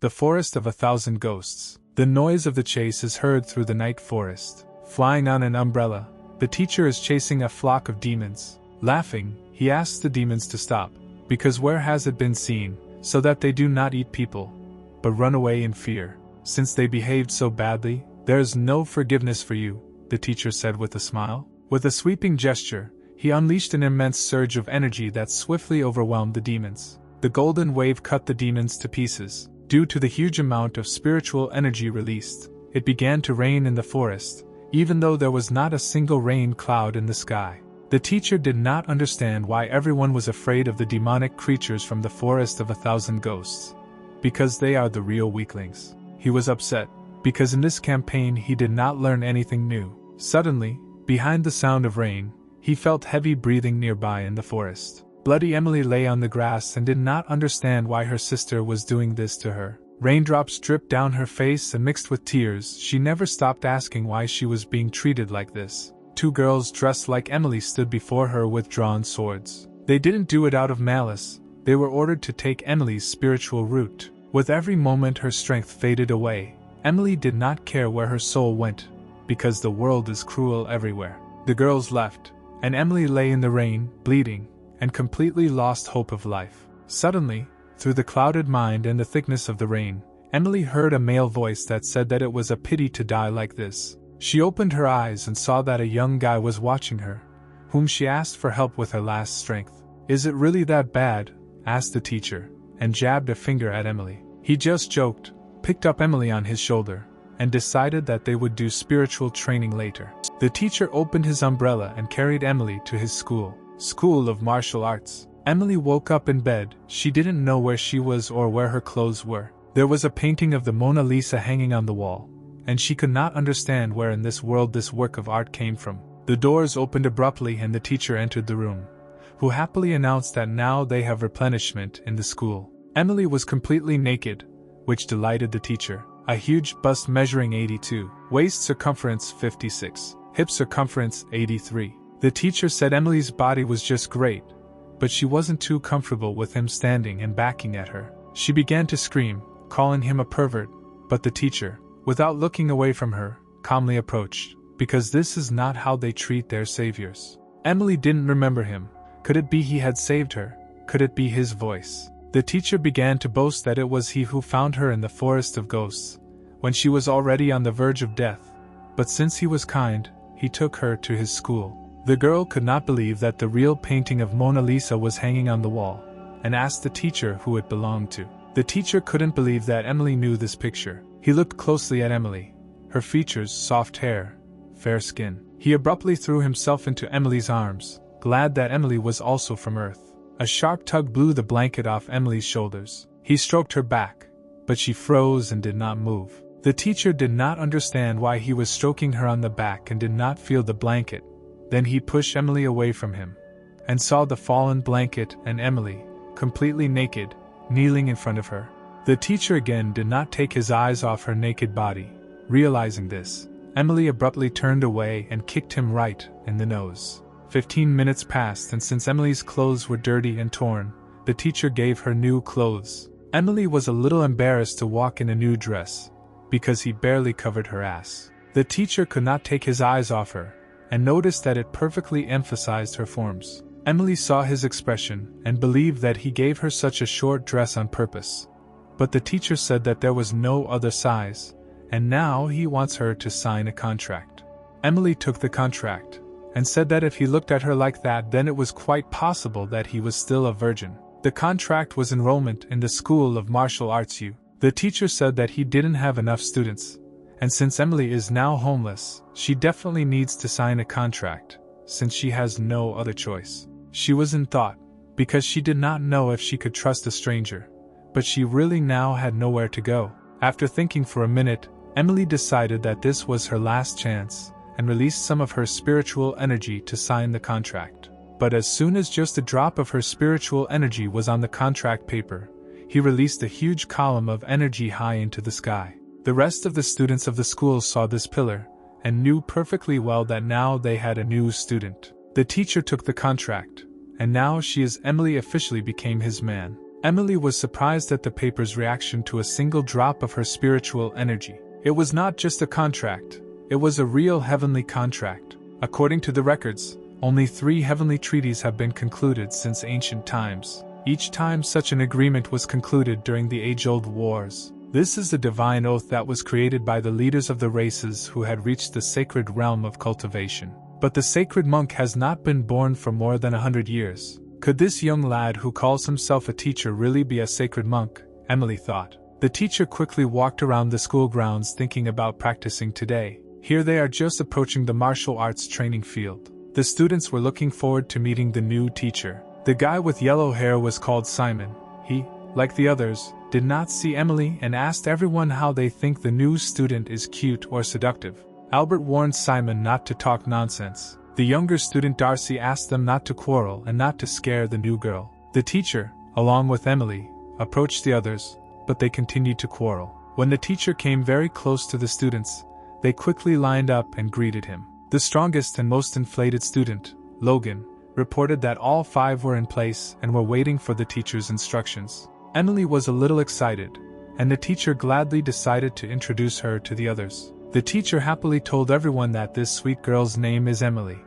The Forest of 1,000 Ghosts. The noise of the chase is heard through the night forest. Flying on an umbrella, the teacher is chasing a flock of demons. Laughing, he asks the demons to stop, because where has it been seen, so that they do not eat people, but run away in fear? Since they behaved so badly, there is no forgiveness for you, the teacher said with a smile. With a sweeping gesture, he unleashed an immense surge of energy that swiftly overwhelmed the demons. The golden wave cut the demons to pieces. Due to the huge amount of spiritual energy released, it began to rain in the forest, even though there was not a single rain cloud in the sky. The teacher did not understand why everyone was afraid of the demonic creatures from the Forest of 1,000 Ghosts. Because they are the real weaklings. He was upset, because in this campaign he did not learn anything new. Suddenly, behind the sound of rain, he felt heavy breathing nearby in the forest. Bloody Emily lay on the grass and did not understand why her sister was doing this to her. Raindrops dripped down her face and mixed with tears. She never stopped asking why she was being treated like this. Two girls dressed like Emily stood before her with drawn swords. They didn't do it out of malice. They were ordered to take Emily's spiritual root. With every moment her strength faded away. Emily did not care where her soul went, because the world is cruel everywhere. The girls left, and Emily lay in the rain, bleeding, and completely lost hope of life. Suddenly, through the clouded mind and the thickness of the rain, Emily heard a male voice that said that it was a pity to die like this. She opened her eyes and saw that a young guy was watching her, whom she asked for help with her last strength. "Is it really that bad?" asked the teacher, and jabbed a finger at Emily. He just joked, picked up Emily on his shoulder, and decided that they would do spiritual training later. The teacher opened his umbrella and carried Emily to his school of martial arts. Emily woke up in bed. She didn't know where she was or where her clothes were. There was a painting of the Mona Lisa hanging on the wall, and she could not understand where in this world this work of art came from. The doors opened abruptly and the teacher entered the room, who happily announced that now they have replenishment in the school. Emily was completely naked, which delighted the teacher. A huge bust measuring 82, waist circumference 56, hip circumference 83. The teacher said Emily's body was just great, but she wasn't too comfortable with him standing and backing at her. She began to scream, calling him a pervert, but the teacher, without looking away from her, calmly approached, because this is not how they treat their saviors. Emily didn't remember him. Could it be he had saved her? Could it be his voice? The teacher began to boast that it was he who found her in the Forest of Ghosts, when she was already on the verge of death, but since he was kind, he took her to his school. The girl could not believe that the real painting of Mona Lisa was hanging on the wall, and asked the teacher who it belonged to. The teacher couldn't believe that Emily knew this picture. He looked closely at Emily, her features, soft hair, fair skin. He abruptly threw himself into Emily's arms, glad that Emily was also from Earth. A sharp tug blew the blanket off Emily's shoulders. He stroked her back, but she froze and did not move. The teacher did not understand why he was stroking her on the back and did not feel the blanket. Then he pushed Emily away from him, and saw the fallen blanket and Emily, completely naked, kneeling in front of her. The teacher again did not take his eyes off her naked body. Realizing this, Emily abruptly turned away and kicked him right in the nose. 15 minutes passed, and since Emily's clothes were dirty and torn, the teacher gave her new clothes. Emily was a little embarrassed to walk in a new dress, because he barely covered her ass. The teacher could not take his eyes off her, and noticed that it perfectly emphasized her forms. Emily saw his expression, and believed that he gave her such a short dress on purpose. But the teacher said that there was no other size, and now he wants her to sign a contract. Emily took the contract, and said that if he looked at her like that, then it was quite possible that he was still a virgin. The contract was enrollment in the School of Martial Arts U. The teacher said that he didn't have enough students, and since Emily is now homeless, she definitely needs to sign a contract, since she has no other choice. She was in thought, because she did not know if she could trust a stranger, but she really now had nowhere to go. After thinking for a minute, Emily decided that this was her last chance, and released some of her spiritual energy to sign the contract. But as soon as just a drop of her spiritual energy was on the contract paper, he released a huge column of energy high into the sky. The rest of the students of the school saw this pillar, and knew perfectly well that now they had a new student. The teacher took the contract, and now Emily officially became his man. Emily was surprised at the paper's reaction to a single drop of her spiritual energy. It was not just a contract, it was a real heavenly contract. According to the records, only 3 heavenly treaties have been concluded since ancient times. Each time such an agreement was concluded during the age-old wars. This is the divine oath that was created by the leaders of the races who had reached the sacred realm of cultivation. But the sacred monk has not been born for more than 100 years. Could this young lad who calls himself a teacher really be a sacred monk? Emily thought. The teacher quickly walked around the school grounds thinking about practicing today. Here they are just approaching the martial arts training field. The students were looking forward to meeting the new teacher. The guy with yellow hair was called Simon. He, like the others, did not see Emily and asked everyone how they think the new student is cute or seductive. Albert warned Simon not to talk nonsense. The younger student Darcy asked them not to quarrel and not to scare the new girl. The teacher, along with Emily, approached the others, but they continued to quarrel. When the teacher came very close to the students, they quickly lined up and greeted him. The strongest and most inflated student, Logan, reported that all 5 were in place and were waiting for the teacher's instructions. Emily was a little excited, and the teacher gladly decided to introduce her to the others. The teacher happily told everyone that this sweet girl's name is Emily,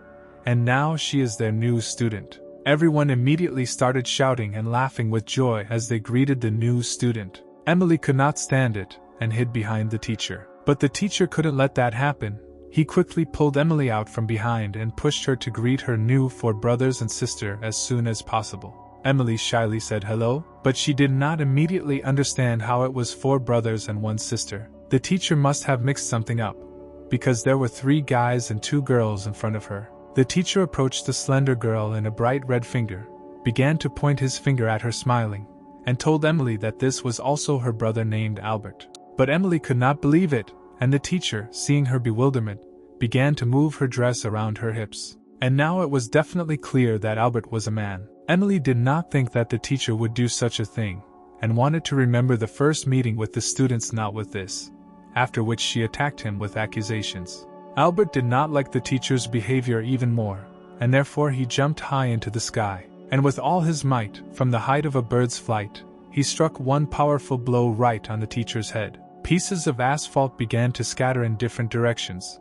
and now she is their new student. Everyone immediately started shouting and laughing with joy as they greeted the new student. Emily could not stand it and hid behind the teacher. But the teacher couldn't let that happen. He quickly pulled Emily out from behind and pushed her to greet her new 4 brothers and sister as soon as possible. Emily shyly said hello, but she did not immediately understand how it was 4 brothers and 1 sister. The teacher must have mixed something up, because there were 3 guys and 2 girls in front of her. The teacher approached the slender girl in a bright red finger, began to point his finger at her smiling, and told Emily that this was also her brother named Albert. But Emily could not believe it, and the teacher, seeing her bewilderment, began to move her dress around her hips. And now it was definitely clear that Albert was a man. Emily did not think that the teacher would do such a thing, and wanted to remember the first meeting with the students, not with this, after which she attacked him with accusations. Albert did not like the teacher's behavior even more, and therefore he jumped high into the sky, and with all his might, from the height of a bird's flight, he struck one powerful blow right on the teacher's head. Pieces of asphalt began to scatter in different directions,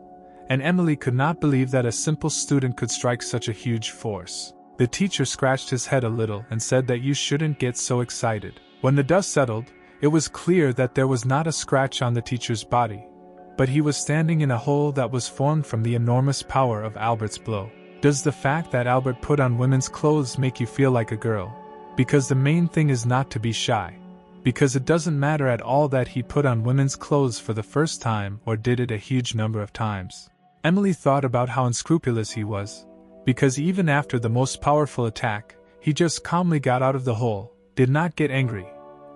and Emily could not believe that a simple student could strike such a huge force. The teacher scratched his head a little and said that you shouldn't get so excited. When the dust settled, it was clear that there was not a scratch on the teacher's body, but he was standing in a hole that was formed from the enormous power of Albert's blow. Does the fact that Albert put on women's clothes make you feel like a girl? Because the main thing is not to be shy. Because it doesn't matter at all that he put on women's clothes for the first time or did it a huge number of times. Emily thought about how unscrupulous he was, because even after the most powerful attack, he just calmly got out of the hole, did not get angry,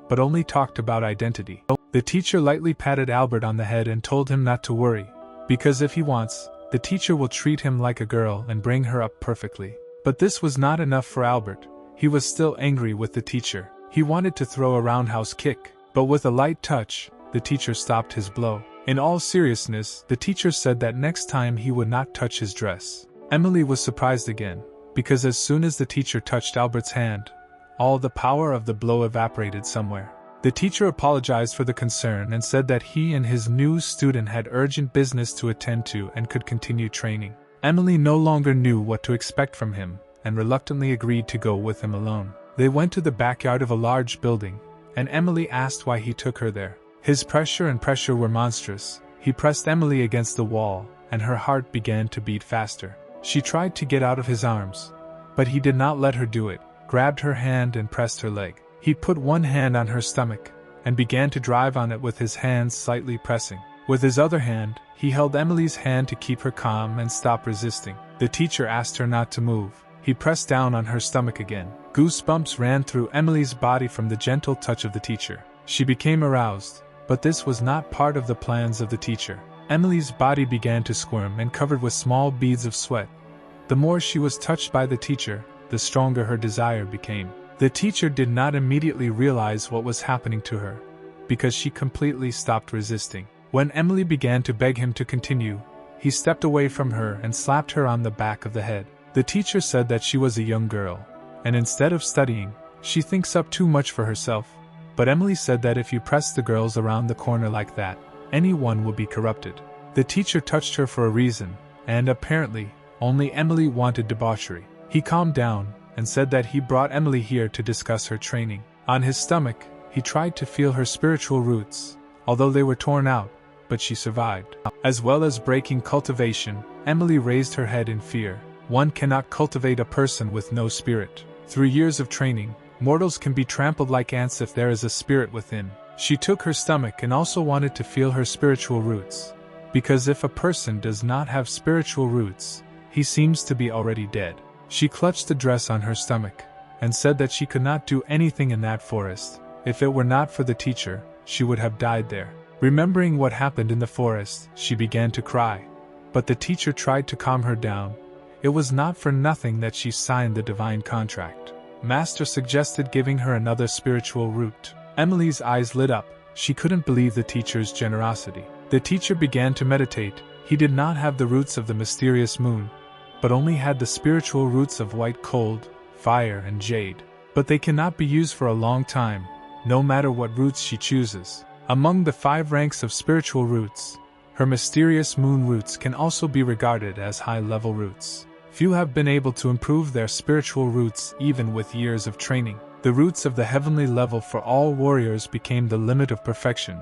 but only talked about identity. The teacher lightly patted Albert on the head and told him not to worry, because if he wants, the teacher will treat him like a girl and bring her up perfectly. But this was not enough for Albert. He was still angry with the teacher. He wanted to throw a roundhouse kick, but with a light touch, the teacher stopped his blow. In all seriousness, the teacher said that next time he would not touch his dress. Emily was surprised again, because as soon as the teacher touched Albert's hand, all the power of the blow evaporated somewhere. The teacher apologized for the concern and said that he and his new student had urgent business to attend to and could continue training. Emily no longer knew what to expect from him, and reluctantly agreed to go with him alone. They went to the backyard of a large building, and Emily asked why he took her there. His pressure were monstrous. He pressed Emily against the wall, and her heart began to beat faster. She tried to get out of his arms, but he did not let her do it, grabbed her hand and pressed her leg. He put one hand on her stomach, and began to drive on it with his hands slightly pressing. With his other hand, he held Emily's hand to keep her calm and stop resisting. The teacher asked her not to move. He pressed down on her stomach again. Goosebumps ran through Emily's body from the gentle touch of the teacher. She became aroused, but this was not part of the plans of the teacher. Emily's body began to squirm and covered with small beads of sweat. The more she was touched by the teacher, the stronger her desire became. The teacher did not immediately realize what was happening to her, because she completely stopped resisting. When Emily began to beg him to continue, he stepped away from her and slapped her on the back of the head. The teacher said that she was a young girl, and instead of studying, She thinks up too much for herself. But Emily said that if you press the girls around the corner like that, anyone will be corrupted. The teacher touched her for a reason, and apparently, only Emily wanted debauchery. He calmed down and said that he brought Emily here to discuss her training. On his stomach, he tried to feel her spiritual roots, although they were torn out, but she survived. As well as breaking cultivation, Emily raised her head in fear. One cannot cultivate a person with no spirit. Through years of training, mortals can be trampled like ants if there is a spirit within. She took her stomach and also wanted to feel her spiritual roots. Because if a person does not have spiritual roots, he seems to be already dead. She clutched the dress on her stomach, and said that she could not do anything in that forest. If it were not for the teacher, she would have died there. Remembering what happened in the forest, she began to cry. But the teacher tried to calm her down. It was not for nothing that she signed the divine contract. Master suggested giving her another spiritual root. Emily's eyes lit up. She couldn't believe the teacher's generosity. The teacher began to meditate. He did not have the roots of the mysterious moon, but only had the spiritual roots of white cold, fire and jade. But they cannot be used for a long time, no matter what roots she chooses. Among the 5 ranks of spiritual roots, her mysterious moon roots can also be regarded as high-level roots. Few have been able to improve their spiritual roots even with years of training. The roots of the heavenly level for all warriors became the limit of perfection,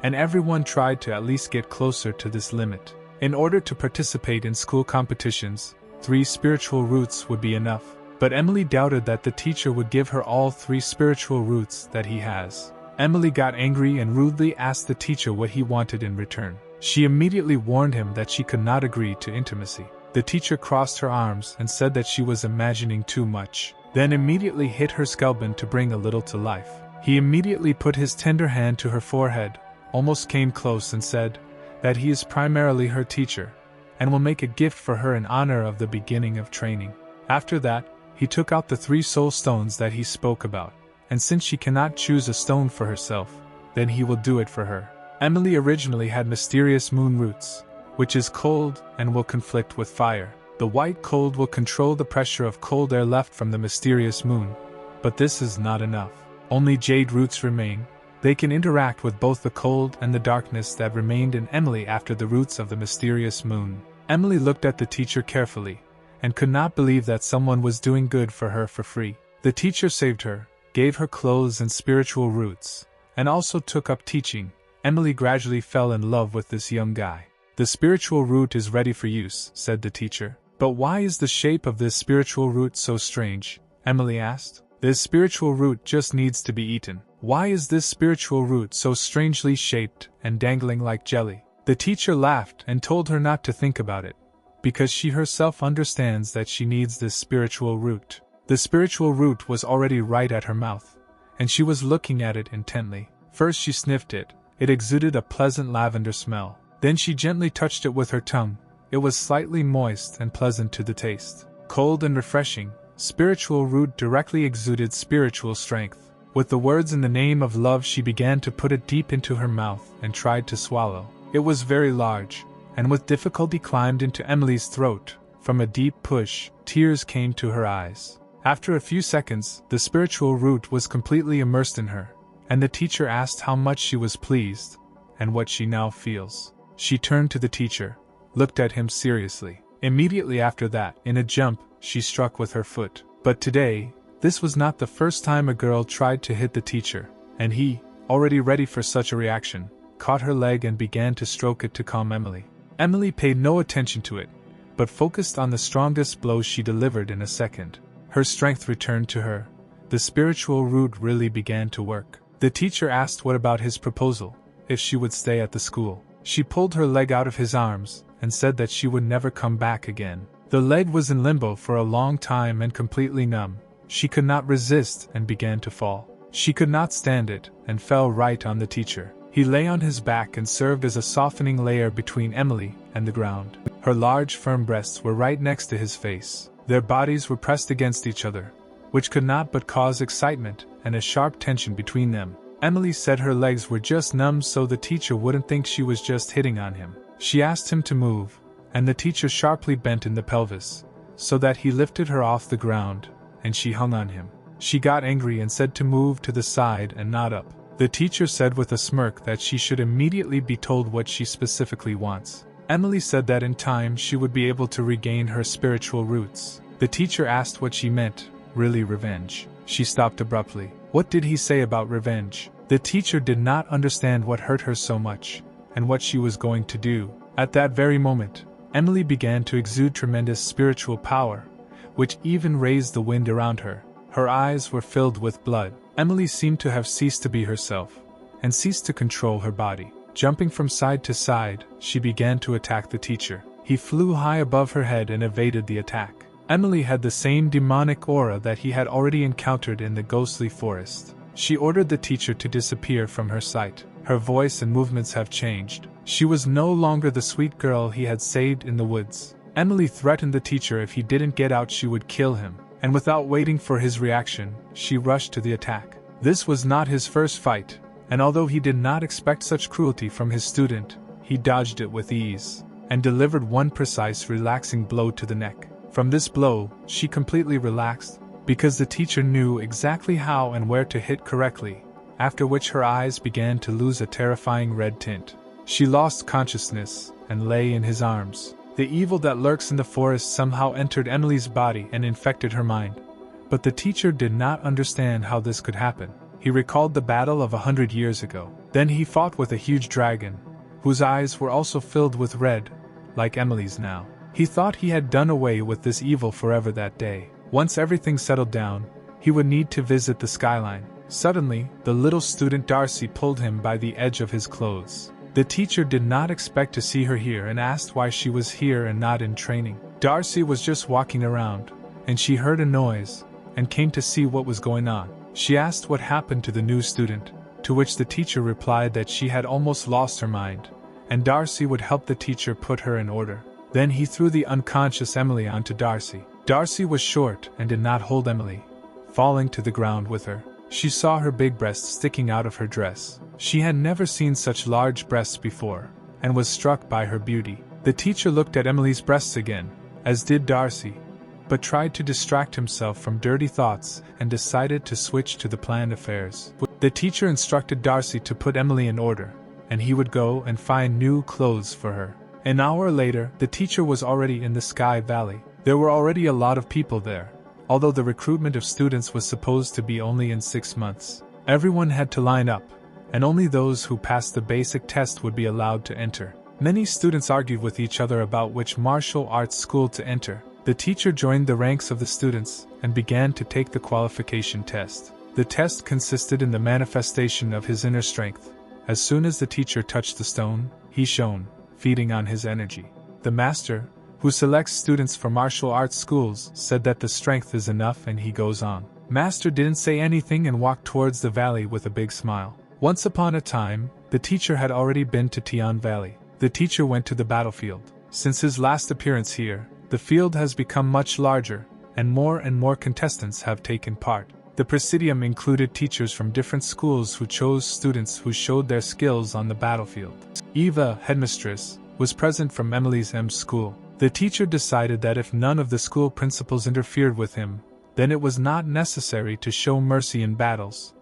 and everyone tried to at least get closer to this limit. In order to participate in school competitions, 3 spiritual roots would be enough. But Emily doubted that the teacher would give her all 3 spiritual roots that he has. Emily got angry and rudely asked the teacher what he wanted in return. She immediately warned him that she could not agree to intimacy. The teacher crossed her arms and said that she was imagining too much, then immediately hit her skeleton to bring a little to life. He immediately put his tender hand to her forehead, almost came close and said that he is primarily her teacher, and will make a gift for her in honor of the beginning of training. After that, he took out the 3 soul stones that he spoke about, and since she cannot choose a stone for herself, then he will do it for her. Emily originally had mysterious moon roots, which is cold and will conflict with fire. The white cold will control the pressure of cold air left from the mysterious moon, but this is not enough. Only jade roots remain. They can interact with both the cold and the darkness that remained in Emily after the roots of the mysterious moon. Emily looked at the teacher carefully, and could not believe that someone was doing good for her for free. The teacher saved her, gave her clothes and spiritual roots, and also took up teaching. Emily gradually fell in love with this young guy. The spiritual root is ready for use, said the teacher. But why is the shape of this spiritual root so strange? Emily asked. This spiritual root just needs to be eaten. Why is this spiritual root so strangely shaped and dangling like jelly? The teacher laughed and told her not to think about it, because she herself understands that she needs this spiritual root. The spiritual root was already right at her mouth, and she was looking at it intently. First she sniffed it. It exuded a pleasant lavender smell. Then she gently touched it with her tongue. It was slightly moist and pleasant to the taste. Cold and refreshing, spiritual root directly exuded spiritual strength. With the words in the name of love she began to put it deep into her mouth and tried to swallow. It was very large, and with difficulty climbed into Emily's throat. From a deep push, tears came to her eyes. After a few seconds, the spiritual root was completely immersed in her, and the teacher asked how much she was pleased, and what she now feels. She turned to the teacher, looked at him seriously. Immediately after that, in a jump, she struck with her foot. But today, this was not the first time a girl tried to hit the teacher, and he, already ready for such a reaction, caught her leg and began to stroke it to calm Emily. Emily paid no attention to it, but focused on the strongest blow she delivered in a second. Her strength returned to her. The spiritual root really began to work. The teacher asked what about his proposal, if she would stay at the school. She pulled her leg out of his arms, and said that she would never come back again. The leg was in limbo for a long time and completely numb. She could not resist and began to fall. She could not stand it, and fell right on the teacher. He lay on his back and served as a softening layer between Emily and the ground. Her large, firm breasts were right next to his face. Their bodies were pressed against each other, which could not but cause excitement and a sharp tension between them. Emily said her legs were just numb so the teacher wouldn't think she was just hitting on him. She asked him to move, and the teacher sharply bent in the pelvis, so that he lifted her off the ground, and she hung on him. She got angry and said to move to the side and not up. The teacher said with a smirk that she should immediately be told what she specifically wants. Emily said that in time she would be able to regain her spiritual roots. The teacher asked what she meant, really revenge. She stopped abruptly. What did he say about revenge? The teacher did not understand what hurt her so much, and what she was going to do. At that very moment, Emily began to exude tremendous spiritual power, which even raised the wind around her. Her eyes were filled with blood. Emily seemed to have ceased to be herself, and ceased to control her body. Jumping from side to side, she began to attack the teacher. He flew high above her head and evaded the attack. Emily had the same demonic aura that he had already encountered in the ghostly forest. She ordered the teacher to disappear from her sight. Her voice and movements have changed. She was no longer the sweet girl he had saved in the woods. Emily threatened the teacher if he didn't get out she would kill him, and without waiting for his reaction, she rushed to the attack. This was not his first fight, and although he did not expect such cruelty from his student, he dodged it with ease, and delivered one precise relaxing blow to the neck. From this blow, she completely relaxed, because the teacher knew exactly how and where to hit correctly, after which her eyes began to lose a terrifying red tint. She lost consciousness, and lay in his arms. The evil that lurks in the forest somehow entered Emily's body and infected her mind. But the teacher did not understand how this could happen. He recalled the battle of 100 years ago. Then he fought with a huge dragon, whose eyes were also filled with red, like Emily's now. He thought he had done away with this evil forever that day. Once everything settled down, he would need to visit the skyline. Suddenly, the little student Darcy pulled him by the edge of his clothes. The teacher did not expect to see her here and asked why she was here and not in training. Darcy was just walking around, and she heard a noise, and came to see what was going on. She asked what happened to the new student, to which the teacher replied that she had almost lost her mind, and Darcy would help the teacher put her in order. Then he threw the unconscious Emily onto Darcy. Darcy was short and did not hold Emily, falling to the ground with her. She saw her big breasts sticking out of her dress. She had never seen such large breasts before, and was struck by her beauty. The teacher looked at Emily's breasts again, as did Darcy, but tried to distract himself from dirty thoughts and decided to switch to the planned affairs. The teacher instructed Darcy to put Emily in order, and he would go and find new clothes for her. An hour later, the teacher was already in the Sky Valley. There were already a lot of people there, although the recruitment of students was supposed to be only in 6 months. Everyone had to line up, and only those who passed the basic test would be allowed to enter. Many students argued with each other about which martial arts school to enter. The teacher joined the ranks of the students and began to take the qualification test. The test consisted in the manifestation of his inner strength. As soon as the teacher touched the stone, he shone, feeding on his energy. The master, who selects students for martial arts schools, said that the strength is enough, and he goes on. Master didn't say anything and walked towards the valley with a big smile. Once upon a time, the teacher had already been to Tian Valley. The teacher went to the battlefield. Since his last appearance here, the field has become much larger, and more contestants have taken part. The Presidium included teachers from different schools who chose students who showed their skills on the battlefield. Eva, headmistress, was present from Emily's school. The teacher decided that if none of the school principals interfered with him, then it was not necessary to show mercy in battles,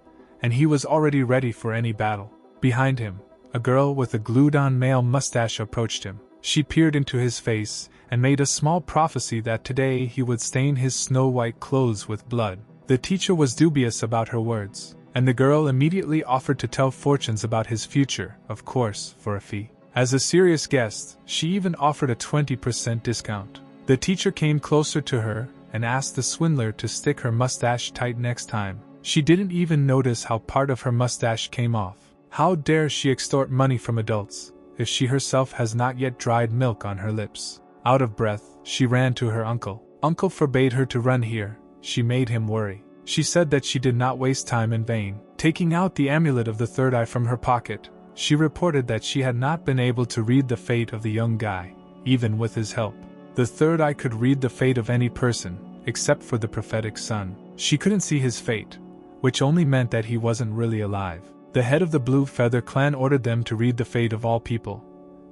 and he was already ready for any battle. Behind him, a girl with a glued-on male mustache approached him. She peered into his face and made a small prophecy that today he would stain his snow-white clothes with blood. The teacher was dubious about her words, and the girl immediately offered to tell fortunes about his future, of course, for a fee. As a serious guest, she even offered a 20% discount. The teacher came closer to her and asked the swindler to stick her mustache tight next time. She didn't even notice how part of her mustache came off. How dare she extort money from adults, if she herself has not yet dried milk on her lips? Out of breath, she ran to her uncle. Uncle forbade her to run here. She made him worry. She said that she did not waste time in vain. Taking out the amulet of the third eye from her pocket, she reported that she had not been able to read the fate of the young guy, even with his help. The third eye could read the fate of any person, except for the prophetic son. She couldn't see his fate, which only meant that he wasn't really alive. The head of the Blue Feather clan ordered them to read the fate of all people,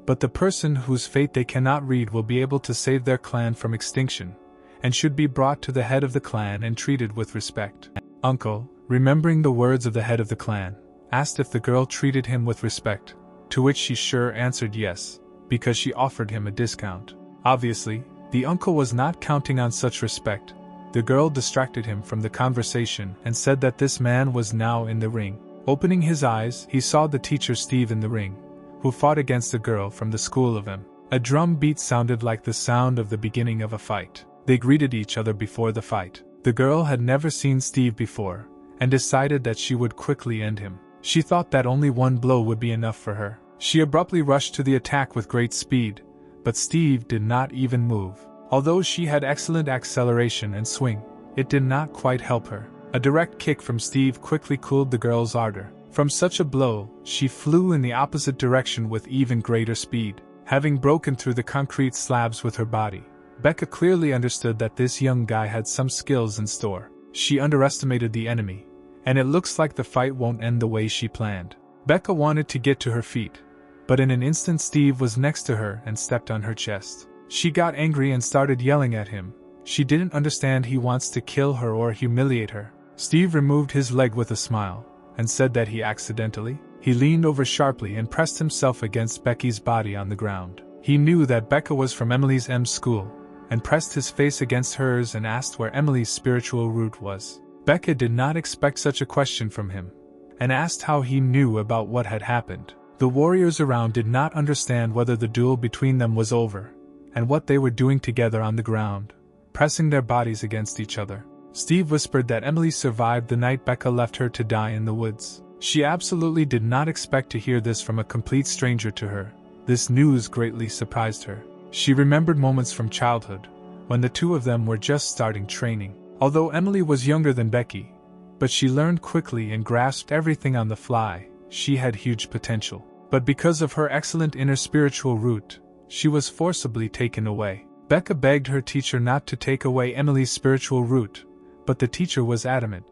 but the person whose fate they cannot read will be able to save their clan from extinction, and should be brought to the head of the clan and treated with respect. Uncle, remembering the words of the head of the clan, asked if the girl treated him with respect, to which she sure answered yes, because she offered him a discount. Obviously, the uncle was not counting on such respect. The girl distracted him from the conversation and said that this man was now in the ring. Opening his eyes, he saw the teacher Steve in the ring, who fought against a girl from the school of him. A drum beat sounded like the sound of the beginning of a fight. They greeted each other before the fight. The girl had never seen Steve before, and decided that she would quickly end him. She thought that only one blow would be enough for her. She abruptly rushed to the attack with great speed, but Steve did not even move. Although she had excellent acceleration and swing, it did not quite help her. A direct kick from Steve quickly cooled the girl's ardor. From such a blow, she flew in the opposite direction with even greater speed. Having broken through the concrete slabs with her body, Becca clearly understood that this young guy had some skills in store. She underestimated the enemy, and it looks like the fight won't end the way she planned. Becca wanted to get to her feet, but in an instant Steve was next to her and stepped on her chest. She got angry and started yelling at him. She didn't understand he wants to kill her or humiliate her. Steve removed his leg with a smile, and said that he accidentally. He leaned over sharply and pressed himself against Becky's body on the ground. He knew that Becca was from Emily's school, and pressed his face against hers and asked where Emily's spiritual root was. Becca did not expect such a question from him, and asked how he knew about what had happened. The warriors around did not understand whether the duel between them was over, and what they were doing together on the ground, pressing their bodies against each other. Steve whispered that Emily survived the night Becca left her to die in the woods. She absolutely did not expect to hear this from a complete stranger to her. This news greatly surprised her. She remembered moments from childhood, when the two of them were just starting training. Although Emily was younger than Becky, but she learned quickly and grasped everything on the fly. She had huge potential. But because of her excellent inner spiritual root, she was forcibly taken away. Becca begged her teacher not to take away Emily's spiritual root, but the teacher was adamant,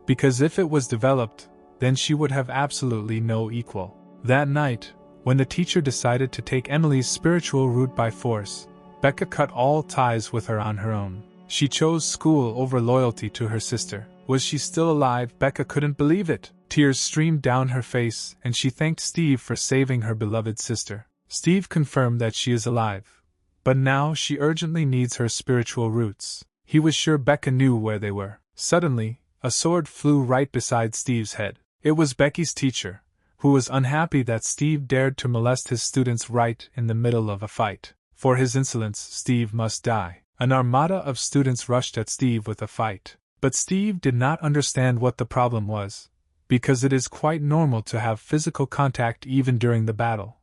because if it was developed, then she would have absolutely no equal. That night, when the teacher decided to take Emily's spiritual root by force, Becca cut all ties with her on her own. She chose school over loyalty to her sister. Was she still alive? Becca couldn't believe it. Tears streamed down her face, and she thanked Steve for saving her beloved sister. Steve confirmed that she is alive, but now she urgently needs her spiritual roots. He was sure Becca knew where they were. Suddenly, a sword flew right beside Steve's head. It was Becky's teacher, who was unhappy that Steve dared to molest his students right in the middle of a fight. For his insolence, Steve must die. An armada of students rushed at Steve with a fight. But Steve did not understand what the problem was, because it is quite normal to have physical contact even during the battle.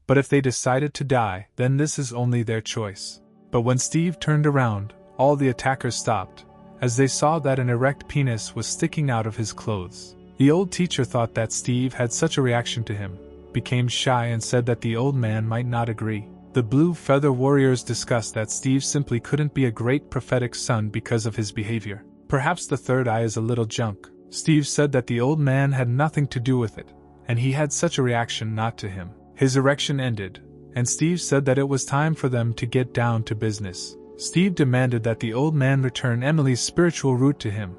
But if they decided to die, then this is only their choice. But when Steve turned around, all the attackers stopped, as they saw that an erect penis was sticking out of his clothes. The old teacher thought that Steve had such a reaction to him, became shy and said that the old man might not agree. The Blue Feather Warriors discussed that Steve simply couldn't be a great prophetic son because of his behavior. Perhaps the third eye is a little junk. Steve said that the old man had nothing to do with it, and he had such a reaction not to him. His erection ended, and Steve said that it was time for them to get down to business. Steve demanded that the old man return Emily's spiritual root to him,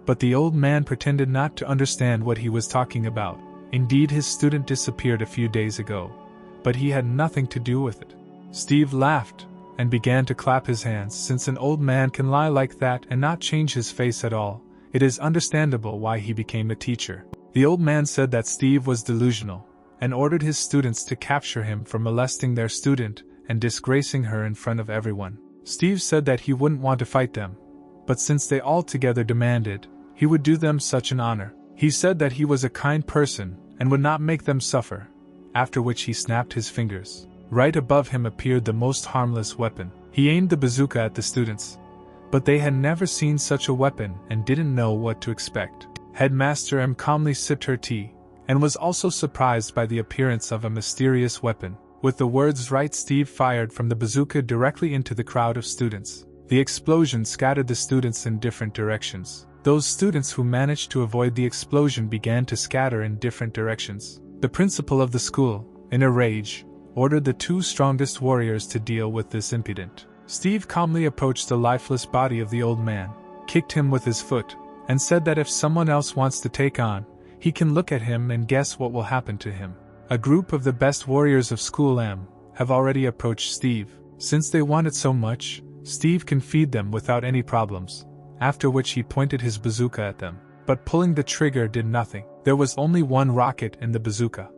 but the old man pretended not to understand what he was talking about. Indeed, his student disappeared a few days ago, but he had nothing to do with it. Steve laughed, and began to clap his hands. Since an old man can lie like that and not change his face at all, it is understandable why he became a teacher. The old man said that Steve was delusional, and ordered his students to capture him for molesting their student and disgracing her in front of everyone. Steve said that he wouldn't want to fight them, but since they all together demanded, he would do them such an honor. He said that he was a kind person and would not make them suffer, after which he snapped his fingers. Right above him appeared the most harmless weapon. He aimed the bazooka at the students, but they had never seen such a weapon and didn't know what to expect. Headmaster M calmly sipped her tea, and was also surprised by the appearance of a mysterious weapon. With the words right, Steve fired from the bazooka directly into the crowd of students. The explosion scattered the students in different directions. Those students who managed to avoid the explosion began to scatter in different directions. The principal of the school, in a rage, ordered the two strongest warriors to deal with this impudent. Steve calmly approached the lifeless body of the old man, kicked him with his foot, and said that if someone else wants to take on, he can look at him and guess what will happen to him. A group of the best warriors of School M have already approached Steve. Since they want it so much, Steve can feed them without any problems, after which he pointed his bazooka at them. But pulling the trigger did nothing. There was only one rocket in the bazooka.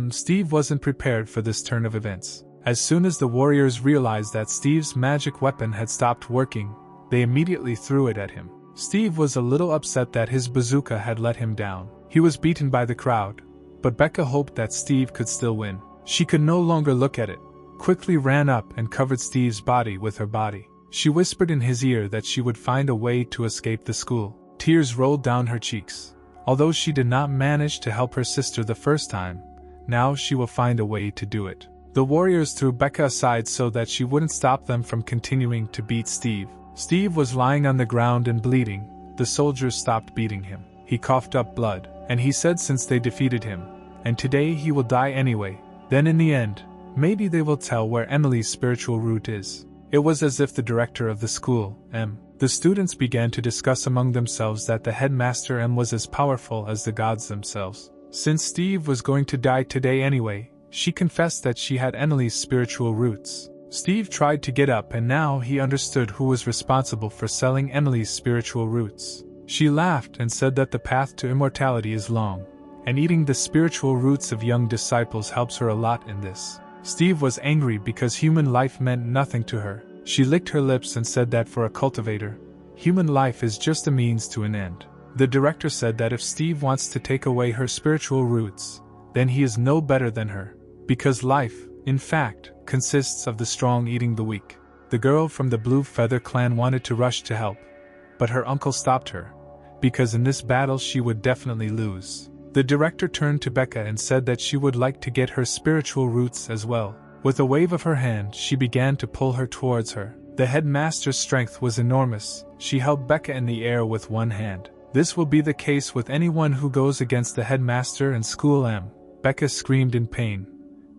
Steve wasn't prepared for this turn of events. As soon as the warriors realized that Steve's magic weapon had stopped working, they immediately threw it at him. Steve was a little upset that his bazooka had let him down. He was beaten by the crowd, but Becca hoped that Steve could still win. She could no longer look at it, quickly ran up and covered Steve's body with her body. She whispered in his ear that she would find a way to escape the school. Tears rolled down her cheeks. Although she did not manage to help her sister the first time, now she will find a way to do it. The warriors threw Becca aside so that she wouldn't stop them from continuing to beat Steve. Steve was lying on the ground and bleeding. The soldiers stopped beating him. He coughed up blood, and he said since they defeated him, and today he will die anyway, then in the end, maybe they will tell where Emily's spiritual root is. It was as if the director of the school, M. The students began to discuss among themselves that the headmaster M was as powerful as the gods themselves. Since Steve was going to die today anyway, she confessed that she had Emily's spiritual roots. Steve tried to get up and now he understood who was responsible for selling Emily's spiritual roots. She laughed and said that the path to immortality is long, and eating the spiritual roots of young disciples helps her a lot in this. Steve was angry because human life meant nothing to her. She licked her lips and said that for a cultivator, human life is just a means to an end. The director said that if Steve wants to take away her spiritual roots, then he is no better than her, because life, in fact, consists of the strong eating the weak. The girl from the Blue Feather clan wanted to rush to help, but her uncle stopped her, because in this battle she would definitely lose. The director turned to Becca and said that she would like to get her spiritual roots as well. With a wave of her hand, she began to pull her towards her. The headmaster's strength was enormous. She held Becca in the air with one hand. This will be the case with anyone who goes against the headmaster and School M. Becca screamed in pain.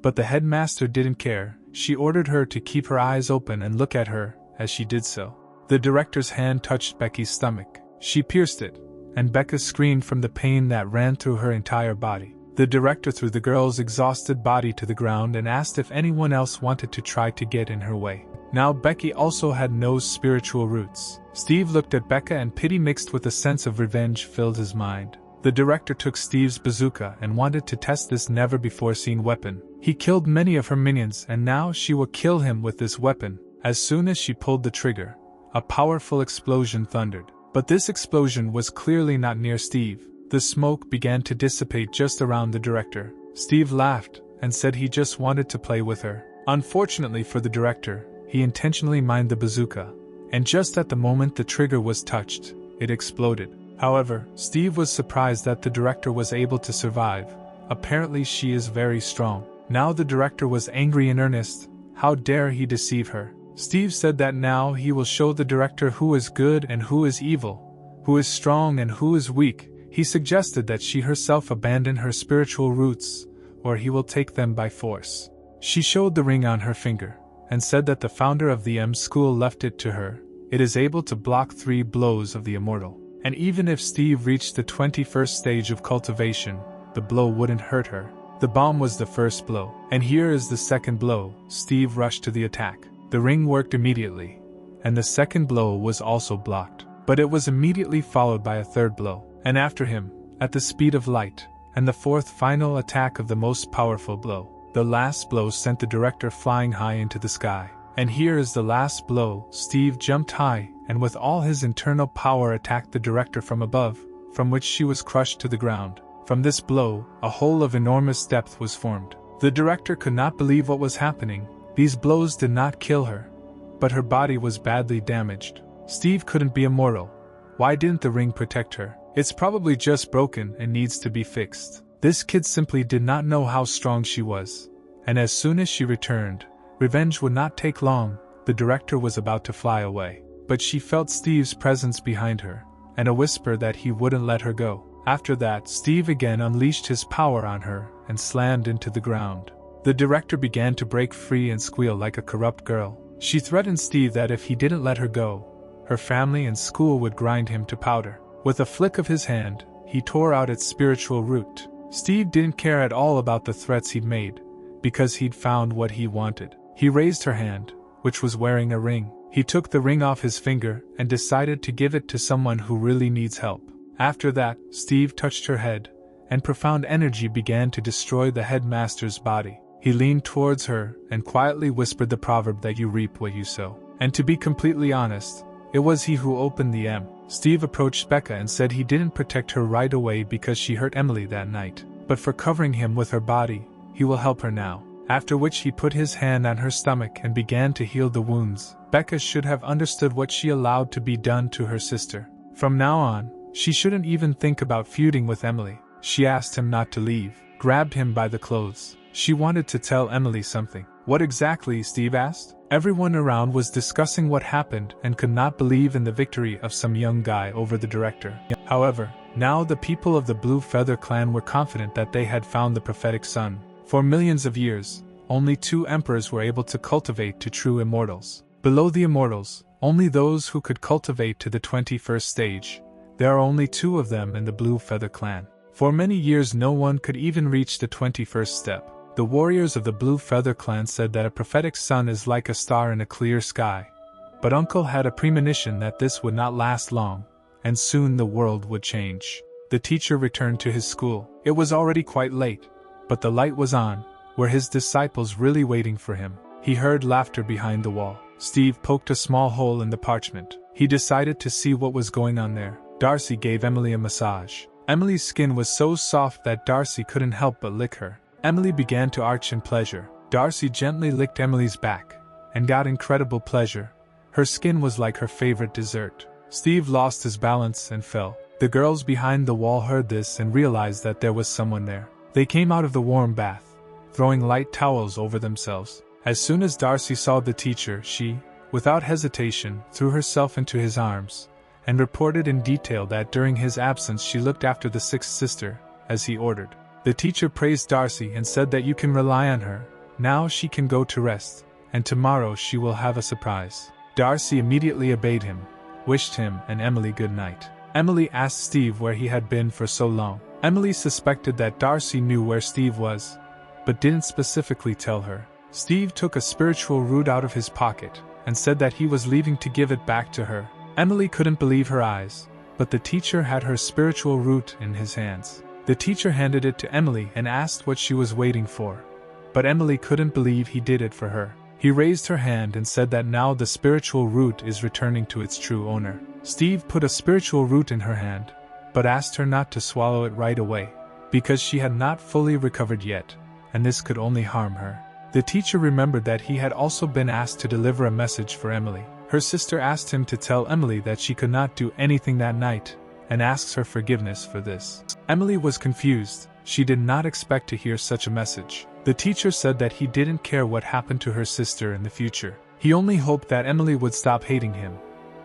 But the headmaster didn't care. She ordered her to keep her eyes open and look at her as she did so. The director's hand touched Becky's stomach. She pierced it, and Becca screamed from the pain that ran through her entire body. The director threw the girl's exhausted body to the ground and asked if anyone else wanted to try to get in her way. Now Becky also had no spiritual roots. Steve looked at Becca and pity mixed with a sense of revenge filled his mind. The director took Steve's bazooka and wanted to test this never-before-seen weapon. He killed many of her minions and now she will kill him with this weapon. As soon as she pulled the trigger, a powerful explosion thundered. But this explosion was clearly not near Steve. The smoke began to dissipate just around the director. Steve laughed and said he just wanted to play with her. Unfortunately for the director, he intentionally mined the bazooka, and just at the moment the trigger was touched, it exploded. However, Steve was surprised that the director was able to survive. Apparently she is very strong. Now the director was angry in earnest. How dare he deceive her? Steve said that now he will show the director who is good and who is evil, who is strong and who is weak. He suggested that she herself abandon her spiritual roots, or he will take them by force. She showed the ring on her finger, and said that the founder of the M school left it to her. It is able to block 3 blows of the immortal. And even if Steve reached the 21st stage of cultivation, the blow wouldn't hurt her. The bomb was the first blow, and here is the second blow. Steve rushed to the attack. The ring worked immediately, and the second blow was also blocked. But it was immediately followed by a third blow, and after him, at the speed of light, and the fourth final attack of the most powerful blow. The last blow sent the director flying high into the sky. And here is the last blow. Steve jumped high, and with all his internal power attacked the director from above, from which she was crushed to the ground. From this blow, a hole of enormous depth was formed. The director could not believe what was happening. These blows did not kill her, but her body was badly damaged. Steve couldn't be immortal. Why didn't the ring protect her? It's probably just broken and needs to be fixed. This kid simply did not know how strong she was, and as soon as she returned, revenge would not take long. The director was about to fly away, but she felt Steve's presence behind her, and a whisper that he wouldn't let her go. After that, Steve again unleashed his power on her and slammed into the ground. The director began to break free and squeal like a corrupt girl. She threatened Steve that if he didn't let her go, her family and school would grind him to powder. With a flick of his hand, he tore out its spiritual root. Steve didn't care at all about the threats he'd made, because he'd found what he wanted. He raised her hand, which was wearing a ring. He took the ring off his finger and decided to give it to someone who really needs help. After that, Steve touched her head, and profound energy began to destroy the headmaster's body. He leaned towards her and quietly whispered the proverb that you reap what you sow. And to be completely honest, it was he who opened the M. Steve approached Becca and said he didn't protect her right away because she hurt Emily that night, but for covering him with her body, he will help her now. After which he put his hand on her stomach and began to heal the wounds. Becca should have understood what she allowed to be done to her sister. From now on, she shouldn't even think about feuding with Emily. She asked him not to leave, grabbed him by the clothes. She wanted to tell Emily something. What exactly? Steve asked. Everyone around was discussing what happened and could not believe in the victory of some young guy over the director. However, now the people of the Blue Feather clan were confident that they had found the prophetic sun. For millions of years, only 2 emperors were able to cultivate to true immortals. Below the immortals, only those who could cultivate to the 21st stage. There are only 2 of them in the Blue Feather clan. For many years no one could even reach the 21st step. The warriors of the Blue Feather clan said that a prophetic sun is like a star in a clear sky. But Uncle had a premonition that this would not last long, and soon the world would change. The teacher returned to his school. It was already quite late, but the light was on. Were his disciples really waiting for him? He heard laughter behind the wall. Steve poked a small hole in the parchment. He decided to see what was going on there. Darcy gave Emily a massage. Emily's skin was so soft that Darcy couldn't help but lick her. Emily began to arch in pleasure. Darcy gently licked Emily's back, and got incredible pleasure. Her skin was like her favorite dessert. Steve lost his balance and fell. The girls behind the wall heard this and realized that there was someone there. They came out of the warm bath, throwing light towels over themselves. As soon as Darcy saw the teacher, she, without hesitation, threw herself into his arms, and reported in detail that during his absence she looked after the 6th sister, as he ordered. The teacher praised Darcy and said that you can rely on her. Now she can go to rest, and tomorrow she will have a surprise. Darcy immediately obeyed him, wished him and Emily good night. Emily asked Steve where he had been for so long. Emily suspected that Darcy knew where Steve was, but didn't specifically tell her. Steve took a spiritual root out of his pocket, and said that he was leaving to give it back to her. Emily couldn't believe her eyes, but the teacher had her spiritual root in his hands. The teacher handed it to Emily and asked what she was waiting for. But Emily couldn't believe he did it for her. He raised her hand and said that now the spiritual root is returning to its true owner. Steve put a spiritual root in her hand, but asked her not to swallow it right away, because she had not fully recovered yet, and this could only harm her. The teacher remembered that he had also been asked to deliver a message for Emily. Her sister asked him to tell Emily that she could not do anything that night, and asks her forgiveness for this. Emily was confused. She did not expect to hear such a message. The teacher said that he didn't care what happened to her sister in the future. He only hoped that Emily would stop hating him,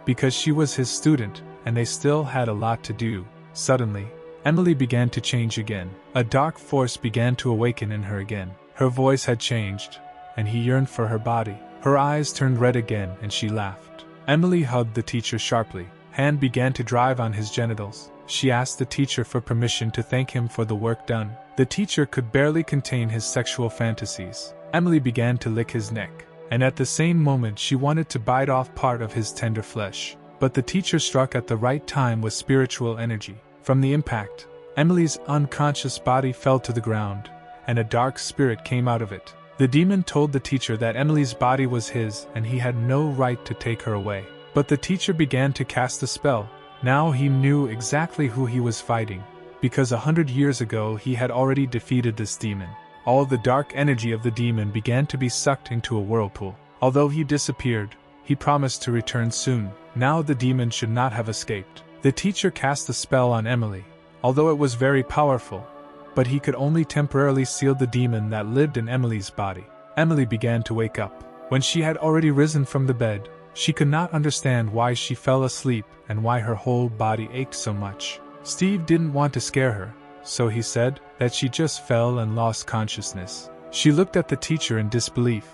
because she was his student, and they still had a lot to do. Suddenly, Emily began to change again. A dark force began to awaken in her again. Her voice had changed, and he yearned for her body. Her eyes turned red again and she laughed. Emily hugged the teacher sharply. Hand began to drive on his genitals. She asked the teacher for permission to thank him for the work done. The teacher could barely contain his sexual fantasies. Emily began to lick his neck, and at the same moment she wanted to bite off part of his tender flesh. But the teacher struck at the right time with spiritual energy. From the impact, Emily's unconscious body fell to the ground, and a dark spirit came out of it. The demon told the teacher that Emily's body was his and he had no right to take her away. But the teacher began to cast a spell. Now he knew exactly who he was fighting, because 100 years ago he had already defeated this demon. All the dark energy of the demon began to be sucked into a whirlpool. Although he disappeared, he promised to return soon. Now the demon should not have escaped. The teacher cast a spell on Emily, although it was very powerful, but he could only temporarily seal the demon that lived in Emily's body. Emily began to wake up. When she had already risen from the bed, she could not understand why she fell asleep and why her whole body ached so much. Steve didn't want to scare her, so he said that she just fell and lost consciousness. She looked at the teacher in disbelief,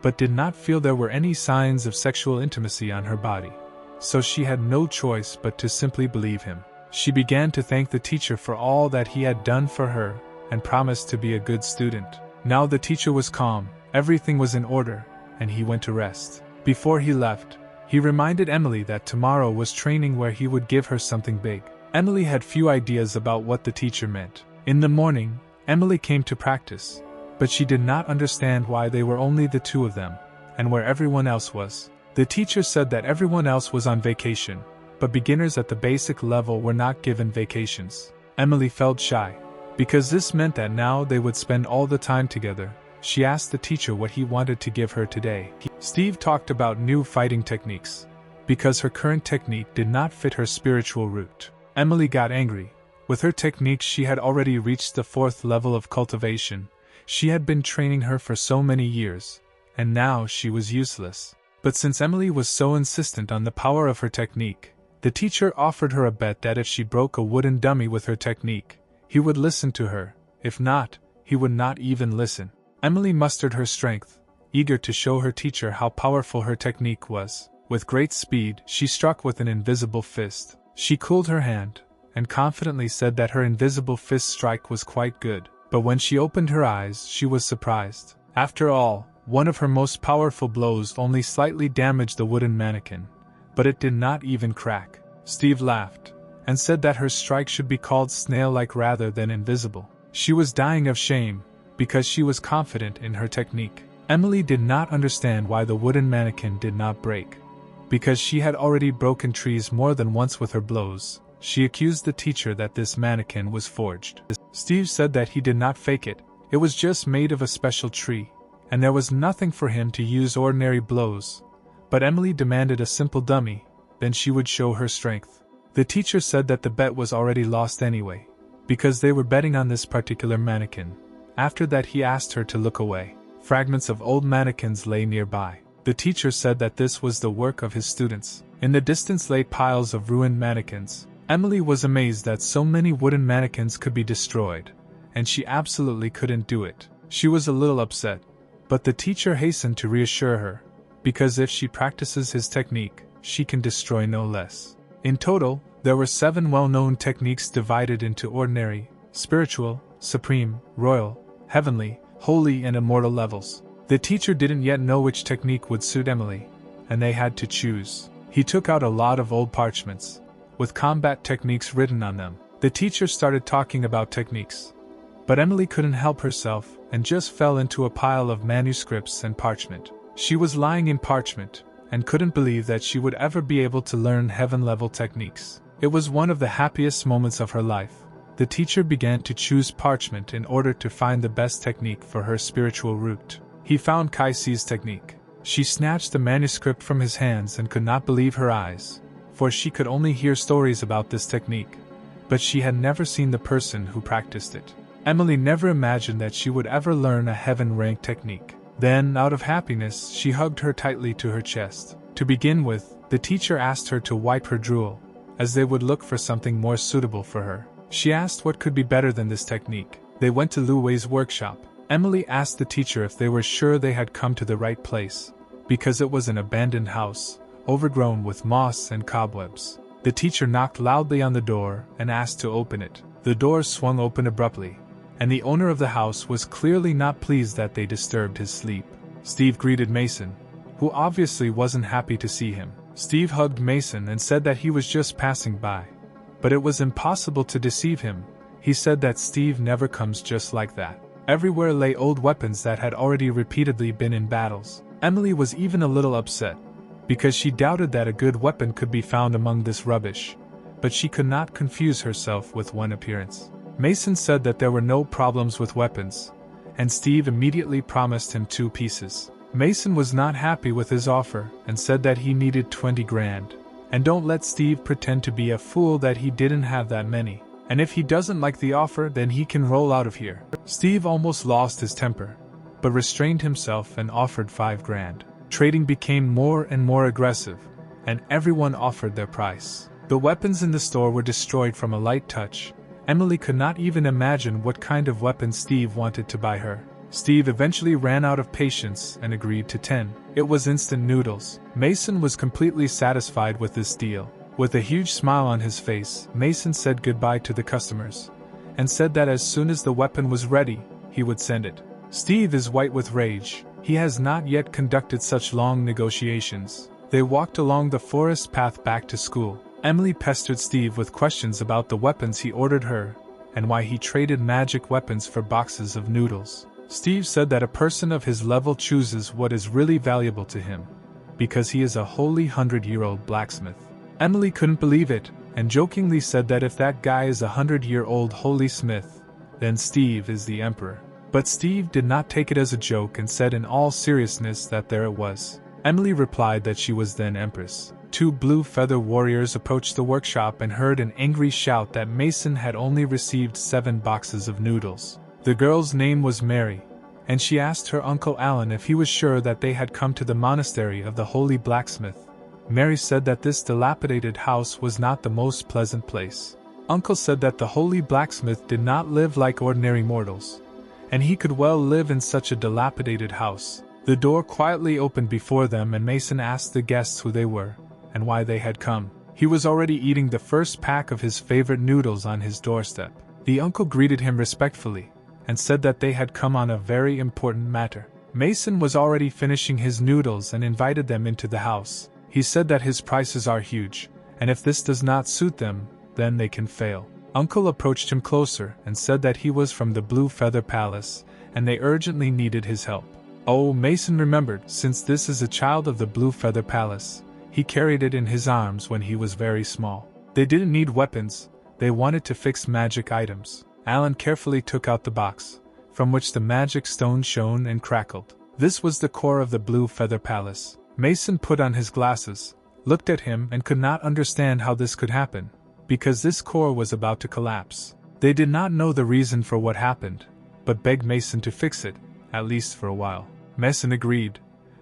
but did not feel there were any signs of sexual intimacy on her body, so she had no choice but to simply believe him. She began to thank the teacher for all that he had done for her, and promised to be a good student. Now the teacher was calm, everything was in order, and he went to rest. Before he left, he reminded Emily that tomorrow was training where he would give her something big. Emily had few ideas about what the teacher meant. In the morning, Emily came to practice, but she did not understand why they were only the two of them, and where everyone else was. The teacher said that everyone else was on vacation, but beginners at the basic level were not given vacations. Emily felt shy, because this meant that now they would spend all the time together. She asked the teacher what he wanted to give her today. Steve talked about new fighting techniques, because her current technique did not fit her spiritual route. Emily got angry. With her techniques she had already reached the 4th level of cultivation. She had been training her for so many years, and now she was useless. But since Emily was so insistent on the power of her technique, the teacher offered her a bet that if she broke a wooden dummy with her technique, he would listen to her. If not, he would not even listen. Emily mustered her strength, eager to show her teacher how powerful her technique was. With great speed, she struck with an invisible fist. She cooled her hand, and confidently said that her invisible fist strike was quite good. But when she opened her eyes, she was surprised. After all, one of her most powerful blows only slightly damaged the wooden mannequin, but it did not even crack. Steve laughed, and said that her strike should be called snail-like rather than invisible. She was dying of shame, because she was confident in her technique. Emily did not understand why the wooden mannequin did not break. Because she had already broken trees more than once with her blows, she accused the teacher that this mannequin was forged. Steve said that he did not fake it, it was just made of a special tree, and there was nothing for him to use ordinary blows. But Emily demanded a simple dummy, then she would show her strength. The teacher said that the bet was already lost anyway, because they were betting on this particular mannequin. After that he asked her to look away. Fragments of old mannequins lay nearby. The teacher said that this was the work of his students. In the distance lay piles of ruined mannequins. Emily was amazed that so many wooden mannequins could be destroyed, and she absolutely couldn't do it. She was a little upset, but the teacher hastened to reassure her, because if she practices his technique, she can destroy no less. In total, there were 7 well-known techniques divided into ordinary, spiritual, supreme, royal, heavenly, holy and immortal levels. The teacher didn't yet know which technique would suit Emily, and they had to choose. He took out a lot of old parchments, with combat techniques written on them. The teacher started talking about techniques, but Emily couldn't help herself and just fell into a pile of manuscripts and parchment. She was lying in parchment, and couldn't believe that she would ever be able to learn heaven-level techniques. It was one of the happiest moments of her life. The teacher began to choose parchment in order to find the best technique for her spiritual route. He found Kaisi's technique. She snatched the manuscript from his hands and could not believe her eyes, for she could only hear stories about this technique, but she had never seen the person who practiced it. Emily never imagined that she would ever learn a heaven-ranked technique. Then, out of happiness, she hugged her tightly to her chest. To begin with, the teacher asked her to wipe her drool, as they would look for something more suitable for her. She asked what could be better than this technique. They went to Lu Wei's workshop. Emily asked the teacher if they were sure they had come to the right place, because it was an abandoned house, overgrown with moss and cobwebs. The teacher knocked loudly on the door and asked to open it. The door swung open abruptly, and the owner of the house was clearly not pleased that they disturbed his sleep. Steve greeted Mason, who obviously wasn't happy to see him. Steve hugged Mason and said that he was just passing by, but it was impossible to deceive him. He said that Steve never comes just like that. Everywhere lay old weapons that had already repeatedly been in battles. Emily was even a little upset, because she doubted that a good weapon could be found among this rubbish, but she could not confuse herself with one appearance. Mason said that there were no problems with weapons, and Steve immediately promised him 2 pieces. Mason was not happy with his offer and said that he needed 20 grand. And don't let Steve pretend to be a fool that he didn't have that many. And if he doesn't like the offer, then he can roll out of here. Steve almost lost his temper, but restrained himself and offered 5 grand. Trading became more and more aggressive, and everyone offered their price. The weapons in the store were destroyed from a light touch. Emily could not even imagine what kind of weapon Steve wanted to buy her. Steve eventually ran out of patience and agreed to 10. It was instant noodles. Mason was completely satisfied with this deal. With a huge smile on his face, Mason said goodbye to the customers, and said that as soon as the weapon was ready, he would send it. Steve is white with rage. He has not yet conducted such long negotiations. They walked along the forest path back to school. Emily pestered Steve with questions about the weapons he ordered her, and why he traded magic weapons for boxes of noodles. Steve said that a person of his level chooses what is really valuable to him, because he is a wholly 100-year-old blacksmith. Emily couldn't believe it, and jokingly said that if that guy is a 100-year-old holy smith, then Steve is the emperor. But Steve did not take it as a joke and said in all seriousness that there it was. Emily replied that she was then empress. 2 blue feather warriors approached the workshop and heard an angry shout that Mason had only received 7 boxes of noodles. The girl's name was Mary, and she asked her uncle Alan if he was sure that they had come to the monastery of the holy blacksmith. Mary said that this dilapidated house was not the most pleasant place. Uncle said that the holy blacksmith did not live like ordinary mortals, and he could well live in such a dilapidated house. The door quietly opened before them and Mason asked the guests who they were, and why they had come. He was already eating the first pack of his favorite noodles on his doorstep. The uncle greeted him respectfully, and said that they had come on a very important matter. Mason was already finishing his noodles and invited them into the house. He said that his prices are huge, and if this does not suit them, then they can fail. Uncle approached him closer and said that he was from the Blue Feather Palace, and they urgently needed his help. Oh, Mason remembered, since this is a child of the Blue Feather Palace, he carried it in his arms when he was very small. They didn't need weapons, they wanted to fix magic items. Alan carefully took out the box, from which the magic stone shone and crackled. This was the core of the Blue Feather Palace. Mason put on his glasses, looked at him and could not understand how this could happen, because this core was about to collapse. They did not know the reason for what happened, but begged Mason to fix it, at least for a while. Mason agreed,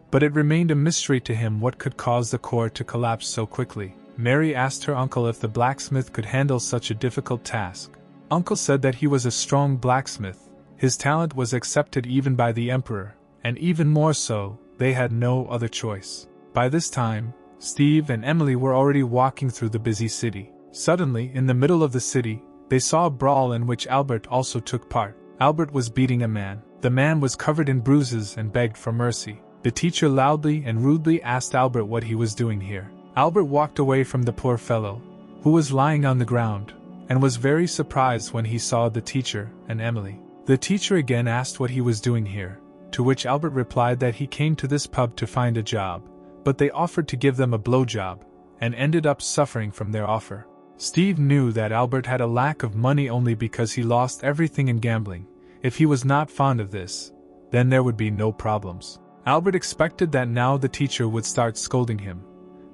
but it remained a mystery to him what could cause the core to collapse so quickly. Mary asked her uncle if the blacksmith could handle such a difficult task. Uncle said that he was a strong blacksmith, his talent was accepted even by the emperor, and even more so, they had no other choice. By this time, Steve and Emily were already walking through the busy city. Suddenly, in the middle of the city, they saw a brawl in which Albert also took part. Albert was beating a man. The man was covered in bruises and begged for mercy. The teacher loudly and rudely asked Albert what he was doing here. Albert walked away from the poor fellow, who was lying on the ground, and was very surprised when he saw the teacher and Emily. The teacher again asked what he was doing here, to which Albert replied that he came to this pub to find a job, but they offered to give them a blowjob, and ended up suffering from their offer. Steve knew that Albert had a lack of money only because he lost everything in gambling. If he was not fond of this, then there would be no problems. Albert expected that now the teacher would start scolding him,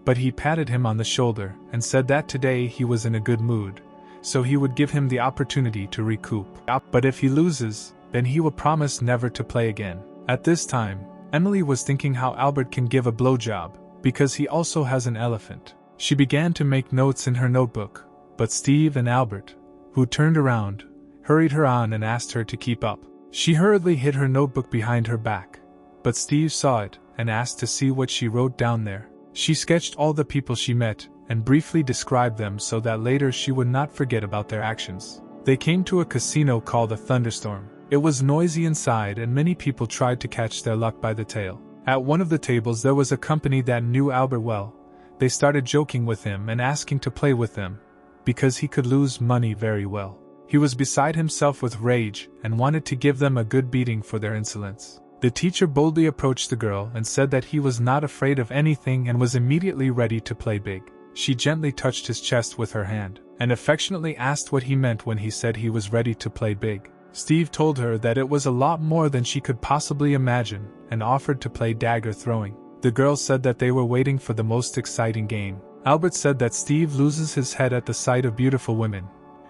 but he patted him on the shoulder and said that today he was in a good mood, so he would give him the opportunity to recoup. But if he loses, then he will promise never to play again. At this time, Emily was thinking how Albert can give a blowjob, because he also has an elephant. She began to make notes in her notebook, but Steve and Albert, who turned around, hurried her on and asked her to keep up. She hurriedly hid her notebook behind her back, but Steve saw it and asked to see what she wrote down there. She sketched all the people she met and briefly described them so that later she would not forget about their actions. They came to a casino called a Thunderstorm. It was noisy inside and many people tried to catch their luck by the tail. At one of the tables there was a company that knew Albert well. They started joking with him and asking to play with them, because he could lose money very well. He was beside himself with rage and wanted to give them a good beating for their insolence. The teacher boldly approached the girl and said that he was not afraid of anything and was immediately ready to play big. She gently touched his chest with her hand, and affectionately asked what he meant when he said he was ready to play big. Steve told her that it was a lot more than she could possibly imagine, and offered to play dagger throwing. The girl said that they were waiting for the most exciting game. Albert said that Steve loses his head at the sight of beautiful women,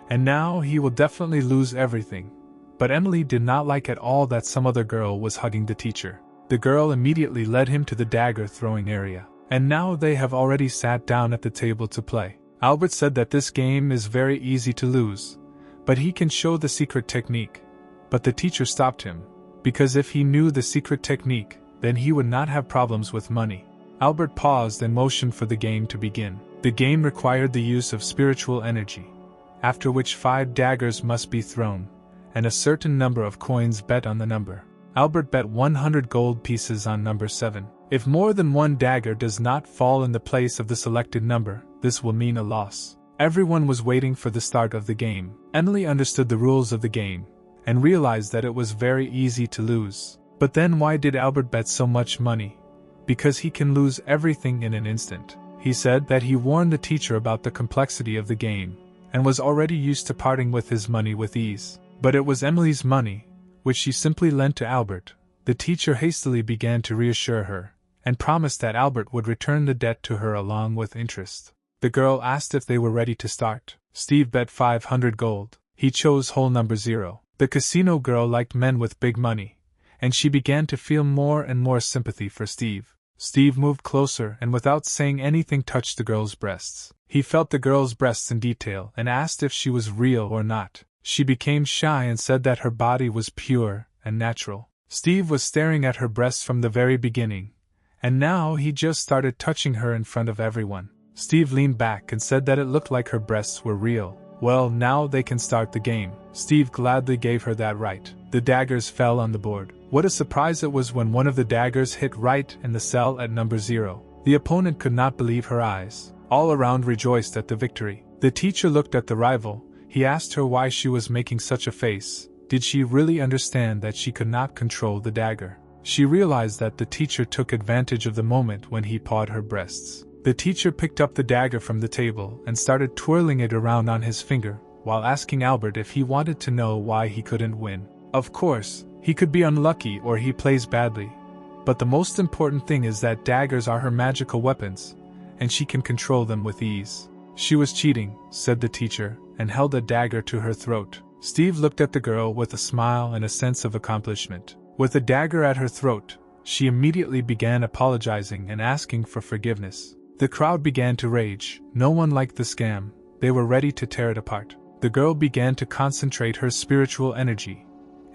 and now he will definitely lose everything. But Emily did not like at all that some other girl was hugging the teacher. The girl immediately led him to the dagger throwing area, and now they have already sat down at the table to play. Albert said that this game is very easy to lose, but he can show the secret technique. But the teacher stopped him, because if he knew the secret technique, then he would not have problems with money. Albert paused and motioned for the game to begin. The game required the use of spiritual energy, after which 5 daggers must be thrown, and a certain number of coins bet on the number. Albert bet 100 gold pieces on number 7. If more than one dagger does not fall in the place of the selected number, this will mean a loss. Everyone was waiting for the start of the game. Emily understood the rules of the game, and realized that it was very easy to lose. But then why did Albert bet so much money? Because he can lose everything in an instant. He said that he warned the teacher about the complexity of the game, and was already used to parting with his money with ease. But it was Emily's money, which she simply lent to Albert. The teacher hastily began to reassure her, and promised that Albert would return the debt to her along with interest. The girl asked if they were ready to start. Steve bet 500 gold. He chose hole number 0. The casino girl liked men with big money, and she began to feel more and more sympathy for Steve. Steve moved closer and without saying anything touched the girl's breasts. He felt the girl's breasts in detail and asked if she was real or not. She became shy and said that her body was pure and natural. Steve was staring at her breasts from the very beginning, and now he just started touching her in front of everyone. Steve leaned back and said that it looked like her breasts were real. Well, now they can start the game. Steve gladly gave her that right. The daggers fell on the board. What a surprise it was when one of the daggers hit right in the cell at number 0. The opponent could not believe her eyes. All around rejoiced at the victory. The teacher looked at the rival. He asked her why she was making such a face. Did she really understand that she could not control the dagger? She realized that the teacher took advantage of the moment when he pawed her breasts. The teacher picked up the dagger from the table and started twirling it around on his finger, while asking Albert if he wanted to know why he couldn't win. Of course, he could be unlucky or he plays badly, but the most important thing is that daggers are her magical weapons, and she can control them with ease. She was cheating, said the teacher, and held a dagger to her throat. Steve looked at the girl with a smile and a sense of accomplishment. With a dagger at her throat, she immediately began apologizing and asking for forgiveness. The crowd began to rage. No one liked the scam. They were ready to tear it apart. The girl began to concentrate her spiritual energy,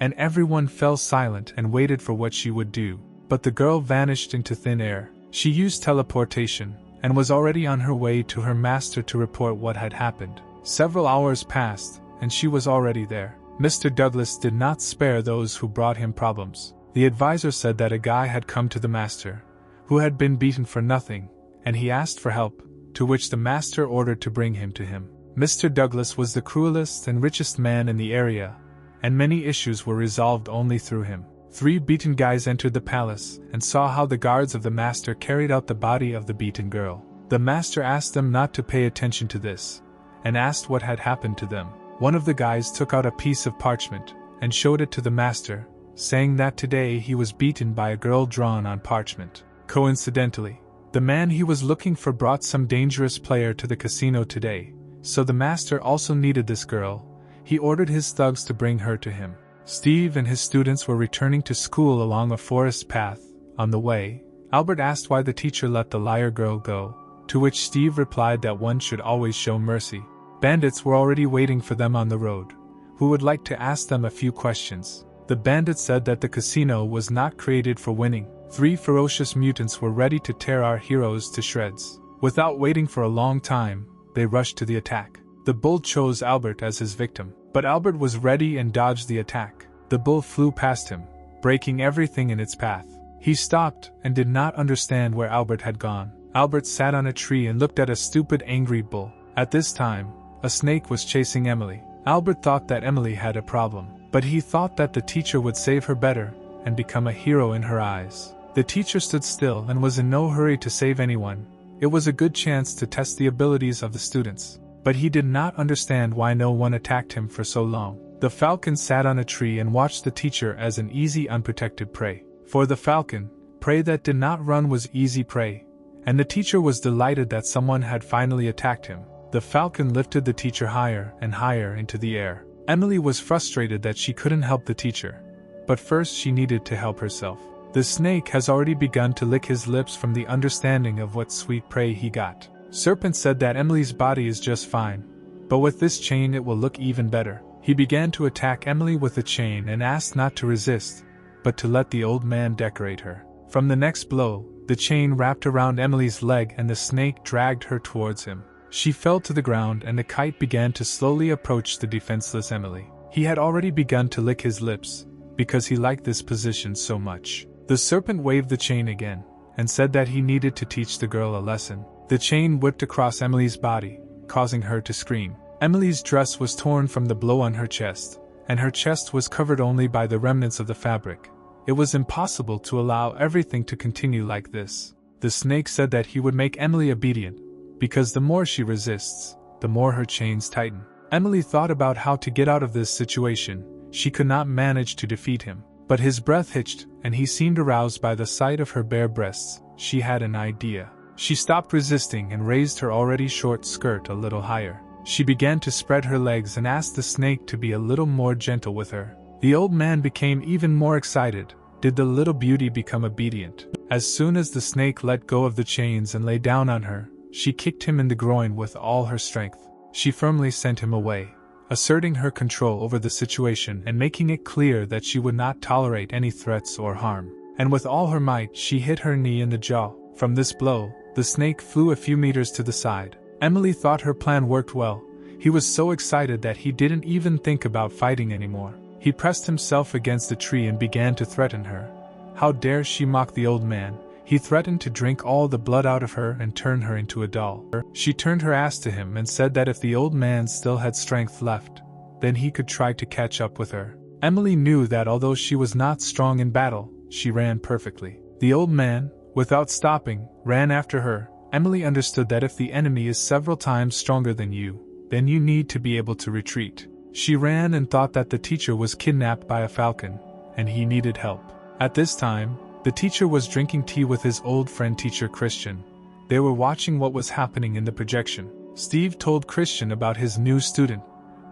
and everyone fell silent and waited for what she would do. But the girl vanished into thin air. She used teleportation, and was already on her way to her master to report what had happened. Several hours passed, and she was already there. Mr. Douglas did not spare those who brought him problems. The advisor said that a guy had come to the master, who had been beaten for nothing, and he asked for help, to which the master ordered to bring him to him. Mr. Douglas was the cruelest and richest man in the area, and many issues were resolved only through him. 3 beaten guys entered the palace and saw how the guards of the master carried out the body of the beaten girl. The master asked them not to pay attention to this, and asked what had happened to them. One of the guys took out a piece of parchment and showed it to the master, saying that today he was beaten by a girl drawn on parchment. Coincidentally, the man he was looking for brought some dangerous player to the casino today, so the master also needed this girl. He ordered his thugs to bring her to him. Steve and his students were returning to school along a forest path. On the way, Albert asked why the teacher let the liar girl go, to which Steve replied that one should always show mercy. Bandits were already waiting for them on the road, who would like to ask them a few questions. The bandits said that the casino was not created for winning. 3 ferocious mutants were ready to tear our heroes to shreds. Without waiting for a long time, they rushed to the attack. The bull chose Albert as his victim, but Albert was ready and dodged the attack. The bull flew past him, breaking everything in its path. He stopped and did not understand where Albert had gone. Albert sat on a tree and looked at a stupid, angry bull. At this time, a snake was chasing Emily. Albert thought that Emily had a problem, but he thought that the teacher would save her better and become a hero in her eyes. The teacher stood still and was in no hurry to save anyone. It was a good chance to test the abilities of the students, but he did not understand why no one attacked him for so long. The falcon sat on a tree and watched the teacher as an easy, unprotected prey. For the falcon, prey that did not run was easy prey, and the teacher was delighted that someone had finally attacked him. The falcon lifted the teacher higher and higher into the air. Emily was frustrated that she couldn't help the teacher, but first she needed to help herself. The snake has already begun to lick his lips from the understanding of what sweet prey he got. Serpent said that Emily's body is just fine, but with this chain it will look even better. He began to attack Emily with the chain and asked not to resist, but to let the old man decorate her. From the next blow, the chain wrapped around Emily's leg and the snake dragged her towards him. She fell to the ground and the kite began to slowly approach the defenseless Emily. He had already begun to lick his lips, because he liked this position so much. The serpent waved the chain again, and said that he needed to teach the girl a lesson. The chain whipped across Emily's body, causing her to scream. Emily's dress was torn from the blow on her chest, and her chest was covered only by the remnants of the fabric. It was impossible to allow everything to continue like this. The snake said that he would make Emily obedient, because the more she resists, the more her chains tighten. Emily thought about how to get out of this situation. She could not manage to defeat him, but his breath hitched, and he seemed aroused by the sight of her bare breasts. She had an idea. She stopped resisting and raised her already short skirt a little higher. She began to spread her legs and asked the snake to be a little more gentle with her. The old man became even more excited. Did the little beauty become obedient? As soon as the snake let go of the chains and lay down on her, she kicked him in the groin with all her strength. She firmly sent him away, asserting her control over the situation and making it clear that she would not tolerate any threats or harm. And with all her might, she hit her knee in the jaw. From this blow, the snake flew a few meters to the side. Emily thought her plan worked well. He was so excited that he didn't even think about fighting anymore. He pressed himself against the tree and began to threaten her. How dare she mock the old man? He threatened to drink all the blood out of her and turn her into a doll. She turned her ass to him and said that if the old man still had strength left, then he could try to catch up with her. Emily knew that although she was not strong in battle, she ran perfectly. The old man, without stopping, ran after her. Emily understood that if the enemy is several times stronger than you, then you need to be able to retreat. She ran and thought that the teacher was kidnapped by a falcon, and he needed help. At this time, the teacher was drinking tea with his old friend teacher Christian. They were watching what was happening in the projection. Steve told Christian about his new student,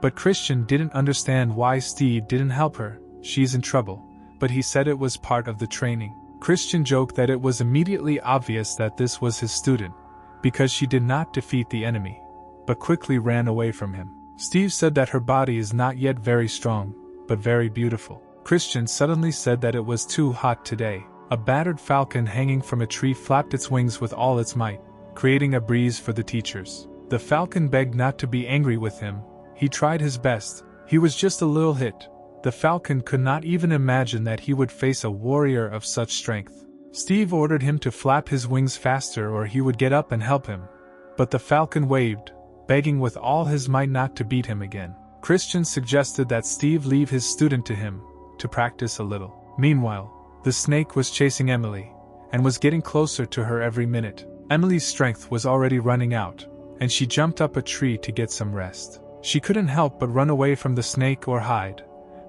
but Christian didn't understand why Steve didn't help her. She's in trouble, but he said it was part of the training. Christian joked that it was immediately obvious that this was his student, because she did not defeat the enemy, but quickly ran away from him. Steve said that her body is not yet very strong, but very beautiful. Christian suddenly said that it was too hot today. A battered falcon hanging from a tree flapped its wings with all its might, creating a breeze for the teachers. The falcon begged not to be angry with him. He tried his best. He was just a little hit. The falcon could not even imagine that he would face a warrior of such strength. Steve ordered him to flap his wings faster or he would get up and help him. But the falcon waved, begging with all his might not to beat him again. Christian suggested that Steve leave his student to him, to practice a little. Meanwhile, the snake was chasing Emily, and was getting closer to her every minute. Emily's strength was already running out, and she jumped up a tree to get some rest. She couldn't help but run away from the snake or hide,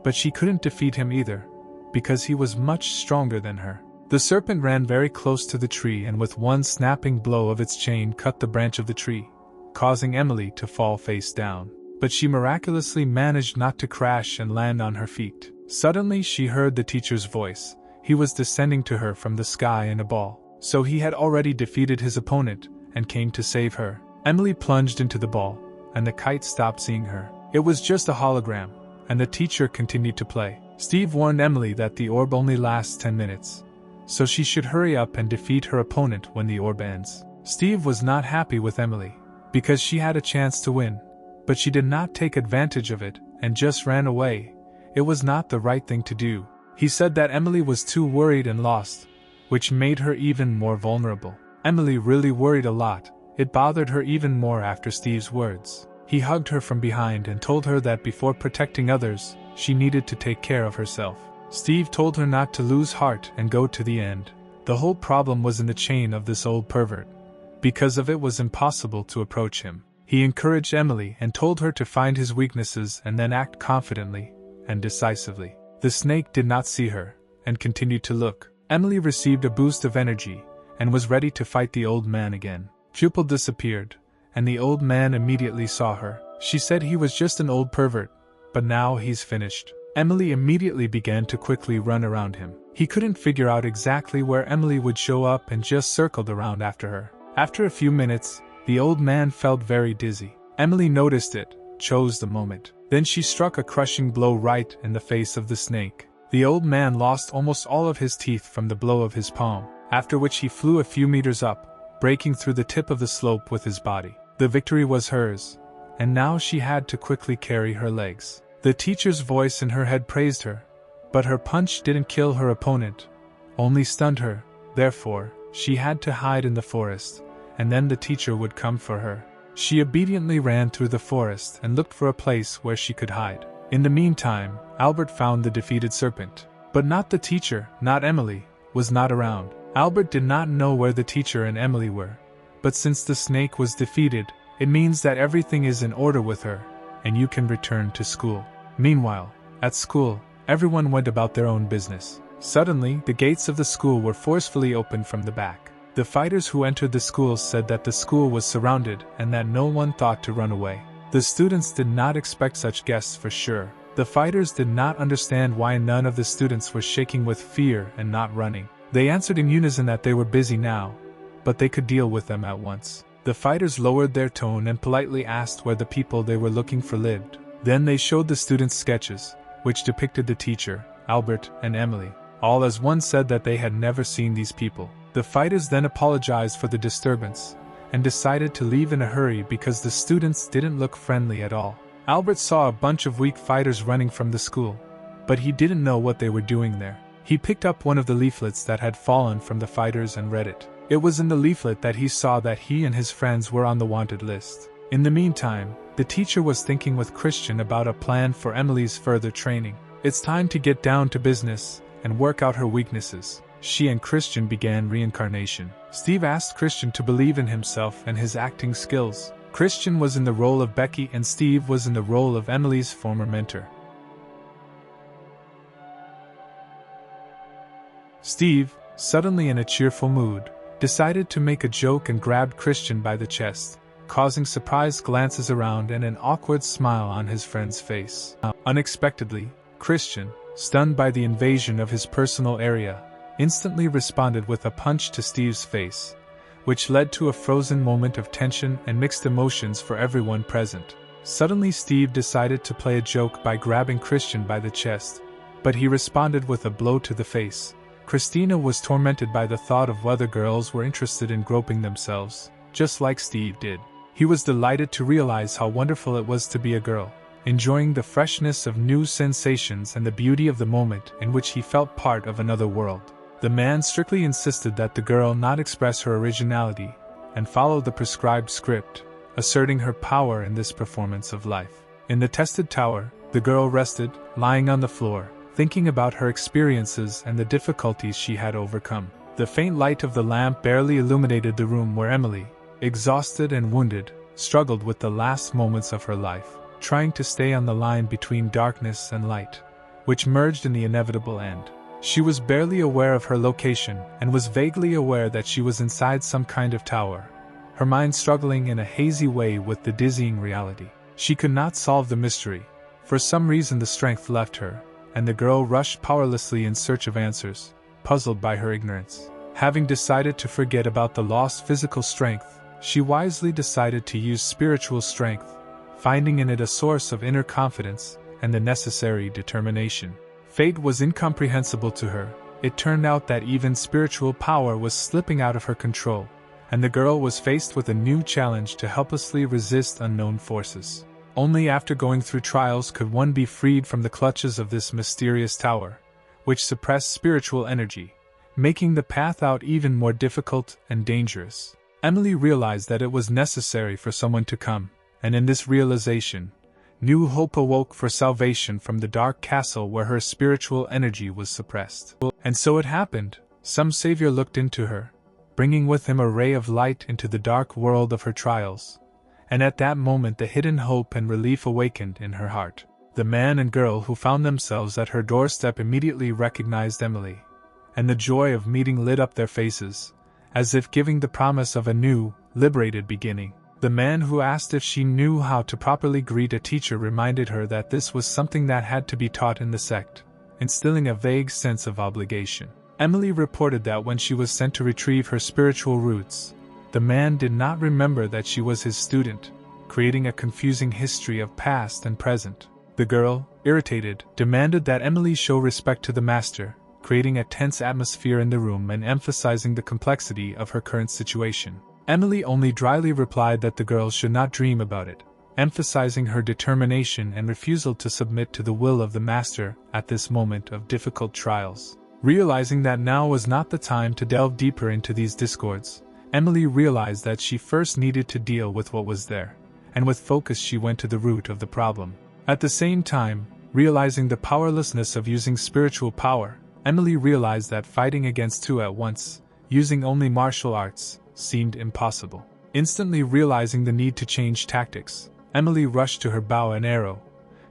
but she couldn't defeat him either, because he was much stronger than her. The serpent ran very close to the tree and with one snapping blow of its chain cut the branch of the tree, causing Emily to fall face down. But she miraculously managed not to crash and land on her feet. Suddenly she heard the teacher's voice. He was descending to her from the sky in a ball. So he had already defeated his opponent, and came to save her. Emily plunged into the ball, and the kite stopped seeing her. It was just a hologram, and the teacher continued to play. Steve warned Emily that the orb only lasts 10 minutes, so she should hurry up and defeat her opponent when the orb ends. Steve was not happy with Emily, because she had a chance to win, but she did not take advantage of it, and just ran away. It was not the right thing to do. He said that Emily was too worried and lost, which made her even more vulnerable. Emily really worried a lot. It bothered her even more after Steve's words. He hugged her from behind and told her that before protecting others, she needed to take care of herself. Steve told her not to lose heart and go to the end. The whole problem was in the chain of this old pervert. Because of it was impossible to approach him. He encouraged Emily and told her to find his weaknesses and then act confidently and decisively. The snake did not see her, and continued to look. Emily received a boost of energy, and was ready to fight the old man again. Jupil disappeared, and the old man immediately saw her. She said he was just an old pervert, but now he's finished. Emily immediately began to quickly run around him. He couldn't figure out exactly where Emily would show up and just circled around after her. After a few minutes, the old man felt very dizzy. Emily noticed it, chose the moment. Then she struck a crushing blow right in the face of the snake. The old man lost almost all of his teeth from the blow of his palm, after which he flew a few meters up, breaking through the tip of the slope with his body. The victory was hers, and now she had to quickly carry her legs. The teacher's voice in her head praised her, but her punch didn't kill her opponent, only stunned her. Therefore, she had to hide in the forest, and then the teacher would come for her. She obediently ran through the forest and looked for a place where she could hide. In the meantime, Albert found the defeated serpent. But not the teacher, not Emily, was not around. Albert did not know where the teacher and Emily were, but since the snake was defeated, it means that everything is in order with her, and you can return to school. Meanwhile, at school, everyone went about their own business. Suddenly, the gates of the school were forcefully opened from the back. The fighters who entered the school said that the school was surrounded and that no one thought to run away. The students did not expect such guests for sure. The fighters did not understand why none of the students were shaking with fear and not running. They answered in unison that they were busy now, but they could deal with them at once. The fighters lowered their tone and politely asked where the people they were looking for lived. Then they showed the students sketches, which depicted the teacher, Albert, and Emily. All as one said that they had never seen these people. The fighters then apologized for the disturbance, and decided to leave in a hurry because the students didn't look friendly at all. Albert saw a bunch of weak fighters running from the school, but he didn't know what they were doing there. He picked up one of the leaflets that had fallen from the fighters and read it. It was in the leaflet that he saw that he and his friends were on the wanted list. In the meantime, the teacher was thinking with Christian about a plan for Emily's further training. It's time to get down to business and work out her weaknesses. She and Christian began reincarnation. Steve asked Christian to believe in himself and his acting skills. Christian was in the role of Becky and Steve was in the role of Emily's former mentor. Steve, suddenly in a cheerful mood, decided to make a joke and grabbed Christian by the chest, causing surprised glances around and an awkward smile on his friend's face. Unexpectedly, Christian, stunned by the invasion of his personal area, instantly responded with a punch to Steve's face, which led to a frozen moment of tension and mixed emotions for everyone present. Suddenly Steve decided to play a joke by grabbing Christian by the chest, but he responded with a blow to the face. Christina was tormented by the thought of whether girls were interested in groping themselves, just like Steve did. He was delighted to realize how wonderful it was to be a girl, enjoying the freshness of new sensations and the beauty of the moment in which he felt part of another world. The man strictly insisted that the girl not express her originality and follow the prescribed script, asserting her power in this performance of life. In the tested tower, the girl rested, lying on the floor, thinking about her experiences and the difficulties she had overcome. The faint light of the lamp barely illuminated the room where Emily, exhausted and wounded, struggled with the last moments of her life, trying to stay on the line between darkness and light, which merged in the inevitable end. She was barely aware of her location and was vaguely aware that she was inside some kind of tower, her mind struggling in a hazy way with the dizzying reality. She could not solve the mystery. For some reason the strength left her, and the girl rushed powerlessly in search of answers, puzzled by her ignorance. Having decided to forget about the lost physical strength, she wisely decided to use spiritual strength, finding in it a source of inner confidence and the necessary determination. Fate was incomprehensible to her. It turned out that even spiritual power was slipping out of her control, and the girl was faced with a new challenge to helplessly resist unknown forces. Only after going through trials could one be freed from the clutches of this mysterious tower, which suppressed spiritual energy, making the path out even more difficult and dangerous. Emily realized that it was necessary for someone to come, and in this realization, new hope awoke for salvation from the dark castle where her spiritual energy was suppressed. And so it happened. Some savior looked into her, bringing with him a ray of light into the dark world of her trials. And at that moment the hidden hope and relief awakened in her heart. The man and girl who found themselves at her doorstep immediately recognized Emily, and the joy of meeting lit up their faces, as if giving the promise of a new, liberated beginning. The man who asked if she knew how to properly greet a teacher reminded her that this was something that had to be taught in the sect, instilling a vague sense of obligation. Emily reported that when she was sent to retrieve her spiritual roots, the man did not remember that she was his student, creating a confusing history of past and present. The girl, irritated, demanded that Emily show respect to the master, creating a tense atmosphere in the room and emphasizing the complexity of her current situation. Emily only dryly replied that the girl should not dream about it, emphasizing her determination and refusal to submit to the will of the master at this moment of difficult trials. Realizing that now was not the time to delve deeper into these discords, Emily realized that she first needed to deal with what was there, and with focus she went to the root of the problem. At the same time, realizing the powerlessness of using spiritual power, Emily realized that fighting against two at once, using only martial arts, seemed impossible. Instantly realizing the need to change tactics, Emily rushed to her bow and arrow,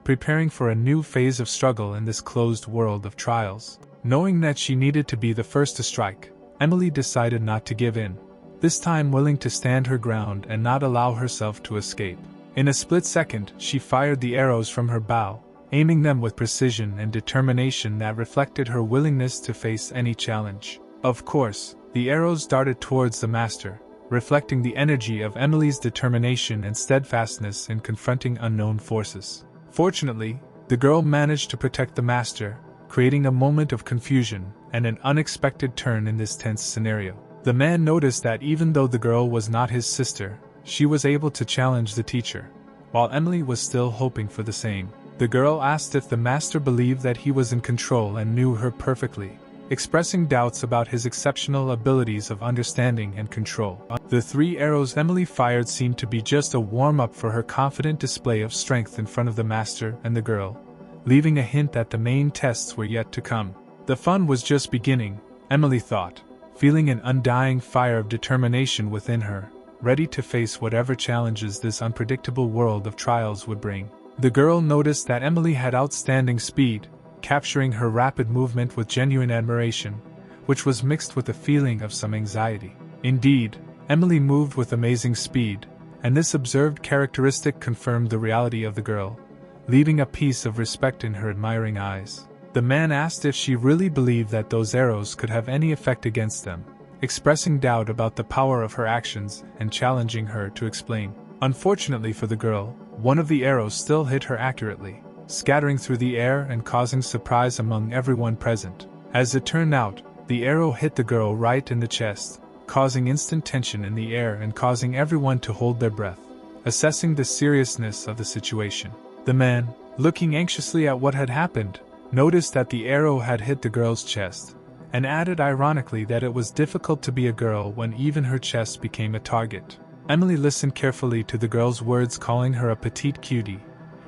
preparing for a new phase of struggle in this closed world of trials. Knowing that she needed to be the first to strike, Emily decided not to give in, this time willing to stand her ground and not allow herself to escape. In a split second, she fired the arrows from her bow, aiming them with precision and determination that reflected her willingness to face any challenge. Of course, the arrows darted towards the master, reflecting the energy of Emily's determination and steadfastness in confronting unknown forces. Fortunately, the girl managed to protect the master, creating a moment of confusion and an unexpected turn in this tense scenario. The man noticed that even though the girl was not his sister, she was able to challenge the teacher, while Emily was still hoping for the same. The girl asked if the master believed that he was in control and knew her perfectly, expressing doubts about his exceptional abilities of understanding and control. The 3 arrows Emily fired seemed to be just a warm-up for her confident display of strength in front of the master and the girl, leaving a hint that the main tests were yet to come. The fun was just beginning, Emily thought, feeling an undying fire of determination within her, ready to face whatever challenges this unpredictable world of trials would bring. The girl noticed that Emily had outstanding speed, capturing her rapid movement with genuine admiration, which was mixed with a feeling of some anxiety. Indeed, Emily moved with amazing speed, and this observed characteristic confirmed the reality of the girl, leaving a piece of respect in her admiring eyes. The man asked if she really believed that those arrows could have any effect against them, expressing doubt about the power of her actions and challenging her to explain. Unfortunately for the girl, one of the arrows still hit her accurately, scattering through the air and causing surprise among everyone present. As it turned out, the arrow hit the girl right in the chest, causing instant tension in the air and causing everyone to hold their breath, assessing the seriousness of the situation. The man, looking anxiously at what had happened, noticed that the arrow had hit the girl's chest, and added ironically that it was difficult to be a girl when even her chest became a target. Emily listened carefully to the girl's words, calling her a petite cutie,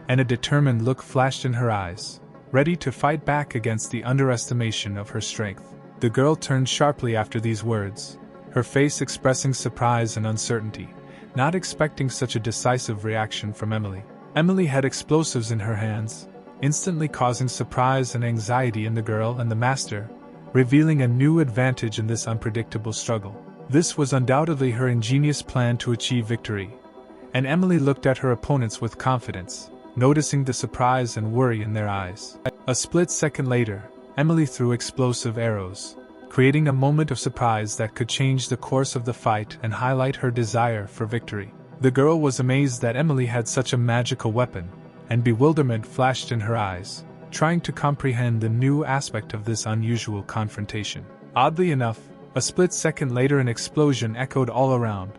and a determined look flashed in her eyes, ready to fight back against the underestimation of her strength. The girl turned sharply after these words, her face expressing surprise and uncertainty, not expecting such a decisive reaction from Emily. Emily had explosives in her hands, instantly causing surprise and anxiety in the girl and the master, revealing a new advantage in this unpredictable struggle. This was undoubtedly her ingenious plan to achieve victory, and Emily looked at her opponents with confidence, noticing the surprise and worry in their eyes. A split second later, Emily threw explosive arrows, creating a moment of surprise that could change the course of the fight and highlight her desire for victory. The girl was amazed that Emily had such a magical weapon, and bewilderment flashed in her eyes, trying to comprehend the new aspect of this unusual confrontation. Oddly enough, a split second later an explosion echoed all around,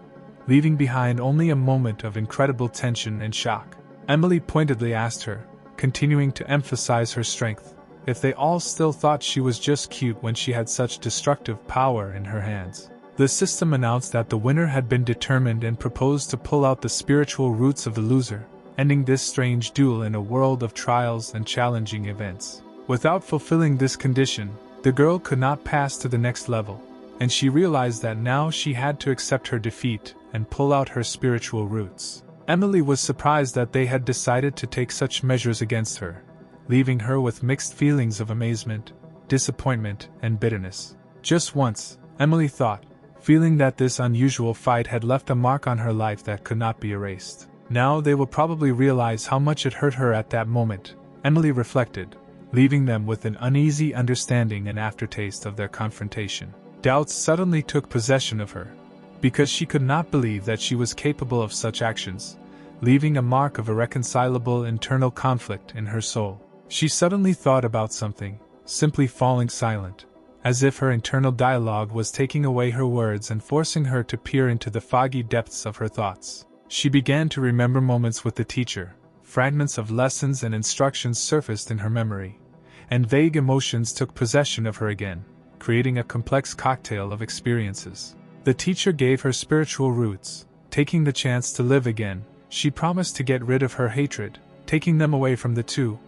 leaving behind only a moment of incredible tension and shock. Emily pointedly asked her, continuing to emphasize her strength, if they all still thought she was just cute when she had such destructive power in her hands. The system announced that the winner had been determined and proposed to pull out the spiritual roots of the loser, ending this strange duel in a world of trials and challenging events. Without fulfilling this condition, the girl could not pass to the next level, and she realized that now she had to accept her defeat and pull out her spiritual roots. Emily was surprised that they had decided to take such measures against her, leaving her with mixed feelings of amazement, disappointment, and bitterness. Just once, Emily thought, feeling that this unusual fight had left a mark on her life that could not be erased. Now they will probably realize how much it hurt her at that moment, Emily reflected, leaving them with an uneasy understanding and aftertaste of their confrontation. Doubts suddenly took possession of her. Because she could not believe that she was capable of such actions, leaving a mark of irreconcilable internal conflict in her soul. She suddenly thought about something, simply falling silent, as if her internal dialogue was taking away her words and forcing her to peer into the foggy depths of her thoughts. She began to remember moments with the teacher, fragments of lessons and instructions surfaced in her memory, and vague emotions took possession of her again, creating a complex cocktail of experiences. The teacher gave her spiritual roots, taking the chance to live again. She promised to get rid of her hatred, taking them away from the two,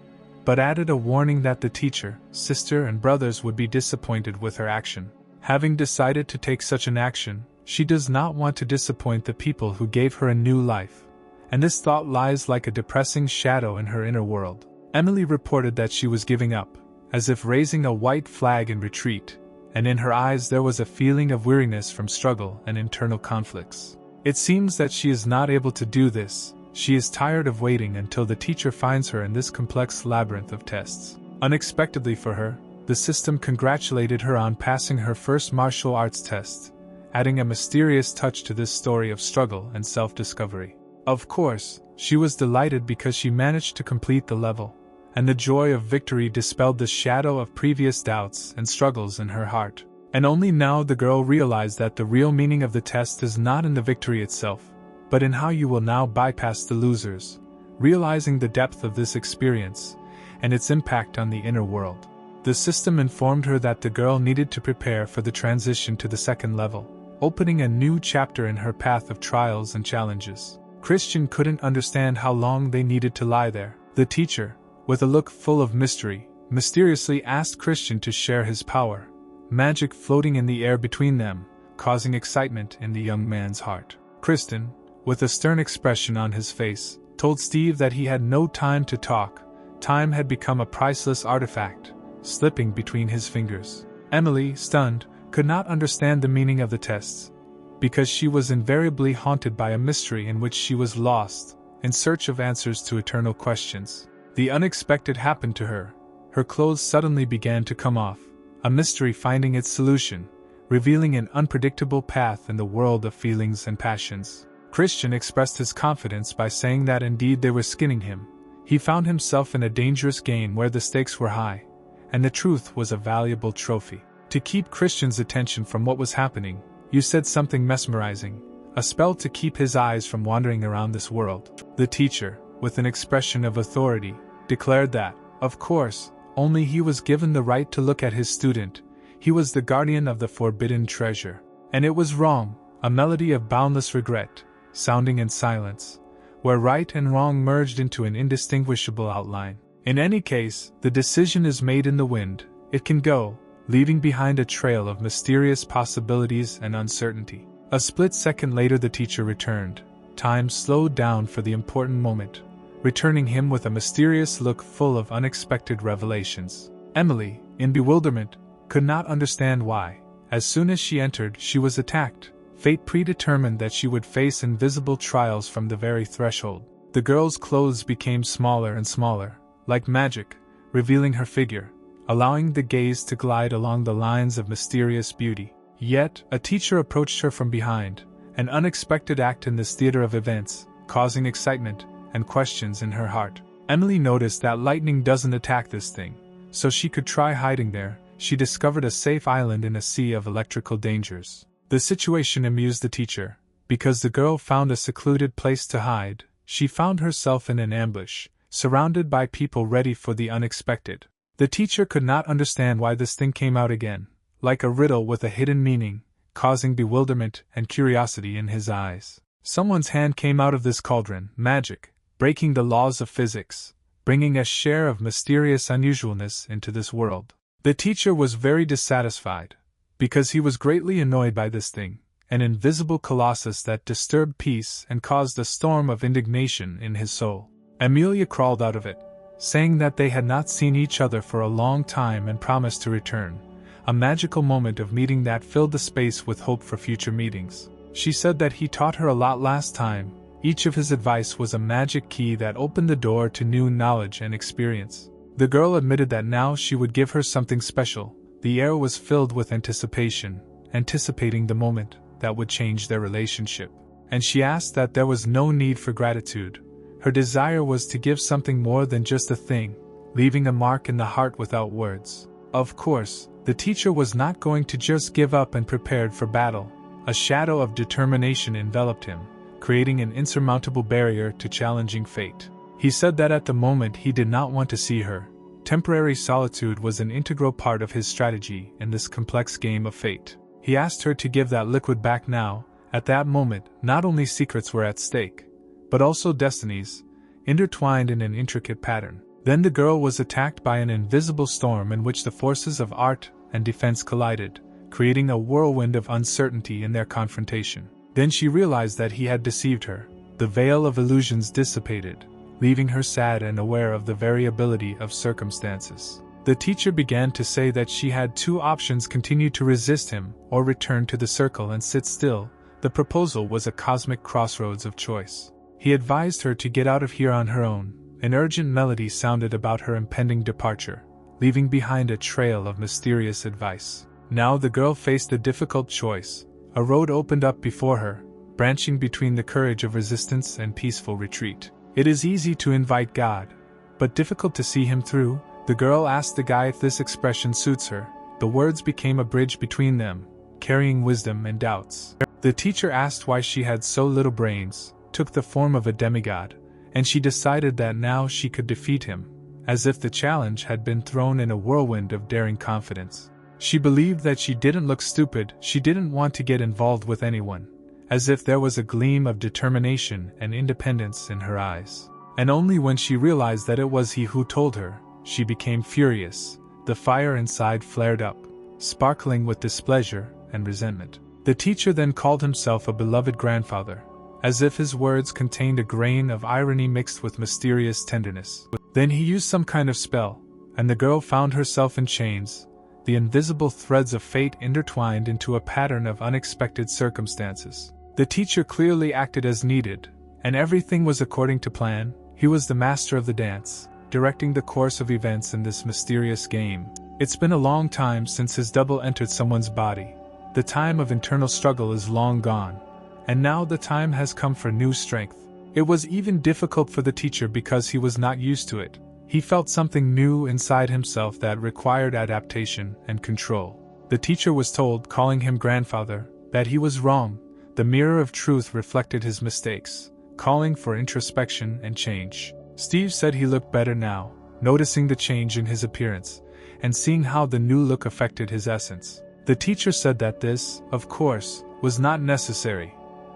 but added a warning that the teacher, sister, and brothers would be disappointed with her action. Having decided to take such an action, she does not want to disappoint the people who gave her a new life, and this thought lies like a depressing shadow in her inner world. Emily reported that she was giving up, as if raising a white flag in retreat, and in her eyes there was a feeling of weariness from struggle and internal conflicts. It seems that she is not able to do this. She is tired of waiting until the teacher finds her in this complex labyrinth of tests. Unexpectedly for her, the system congratulated her on passing her first martial arts test, adding a mysterious touch to this story of struggle and self-discovery. Of course, she was delighted because she managed to complete the level, and the joy of victory dispelled the shadow of previous doubts and struggles in her heart. And only now the girl realized that the real meaning of the test is not in the victory itself, but in how you will now bypass the losers, realizing the depth of this experience and its impact on the inner world. The system informed her that the girl needed to prepare for the transition to the second level, opening a new chapter in her path of trials and challenges. Christian couldn't understand how long they needed to lie there. The teacher, with a look full of mystery, mysteriously asked Christian to share his power, magic floating in the air between them, causing excitement in the young man's heart. Christian, with a stern expression on his face, told Steve that he had no time to talk. Time had become a priceless artifact, slipping between his fingers. Emily, stunned, could not understand the meaning of the tests, because she was invariably haunted by a mystery in which she was lost, in search of answers to eternal questions. The unexpected happened to her. Her clothes suddenly began to come off, a mystery finding its solution, revealing an unpredictable path in the world of feelings and passions. Christian expressed his confidence by saying that indeed they were skinning him. He found himself in a dangerous game where the stakes were high, and the truth was a valuable trophy. To keep Christian's attention from what was happening, you said something mesmerizing, a spell to keep his eyes from wandering around this world. The teacher, with an expression of authority, declared that, of course, only he was given the right to look at his student. He was the guardian of the forbidden treasure. And it was wrong, a melody of boundless regret, sounding in silence, where right and wrong merged into an indistinguishable outline. In any case, the decision is made in the wind. It can go, leaving behind a trail of mysterious possibilities and uncertainty. A split second later the teacher returned. Time slowed down for the important moment, returning him with a mysterious look full of unexpected revelations. Emily, in bewilderment, could not understand why. As soon as she entered, she was attacked. Fate predetermined that she would face invisible trials from the very threshold. The girl's clothes became smaller and smaller, like magic, revealing her figure, allowing the gaze to glide along the lines of mysterious beauty. Yet, a teacher approached her from behind, an unexpected act in this theater of events, causing excitement and questions in her heart. Emily noticed that lightning doesn't attack this thing, so she could try hiding there. She discovered a safe island in a sea of electrical dangers. The situation amused the teacher. Because the girl found a secluded place to hide, she found herself in an ambush, surrounded by people ready for the unexpected. The teacher could not understand why this thing came out again, like a riddle with a hidden meaning, causing bewilderment and curiosity in his eyes. Someone's hand came out of this cauldron, magic, breaking the laws of physics, bringing a share of mysterious unusualness into this world. The teacher was very dissatisfied, because he was greatly annoyed by this thing, an invisible colossus that disturbed peace and caused a storm of indignation in his soul. Amelia crawled out of it, saying that they had not seen each other for a long time and promised to return, a magical moment of meeting that filled the space with hope for future meetings. She said that he taught her a lot last time. Each of his advice was a magic key that opened the door to new knowledge and experience. The girl admitted that now she would give her something special. The air was filled with anticipation, anticipating the moment that would change their relationship. and she asked that there was no need for gratitude. Her desire was to give something more than just a thing, leaving a mark in the heart without words. Of course, the teacher was not going to just give up and prepared for battle. A shadow of determination enveloped him, creating an insurmountable barrier to challenging fate. He said that at the moment he did not want to see her. Temporary solitude was an integral part of his strategy in this complex game of fate. He asked her to give that liquid back now. At that moment, not only secrets were at stake, but also destinies, intertwined in an intricate pattern. Then the girl was attacked by an invisible storm in which the forces of art and defense collided, creating a whirlwind of uncertainty in their confrontation. Then she realized that he had deceived her. The veil of illusions dissipated, leaving her sad and aware of the variability of circumstances. The teacher began to say that she had two options: continue to resist him, or return to the circle and sit still. The proposal was a cosmic crossroads of choice. He advised her to get out of here on her own. An urgent melody sounded about her impending departure, leaving behind a trail of mysterious advice. Now the girl faced a difficult choice. A road opened up before her, branching between the courage of resistance and peaceful retreat. It is easy to invite God, but difficult to see him through. The girl asked the guy if this expression suits her. The words became a bridge between them, carrying wisdom and doubts. The teacher asked why she had so little brains, took the form of a demigod, and she decided that now she could defeat him, as if the challenge had been thrown in a whirlwind of daring confidence. She believed that she didn't look stupid, she didn't want to get involved with anyone, as if there was a gleam of determination and independence in her eyes. And only when she realized that it was he who told her, she became furious. The fire inside flared up, sparkling with displeasure and resentment. The teacher then called himself a beloved grandfather, as if his words contained a grain of irony mixed with mysterious tenderness. Then he used some kind of spell, and the girl found herself in chains, the invisible threads of fate intertwined into a pattern of unexpected circumstances. The teacher clearly acted as needed, and everything was according to plan. He was the master of the dance, directing the course of events in this mysterious game. It's been a long time since his double entered someone's body. The time of internal struggle is long gone, and now the time has come for new strength. It was even difficult for the teacher because he was not used to it. He felt something new inside himself that required adaptation and control. The teacher was told, calling him grandfather, that he was wrong. The mirror of truth reflected his mistakes, calling for introspection and change. Steve said he looked better now, noticing the change in his appearance, and seeing how the new look affected his essence. The teacher said that this, of course, was not necessary,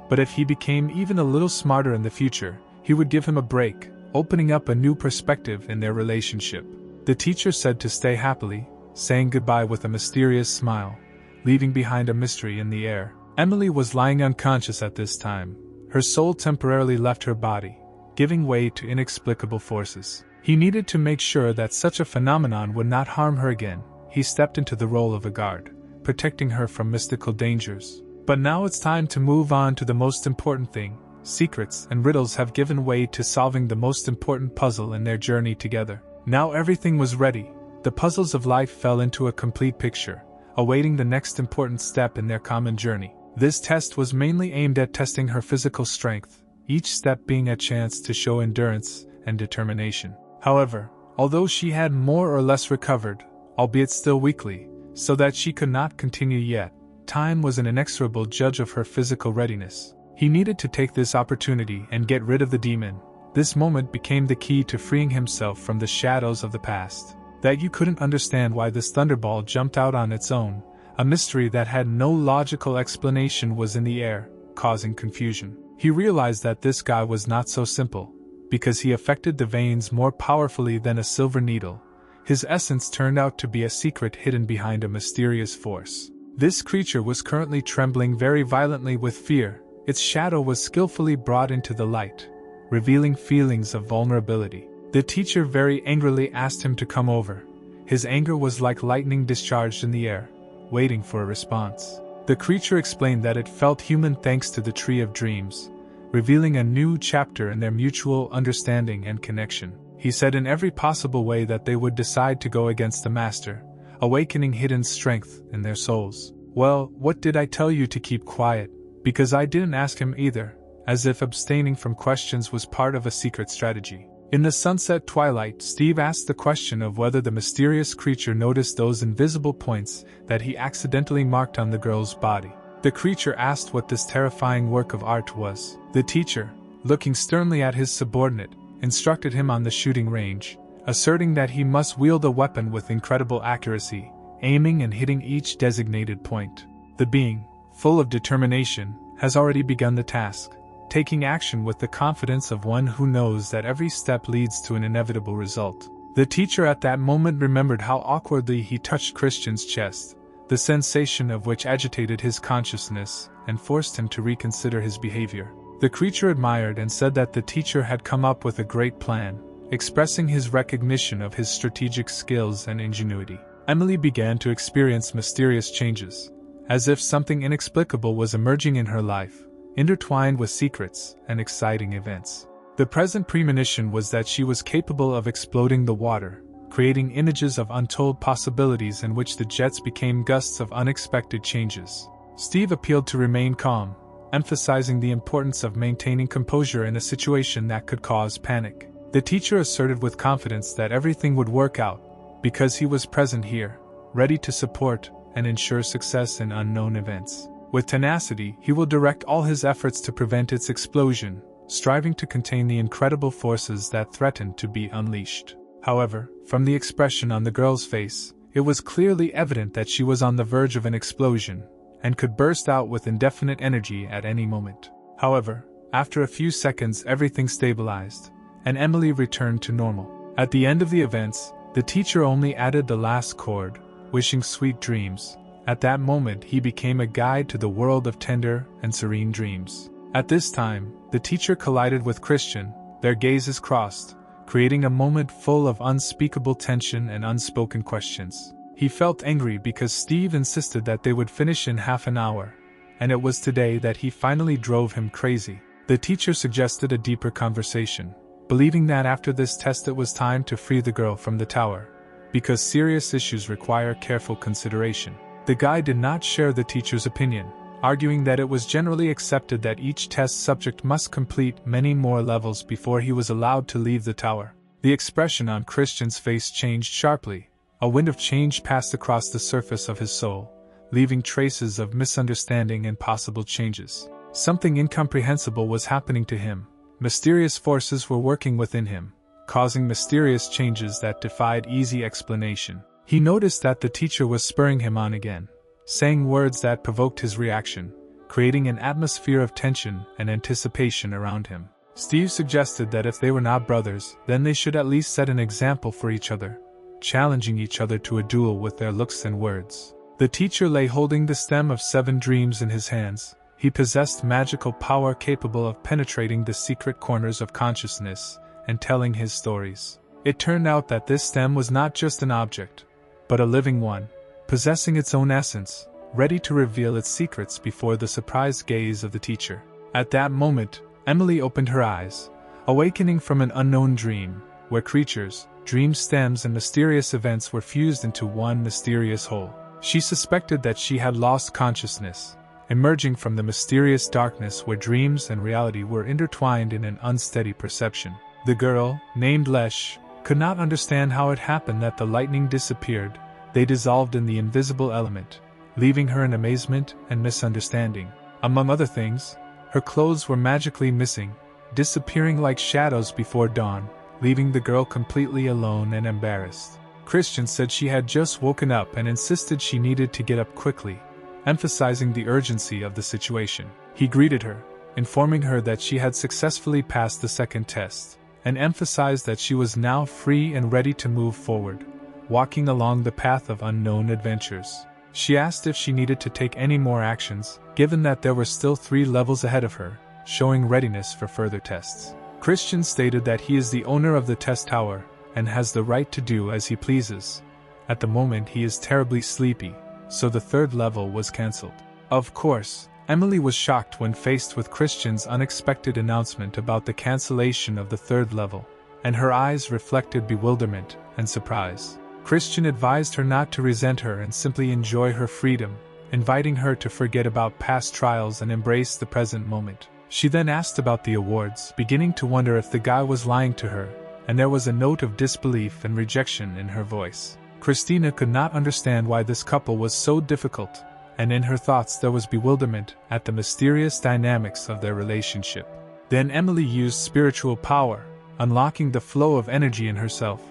but if he became even a little smarter in the future, he would give him a break, opening up a new perspective in their relationship. The teacher said to stay happily, saying goodbye with a mysterious smile, leaving behind a mystery in the air. Emily was lying unconscious at this time. Her soul temporarily left her body, giving way to inexplicable forces. He needed to make sure that such a phenomenon would not harm her again. He stepped into the role of a guard, protecting her from mystical dangers. But now it's time to move on to the most important thing. Secrets and riddles have given way to solving the most important puzzle in their journey together. Now everything was ready. The puzzles of life fell into a complete picture, awaiting the next important step in their common journey. This test was mainly aimed at testing her physical strength, each step being a chance to show endurance and determination. However, although she had more or less recovered, albeit still weakly, so that she could not continue yet, time was an inexorable judge of her physical readiness. He needed to take this opportunity and get rid of the demon. This moment became the key to freeing himself from the shadows of the past. That you couldn't understand why this thunderball jumped out on its own. A mystery that had no logical explanation was in the air, causing confusion. He realized that this guy was not so simple, because he affected the veins more powerfully than a silver needle. His essence turned out to be a secret hidden behind a mysterious force. This creature was currently trembling very violently with fear. Its shadow was skillfully brought into the light, revealing feelings of vulnerability. The teacher very angrily asked him to come over. His anger was like lightning discharged in the air, waiting for a response. The creature explained that it felt human thanks to the Tree of Dreams, revealing a new chapter in their mutual understanding and connection. He said in every possible way that they would decide to go against the Master, awakening hidden strength in their souls. Well, what did I tell you to keep quiet? Because I didn't ask him either. as if abstaining from questions was part of a secret strategy. In the sunset twilight, Steve asked the question of whether the mysterious creature noticed those invisible points that he accidentally marked on the girl's body. The creature asked what this terrifying work of art was. The teacher, looking sternly at his subordinate, instructed him on the shooting range, asserting that he must wield a weapon with incredible accuracy, aiming and hitting each designated point. The being, full of determination, has already begun the task, taking action with the confidence of one who knows that every step leads to an inevitable result. The teacher at that moment remembered how awkwardly he touched Christian's chest, the sensation of which agitated his consciousness and forced him to reconsider his behavior. The creature admired and said that the teacher had come up with a great plan, expressing his recognition of his strategic skills and ingenuity. Emily began to experience mysterious changes, as if something inexplicable was emerging in her life, intertwined with secrets and exciting events. The present premonition was that she was capable of exploding the water, creating images of untold possibilities in which the jets became gusts of unexpected changes. Steve appealed to remain calm, emphasizing the importance of maintaining composure in a situation that could cause panic. The teacher asserted with confidence that everything would work out, because he was present here, ready to support and ensure success in unknown events. With tenacity, he will direct all his efforts to prevent its explosion, striving to contain the incredible forces that threatened to be unleashed. However, from the expression on the girl's face, it was clearly evident that she was on the verge of an explosion, and could burst out with indefinite energy at any moment. However, after a few seconds everything stabilized, and Emily returned to normal. At the end of the events, the teacher only added the last chord, wishing sweet dreams. At that moment he became a guide to the world of tender and serene dreams. At this time, the teacher collided with Christian, their gazes crossed, creating a moment full of unspeakable tension and unspoken questions. He felt angry because Steve insisted that they would finish in half an hour, and it was today that he finally drove him crazy. The teacher suggested a deeper conversation, believing that after this test it was time to free the girl from the tower, because serious issues require careful consideration. The guy did not share the teacher's opinion, arguing that it was generally accepted that each test subject must complete many more levels before he was allowed to leave the tower. The expression on Christian's face changed sharply. A wind of change passed across the surface of his soul, leaving traces of misunderstanding and possible changes. Something incomprehensible was happening to him. Mysterious forces were working within him, causing mysterious changes that defied easy explanation. He noticed that the teacher was spurring him on again, saying words that provoked his reaction, creating an atmosphere of tension and anticipation around him. Steve suggested that if they were not brothers, then they should at least set an example for each other, challenging each other to a duel with their looks and words. The teacher lay holding the stem of 7 dreams in his hands. He possessed magical power capable of penetrating the secret corners of consciousness and telling his stories. It turned out that this stem was not just an object, but a living one, possessing its own essence, ready to reveal its secrets before the surprised gaze of the teacher. At that moment, Emily opened her eyes, awakening from an unknown dream, where creatures, dream stems and mysterious events were fused into one mysterious whole. She suspected that she had lost consciousness, emerging from the mysterious darkness where dreams and reality were intertwined in an unsteady perception. The girl, named Lesh, could not understand how it happened that the lightning disappeared. They dissolved in the invisible element, leaving her in amazement and misunderstanding. Among other things, her clothes were magically missing, disappearing like shadows before dawn, leaving the girl completely alone and embarrassed. Christian said she had just woken up and insisted she needed to get up quickly, emphasizing the urgency of the situation. He greeted her, informing her that she had successfully passed the second test, and emphasized that she was now free and ready to move forward, walking along the path of unknown adventures. She asked if she needed to take any more actions, given that there were still 3 levels ahead of her, showing readiness for further tests. Christian stated that he is the owner of the test tower, and has the right to do as he pleases. At the moment he is terribly sleepy, so the 3rd level was cancelled. Of course, Emily was shocked when faced with Christian's unexpected announcement about the cancellation of the 3rd level, and her eyes reflected bewilderment and surprise. Christian advised her not to resent her and simply enjoy her freedom, inviting her to forget about past trials and embrace the present moment. She then asked about the awards, beginning to wonder if the guy was lying to her, and there was a note of disbelief and rejection in her voice. Christina could not understand why this couple was so difficult, and in her thoughts there was bewilderment at the mysterious dynamics of their relationship. Then Emily used spiritual power, unlocking the flow of energy in herself,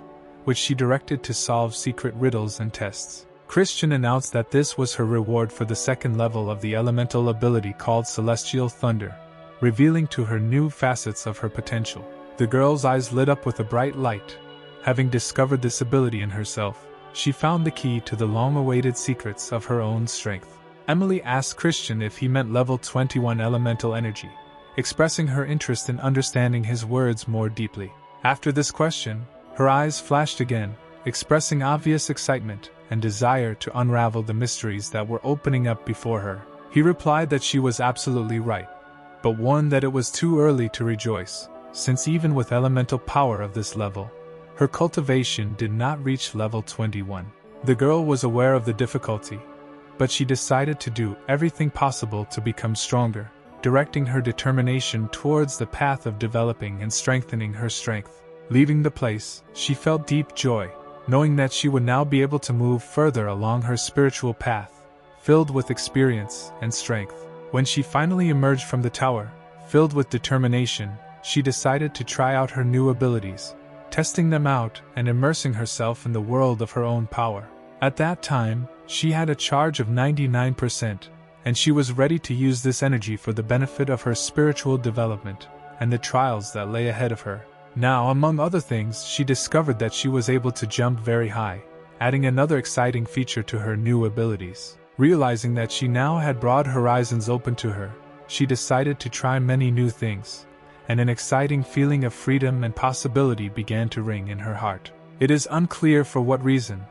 which she directed to solve secret riddles and tests. Christian announced that this was her reward for the second level of the elemental ability called Celestial Thunder, revealing to her new facets of her potential. The girl's eyes lit up with a bright light. Having discovered this ability in herself, she found the key to the long-awaited secrets of her own strength. Emily asked Christian if he meant level 21 elemental energy, expressing her interest in understanding his words more deeply. After this question, her eyes flashed again, expressing obvious excitement and desire to unravel the mysteries that were opening up before her. He replied that she was absolutely right, but warned that it was too early to rejoice, since even with elemental power of this level, her cultivation did not reach level 21. The girl was aware of the difficulty, but she decided to do everything possible to become stronger, directing her determination towards the path of developing and strengthening her strength. Leaving the place, she felt deep joy, knowing that she would now be able to move further along her spiritual path, filled with experience and strength. When she finally emerged from the tower, filled with determination, she decided to try out her new abilities, testing them out and immersing herself in the world of her own power. At that time, she had a charge of 99%, and she was ready to use this energy for the benefit of her spiritual development and the trials that lay ahead of her. Now, among other things, she discovered that she was able to jump very high, adding another exciting feature to her new abilities. Realizing that she now had broad horizons open to her, she decided to try many new things, and an exciting feeling of freedom and possibility began to ring in her heart. It is unclear for what reason,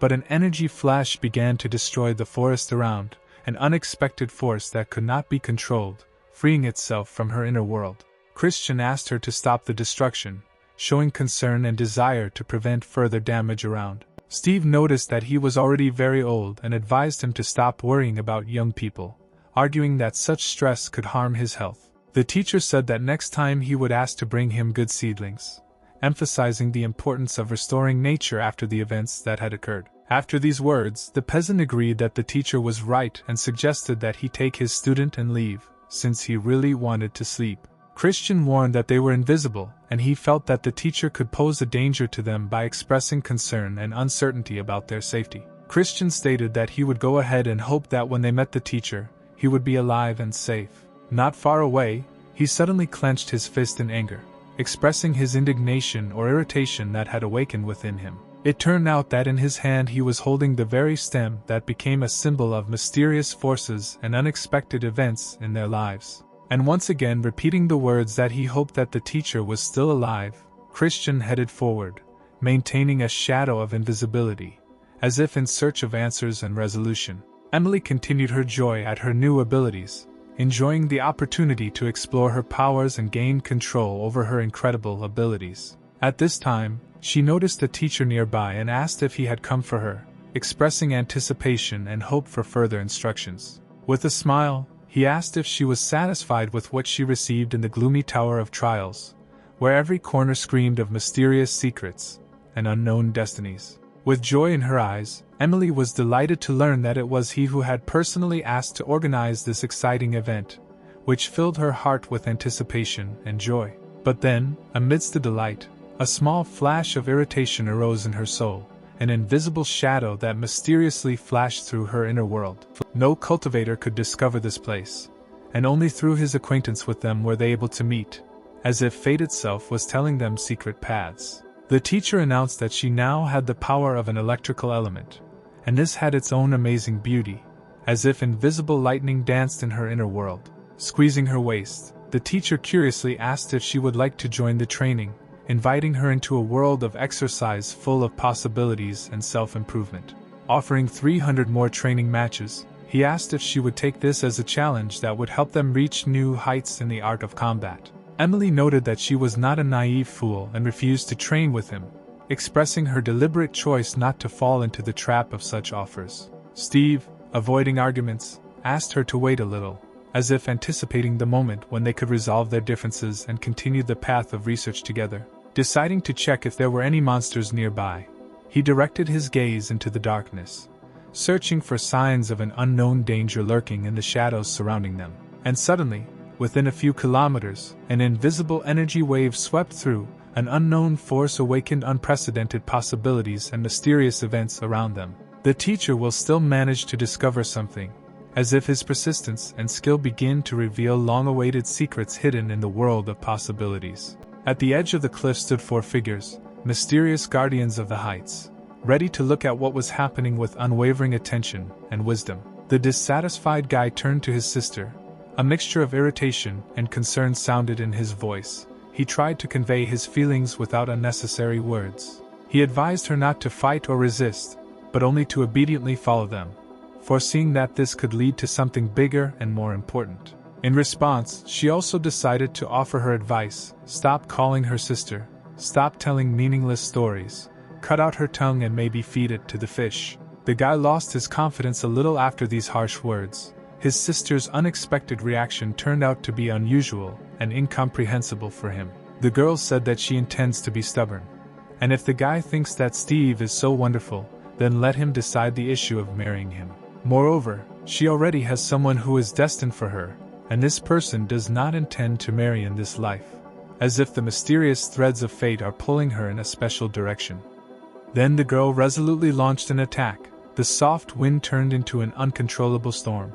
but an energy flash began to destroy the forest around, an unexpected force that could not be controlled, freeing itself from her inner world. Christian asked her to stop the destruction, showing concern and desire to prevent further damage around. Steve noticed that he was already very old and advised him to stop worrying about young people, arguing that such stress could harm his health. The teacher said that next time he would ask to bring him good seedlings, emphasizing the importance of restoring nature after the events that had occurred. After these words, the peasant agreed that the teacher was right and suggested that he take his student and leave, since he really wanted to sleep. Christian warned that they were invisible, and he felt that the teacher could pose a danger to them by expressing concern and uncertainty about their safety. Christian stated that he would go ahead and hope that when they met the teacher, he would be alive and safe. Not far away, he suddenly clenched his fist in anger, expressing his indignation or irritation that had awakened within him. It turned out that in his hand he was holding the very stem that became a symbol of mysterious forces and unexpected events in their lives. And once again repeating the words that he hoped that the teacher was still alive, Christian headed forward, maintaining a shadow of invisibility, as if in search of answers and resolution. Emily continued her joy at her new abilities, enjoying the opportunity to explore her powers and gain control over her incredible abilities. At this time, she noticed a teacher nearby and asked if he had come for her, expressing anticipation and hope for further instructions. With a smile, he asked if she was satisfied with what she received in the gloomy Tower of Trials, where every corner screamed of mysterious secrets and unknown destinies. With joy in her eyes, Emily was delighted to learn that it was he who had personally asked to organize this exciting event, which filled her heart with anticipation and joy. But then, amidst the delight, a small flash of irritation arose in her soul, an invisible shadow that mysteriously flashed through her inner world. No cultivator could discover this place, and only through his acquaintance with them were they able to meet, as if fate itself was telling them secret paths. The teacher announced that she now had the power of an electrical element, and this had its own amazing beauty, as if invisible lightning danced in her inner world. Squeezing her waist, the teacher curiously asked if she would like to join the training, inviting her into a world of exercise full of possibilities and self-improvement. Offering 300 more training matches, he asked if she would take this as a challenge that would help them reach new heights in the art of combat. Emily noted that she was not a naive fool and refused to train with him, expressing her deliberate choice not to fall into the trap of such offers. Steve, avoiding arguments, asked her to wait a little, as if anticipating the moment when they could resolve their differences and continue the path of research together. Deciding to check if there were any monsters nearby, he directed his gaze into the darkness, searching for signs of an unknown danger lurking in the shadows surrounding them. And suddenly, within a few kilometers, an invisible energy wave swept through. An unknown force awakened unprecedented possibilities and mysterious events around them. The teacher will still manage to discover something, as if his persistence and skill begin to reveal long-awaited secrets hidden in the world of possibilities. At the edge of the cliff stood 4 figures, mysterious guardians of the heights, ready to look at what was happening with unwavering attention and wisdom. The dissatisfied guy turned to his sister. A mixture of irritation and concern sounded in his voice. He tried to convey his feelings without unnecessary words. He advised her not to fight or resist, but only to obediently follow them, foreseeing that this could lead to something bigger and more important. In response, she also decided to offer her advice: stop calling her sister, stop telling meaningless stories, cut out her tongue and maybe feed it to the fish. The guy lost his confidence a little after these harsh words. His sister's unexpected reaction turned out to be unusual and incomprehensible for him. The girl said that she intends to be stubborn, and if the guy thinks that Steve is so wonderful, then let him decide the issue of marrying him. Moreover, she already has someone who is destined for her, and this person does not intend to marry in this life, as if the mysterious threads of fate are pulling her in a special direction. Then the girl resolutely launched an attack. The soft wind turned into an uncontrollable storm,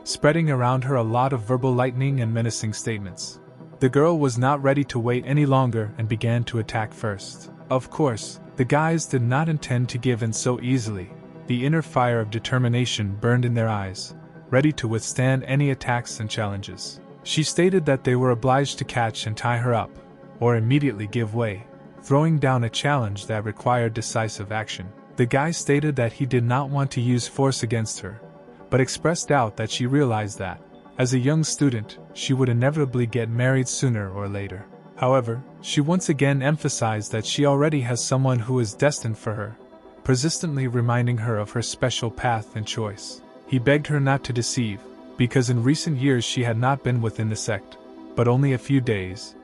spreading around her a lot of verbal lightning and menacing statements. The girl was not ready to wait any longer and began to attack first. Of course, the guys did not intend to give in so easily. The inner fire of determination burned in their eyes, ready to withstand any attacks and challenges. She stated that they were obliged to catch and tie her up, or immediately give way, throwing down a challenge that required decisive action. The guy stated that he did not want to use force against her, but expressed doubt that she realized that, as a young student, she would inevitably get married sooner or later. However, she once again emphasized that she already has someone who is destined for her, persistently reminding her of her special path and choice. He begged her not to deceive, because in recent years she had not been within the sect, but only a few days,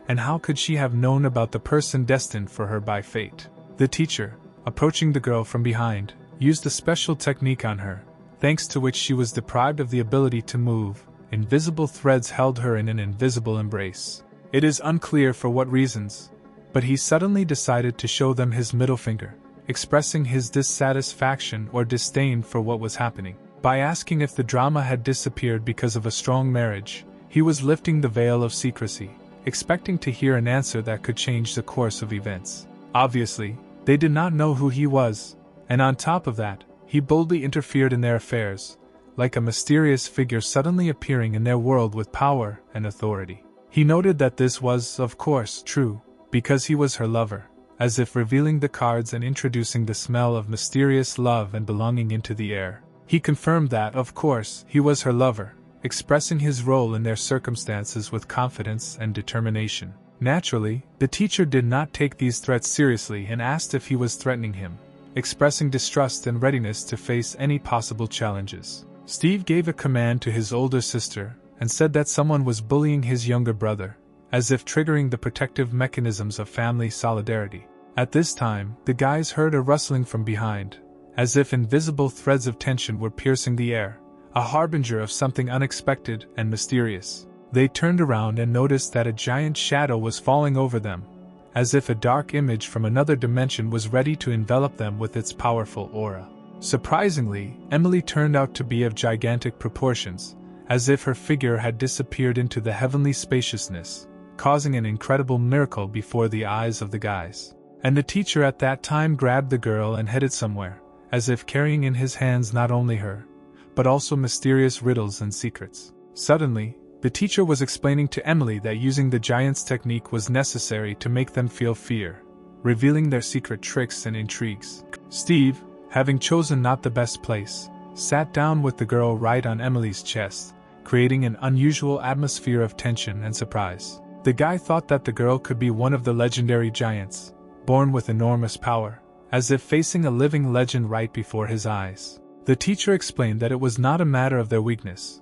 and how could she have known about the person destined for her by fate? The teacher, approaching the girl from behind, used a special technique on her, thanks to which she was deprived of the ability to move. Invisible threads held her in an invisible embrace. It is unclear for what reasons, but he suddenly decided to show them his middle finger, expressing his dissatisfaction or disdain for what was happening. By asking if the drama had disappeared because of a strong marriage, he was lifting the veil of secrecy, expecting to hear an answer that could change the course of events. Obviously, they did not know who he was, and on top of that, he boldly interfered in their affairs, like a mysterious figure suddenly appearing in their world with power and authority. He noted that this was, of course, true, because he was her lover, as if revealing the cards and introducing the smell of mysterious love and belonging into the air. He confirmed that, of course, he was her lover, expressing his role in their circumstances with confidence and determination. Naturally, the teacher did not take these threats seriously and asked if he was threatening him, expressing distrust and readiness to face any possible challenges. Steve gave a command to his older sister and said that someone was bullying his younger brother, as if triggering the protective mechanisms of family solidarity. At this time, the guys heard a rustling from behind, as if invisible threads of tension were piercing the air, a harbinger of something unexpected and mysterious. They turned around and noticed that a giant shadow was falling over them, as if a dark image from another dimension was ready to envelop them with its powerful aura. Surprisingly, Emily turned out to be of gigantic proportions, as if her figure had disappeared into the heavenly spaciousness, causing an incredible miracle before the eyes of the guys. And the teacher at that time grabbed the girl and headed somewhere, as if carrying in his hands not only her, but also mysterious riddles and secrets. Suddenly, the teacher was explaining to Emily that using the giant's technique was necessary to make them feel fear, revealing their secret tricks and intrigues. Steve, having chosen not the best place, sat down with the girl right on Emily's chest, creating an unusual atmosphere of tension and surprise. The guy thought that the girl could be one of the legendary giants, born with enormous power, as if facing a living legend right before his eyes. The teacher explained that it was not a matter of their weakness,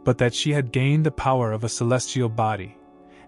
but that she had gained the power of a celestial body,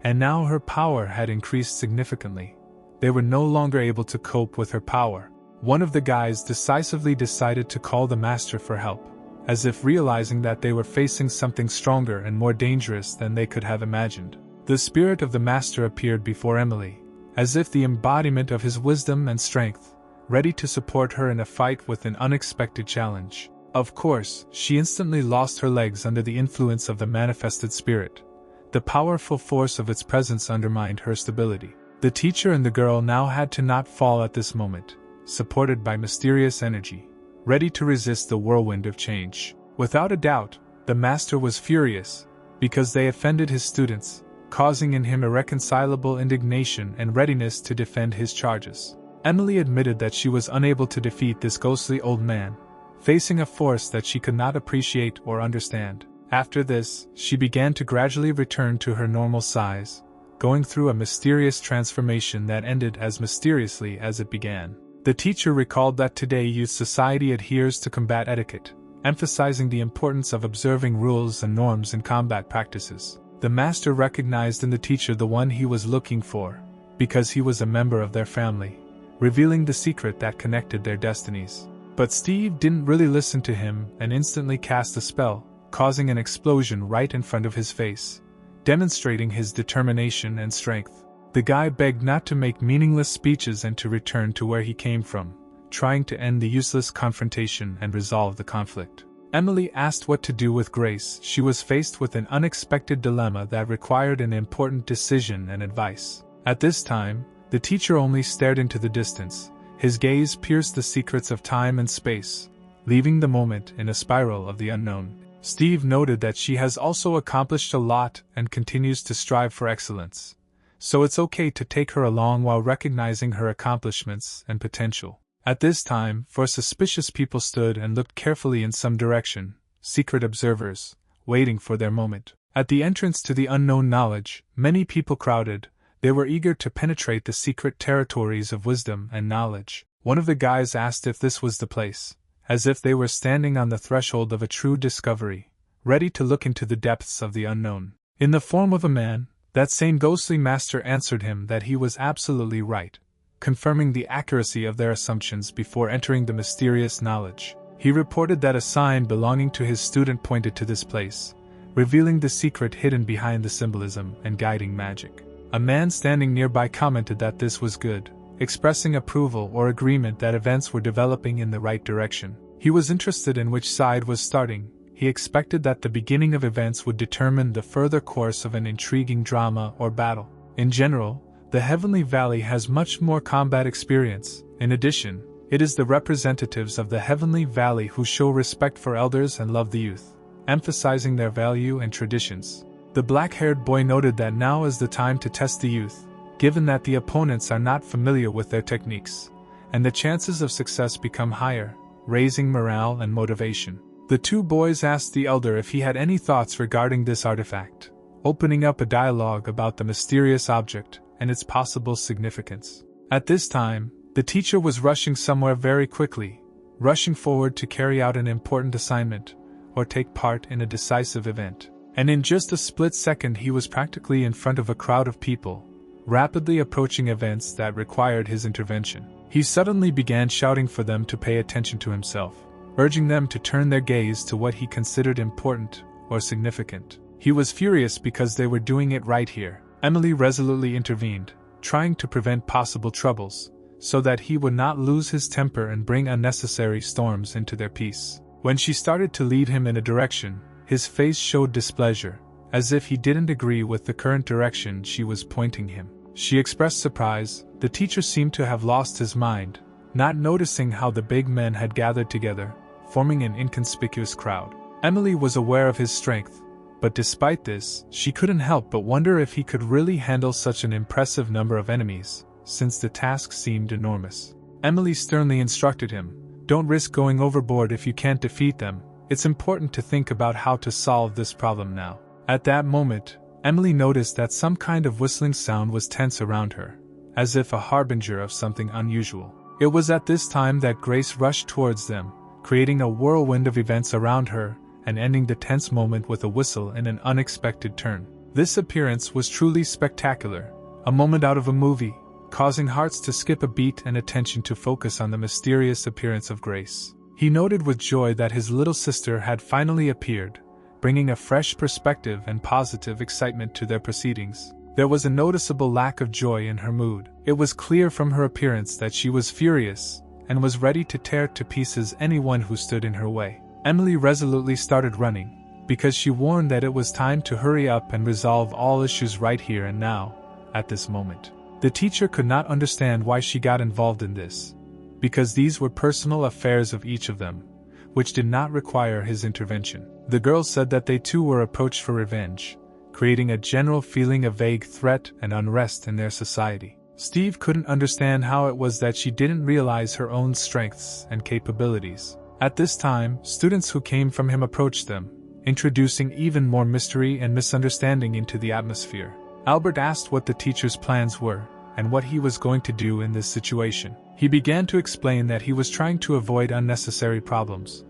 and now her power had increased significantly. They were no longer able to cope with her power. One of the guys decisively decided to call the master for help, as if realizing that they were facing something stronger and more dangerous than they could have imagined. The spirit of the master appeared before Emily, as if the embodiment of his wisdom and strength, ready to support her in a fight with an unexpected challenge. Of course, she instantly lost her legs under the influence of the manifested spirit. The powerful force of its presence undermined her stability. The teacher and the girl now had to not fall at this moment, supported by mysterious energy, ready to resist the whirlwind of change. Without a doubt, the master was furious, because they offended his students, causing in him irreconcilable indignation and readiness to defend his charges. Emily admitted that she was unable to defeat this ghostly old man, facing a force that she could not appreciate or understand. After this, she began to gradually return to her normal size, going through a mysterious transformation that ended as mysteriously as it began. The teacher recalled that today youth society adheres to combat etiquette, emphasizing the importance of observing rules and norms in combat practices. The master recognized in the teacher the one he was looking for, because he was a member of their family, revealing the secret that connected their destinies. But Steve didn't really listen to him and instantly cast a spell, causing an explosion right in front of his face, demonstrating his determination and strength. The guy begged not to make meaningless speeches and to return to where he came from, trying to end the useless confrontation and resolve the conflict. Emily asked what to do with Grace. She was faced with an unexpected dilemma that required an important decision and advice. At this time, the teacher only stared into the distance. His gaze pierced the secrets of time and space, leaving the moment in a spiral of the unknown. Steve noted that she has also accomplished a lot and continues to strive for excellence, so it's okay to take her along while recognizing her accomplishments and potential. At this time, four suspicious people stood and looked carefully in some direction, secret observers, waiting for their moment. At the entrance to the unknown knowledge, many people crowded. They were eager to penetrate the secret territories of wisdom and knowledge. One of the guys asked if this was the place, as if they were standing on the threshold of a true discovery, ready to look into the depths of the unknown. In the form of a man, that same ghostly master answered him that he was absolutely right, confirming the accuracy of their assumptions before entering the mysterious knowledge. He reported that a sign belonging to his student pointed to this place, revealing the secret hidden behind the symbolism and guiding magic. A man standing nearby commented that this was good, expressing approval or agreement that events were developing in the right direction. He was interested in which side was starting. He expected that the beginning of events would determine the further course of an intriguing drama or battle. In general, the Heavenly Valley has much more combat experience. In addition, it is the representatives of the Heavenly Valley who show respect for elders and love the youth, emphasizing their value and traditions. The black-haired boy noted that now is the time to test the youth, given that the opponents are not familiar with their techniques, and the chances of success become higher, raising morale and motivation. The two boys asked the elder if he had any thoughts regarding this artifact, opening up a dialogue about the mysterious object and its possible significance. At this time, the teacher was rushing somewhere very quickly, rushing forward to carry out an important assignment, or take part in a decisive event. And in just a split second he was practically in front of a crowd of people, rapidly approaching events that required his intervention. He suddenly began shouting for them to pay attention to himself, urging them to turn their gaze to what he considered important or significant. He was furious because they were doing it right here. Emily resolutely intervened, trying to prevent possible troubles, so that he would not lose his temper and bring unnecessary storms into their peace. When she started to lead him in a direction, his face showed displeasure, as if he didn't agree with the current direction she was pointing him. She expressed surprise. The teacher seemed to have lost his mind, not noticing how the big men had gathered together, forming an inconspicuous crowd. Emily was aware of his strength, but despite this, she couldn't help but wonder if he could really handle such an impressive number of enemies, since the task seemed enormous. Emily sternly instructed him, "Don't risk going overboard if you can't defeat them. It's important to think about how to solve this problem now." At that moment, Emily noticed that some kind of whistling sound was tense around her, as if a harbinger of something unusual. It was at this time that Grace rushed towards them, creating a whirlwind of events around her, and ending the tense moment with a whistle in an unexpected turn. This appearance was truly spectacular, a moment out of a movie, causing hearts to skip a beat and attention to focus on the mysterious appearance of Grace. He noted with joy that his little sister had finally appeared, bringing a fresh perspective and positive excitement to their proceedings. There was a noticeable lack of joy in her mood. It was clear from her appearance that she was furious, and was ready to tear to pieces anyone who stood in her way. Emily resolutely started running, because she warned that it was time to hurry up and resolve all issues right here and now, at this moment. The teacher could not understand why she got involved in this, because these were personal affairs of each of them, which did not require his intervention. The girls said that they too were approached for revenge, creating a general feeling of vague threat and unrest in their society. Steve couldn't understand how it was that she didn't realize her own strengths and capabilities. At this time, students who came from him approached them, introducing even more mystery and misunderstanding into the atmosphere. Albert asked what the teacher's plans were, and what he was going to do in this situation. He began to explain that he was trying to avoid unnecessary problems,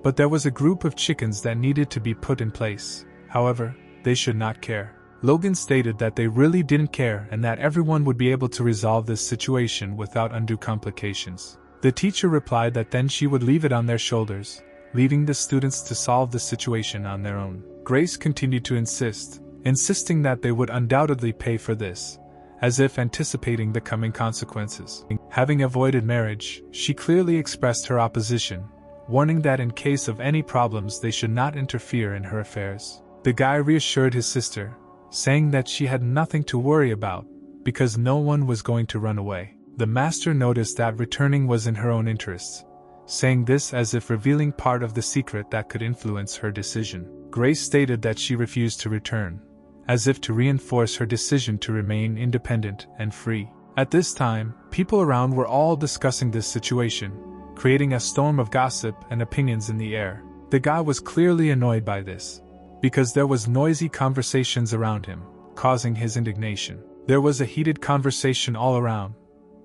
but there was a group of chickens that needed to be put in place. However, they should not care. Logan stated that they really didn't care and that everyone would be able to resolve this situation without undue complications. The teacher replied that then she would leave it on their shoulders, leaving the students to solve the situation on their own. Grace continued to insisting that they would undoubtedly pay for this, as if anticipating the coming consequences. Having avoided marriage, she clearly expressed her opposition, warning that in case of any problems they should not interfere in her affairs. The guy reassured his sister, saying that she had nothing to worry about, because no one was going to run away. The master noticed that returning was in her own interests, saying this as if revealing part of the secret that could influence her decision. Grace stated that she refused to return, as if to reinforce her decision to remain independent and free. At this time, people around were all discussing this situation, creating a storm of gossip and opinions in the air. The guy was clearly annoyed by this, because there was noisy conversations around him, causing his indignation. There was a heated conversation all around,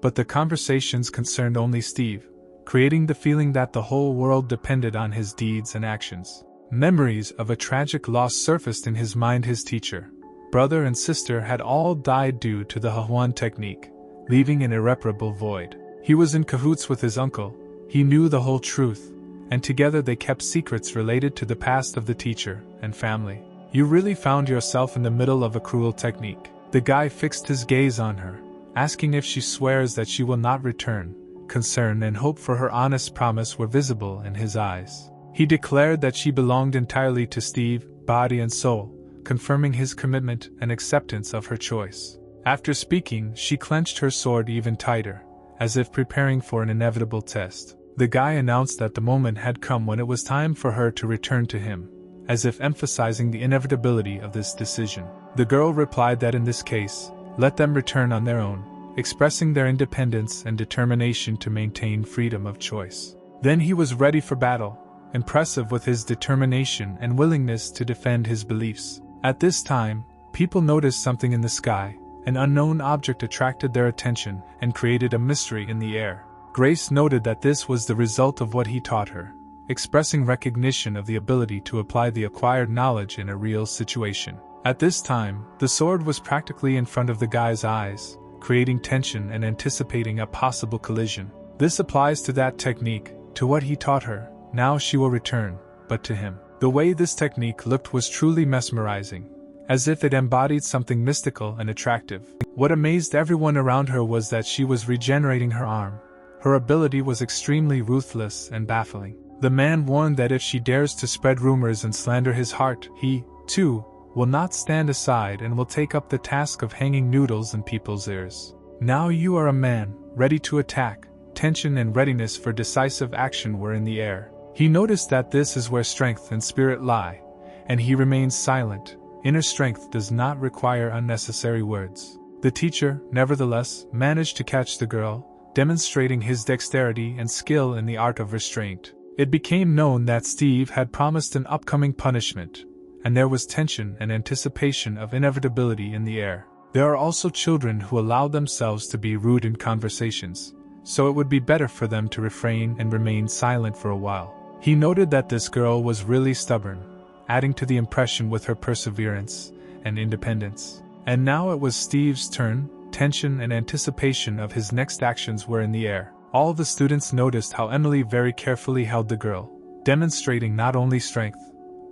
but the conversations concerned only Steve, creating the feeling that the whole world depended on his deeds and actions. Memories of a tragic loss surfaced in his mind. His teacher, brother and sister had all died due to the Huan technique, leaving an irreparable void. He was in cahoots with his uncle, he knew the whole truth, and together they kept secrets related to the past of the teacher and family. You really found yourself in the middle of a cruel technique. The guy fixed his gaze on her, asking if she swears that she will not return. Concern and hope for her honest promise were visible in his eyes. He declared that she belonged entirely to Steve, body and soul, confirming his commitment and acceptance of her choice. After speaking, she clenched her sword even tighter, as if preparing for an inevitable test. The guy announced that the moment had come when it was time for her to return to him, as if emphasizing the inevitability of this decision. The girl replied that in this case, let them return on their own, expressing their independence and determination to maintain freedom of choice. Then he was ready for battle, impressive with his determination and willingness to defend his beliefs. At this time, people noticed something in the sky. An unknown object attracted their attention and created a mystery in the air. Grace noted that this was the result of what he taught her, expressing recognition of the ability to apply the acquired knowledge in a real situation. At this time, the sword was practically in front of the guy's eyes, creating tension and anticipating a possible collision. This applies to that technique, to what he taught her. Now she will return, but to him. The way this technique looked was truly mesmerizing, as if it embodied something mystical and attractive. What amazed everyone around her was that she was regenerating her arm. Her ability was extremely ruthless and baffling. The man warned that if she dares to spread rumors and slander his heart, he, too, will not stand aside and will take up the task of hanging noodles in people's ears. Now you are a man, ready to attack. Tension and readiness for decisive action were in the air. He noticed that this is where strength and spirit lie, and he remained silent. Inner strength does not require unnecessary words. The teacher, nevertheless, managed to catch the girl, demonstrating his dexterity and skill in the art of restraint. It became known that Steve had promised an upcoming punishment, and there was tension and anticipation of inevitability in the air. There are also children who allow themselves to be rude in conversations, so it would be better for them to refrain and remain silent for a while. He noted that this girl was really stubborn, adding to the impression with her perseverance and independence. And now it was Steve's turn. Tension and anticipation of his next actions were in the air. All the students noticed how Emily very carefully held the girl, demonstrating not only strength,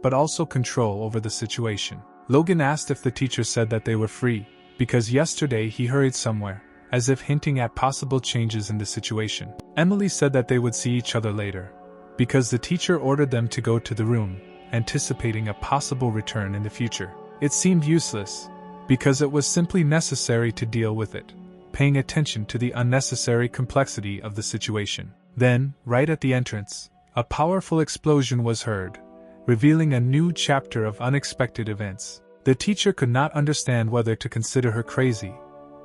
but also control over the situation. Logan asked if the teacher said that they were free, because yesterday he hurried somewhere, as if hinting at possible changes in the situation. Emily said that they would see each other later, because the teacher ordered them to go to the room, anticipating a possible return in the future. It seemed useless, because it was simply necessary to deal with it, paying attention to the unnecessary complexity of the situation. Then, right at the entrance, a powerful explosion was heard, revealing a new chapter of unexpected events. The teacher could not understand whether to consider her crazy,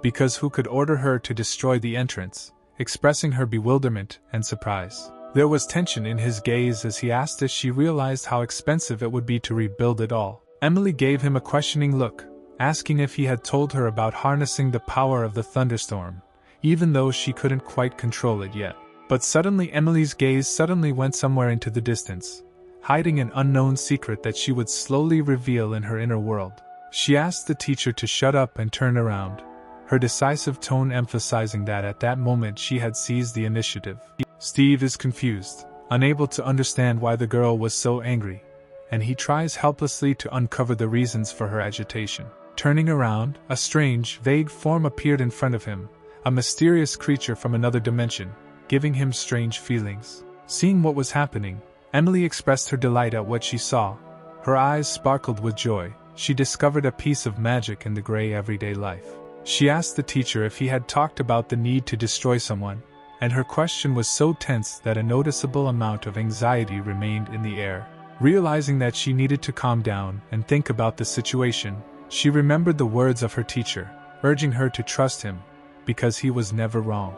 because who could order her to destroy the entrance, expressing her bewilderment and surprise. There was tension in his gaze as he asked if she realized how expensive it would be to rebuild it all. Emily gave him a questioning look, asking if he had told her about harnessing the power of the thunderstorm, even though she couldn't quite control it yet. But suddenly Emily's gaze suddenly went somewhere into the distance, hiding an unknown secret that she would slowly reveal in her inner world. She asked the teacher to shut up and turn around, her decisive tone emphasizing that at that moment she had seized the initiative. Steve is confused, unable to understand why the girl was so angry, and he tries helplessly to uncover the reasons for her agitation. Turning around, a strange, vague form appeared in front of him, a mysterious creature from another dimension, giving him strange feelings. Seeing what was happening, Emily expressed her delight at what she saw. Her eyes sparkled with joy. She discovered a piece of magic in the gray everyday life. She asked the teacher if he had talked about the need to destroy someone, and her question was so tense that a noticeable amount of anxiety remained in the air. Realizing that she needed to calm down and think about the situation, she remembered the words of her teacher, urging her to trust him, because he was never wrong.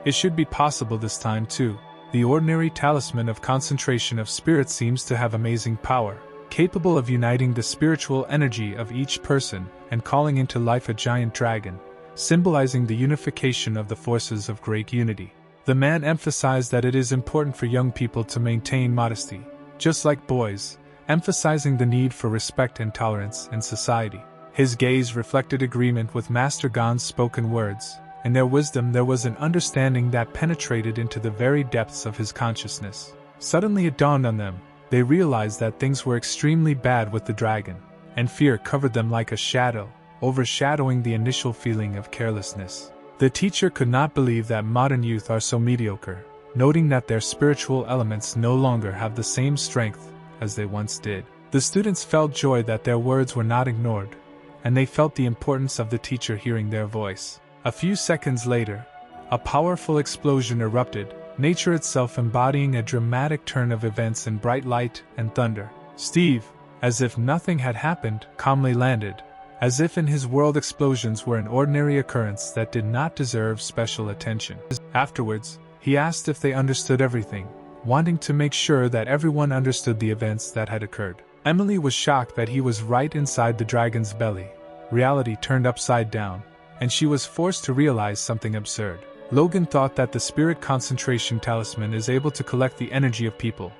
It should be possible this time too. The ordinary talisman of concentration of spirit seems to have amazing power, capable of uniting the spiritual energy of each person and calling into life a giant dragon, symbolizing the unification of the forces of great unity. The man emphasized that it is important for young people to maintain modesty, just like boys, emphasizing the need for respect and tolerance in society. His gaze reflected agreement with Master Gon's spoken words. In their wisdom there was an understanding that penetrated into the very depths of his consciousness. Suddenly it dawned on them. They realized that things were extremely bad with the dragon, and fear covered them like a shadow, overshadowing the initial feeling of carelessness. The teacher could not believe that modern youth are so mediocre, noting that their spiritual elements no longer have the same strength as they once did. The students felt joy that their words were not ignored, and they felt the importance of the teacher hearing their voice. A few seconds later, a powerful explosion erupted, nature itself embodying a dramatic turn of events in bright light and thunder. Steve, as if nothing had happened, calmly landed, as if in his world explosions were an ordinary occurrence that did not deserve special attention. Afterwards, he asked if they understood everything, wanting to make sure that everyone understood the events that had occurred. Emily was shocked that he was right inside the dragon's belly. Reality turned upside down, and she was forced to realize something absurd. Logan thought that the spirit concentration talisman is able to collect the energy of people,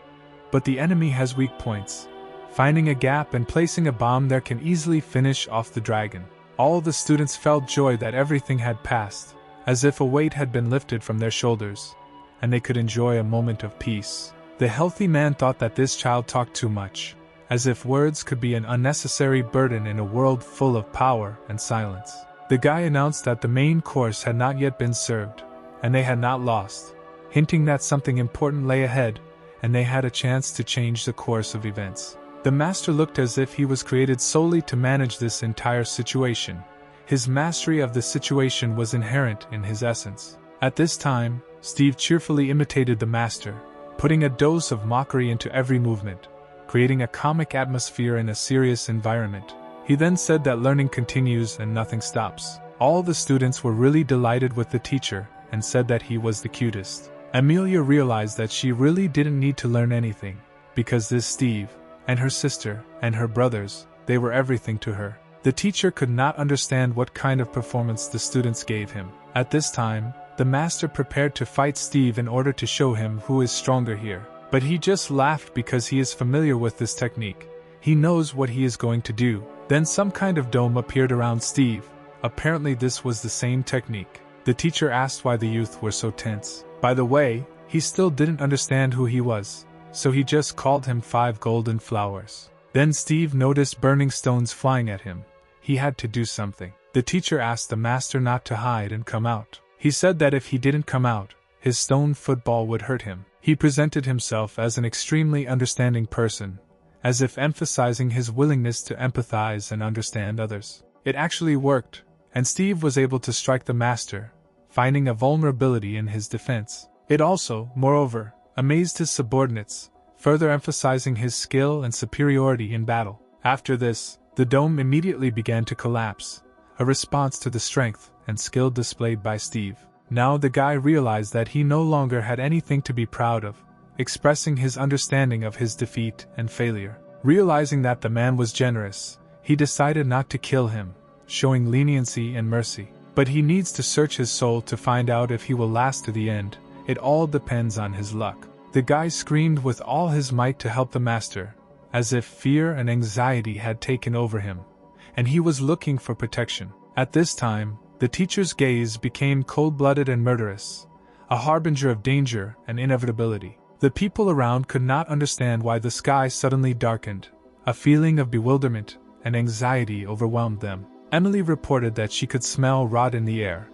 but the enemy has weak points. Finding a gap and placing a bomb there can easily finish off the dragon. All the students felt joy that everything had passed, as if a weight had been lifted from their shoulders, and they could enjoy a moment of peace. The healthy man thought that this child talked too much, as if words could be an unnecessary burden in a world full of power and silence. The guy announced that the main course had not yet been served, and they had not lost, hinting that something important lay ahead, and they had a chance to change the course of events. The master looked as if he was created solely to manage this entire situation. His mastery of the situation was inherent in his essence. At this time, Steve cheerfully imitated the master, putting a dose of mockery into every movement, creating a comic atmosphere in a serious environment. He then said that learning continues and nothing stops. All the students were really delighted with the teacher and said that he was the cutest. Amelia realized that she really didn't need to learn anything, because this Steve, and her sister, and her brothers, they were everything to her. The teacher could not understand what kind of performance the students gave him. At this time, the master prepared to fight Steve in order to show him who is stronger here. But But he just laughed because he is familiar with this technique. He knows what he is going to do. Then some kind of dome appeared around Steve. Apparently this was the same technique. The teacher asked why the youth were so tense. By the way, he still didn't understand who he was, so he just called him 5 golden flowers. Then Steve noticed burning stones flying at him. He had to do something. The teacher asked the master not to hide and come out. He said that if he didn't come out, his stone football would hurt him. He presented himself as an extremely understanding person, as if emphasizing his willingness to empathize and understand others. It actually worked, and Steve was able to strike the master, finding a vulnerability in his defense. It also, moreover, amazed his subordinates, further emphasizing his skill and superiority in battle. After this, the dome immediately began to collapse, a response to the strength and skill displayed by Steve. Now the guy realized that he no longer had anything to be proud of, expressing his understanding of his defeat and failure. Realizing that the man was generous, he decided not to kill him, showing leniency and mercy. But he needs to search his soul to find out if he will last to the end. It all depends on his luck. The guy screamed with all his might to help the master, as if fear and anxiety had taken over him, and he was looking for protection. At this time, the teacher's gaze became cold-blooded and murderous, a harbinger of danger and inevitability. The people around could not understand why the sky suddenly darkened. A feeling of bewilderment and anxiety overwhelmed them. Emily reported that she could smell rot in the air,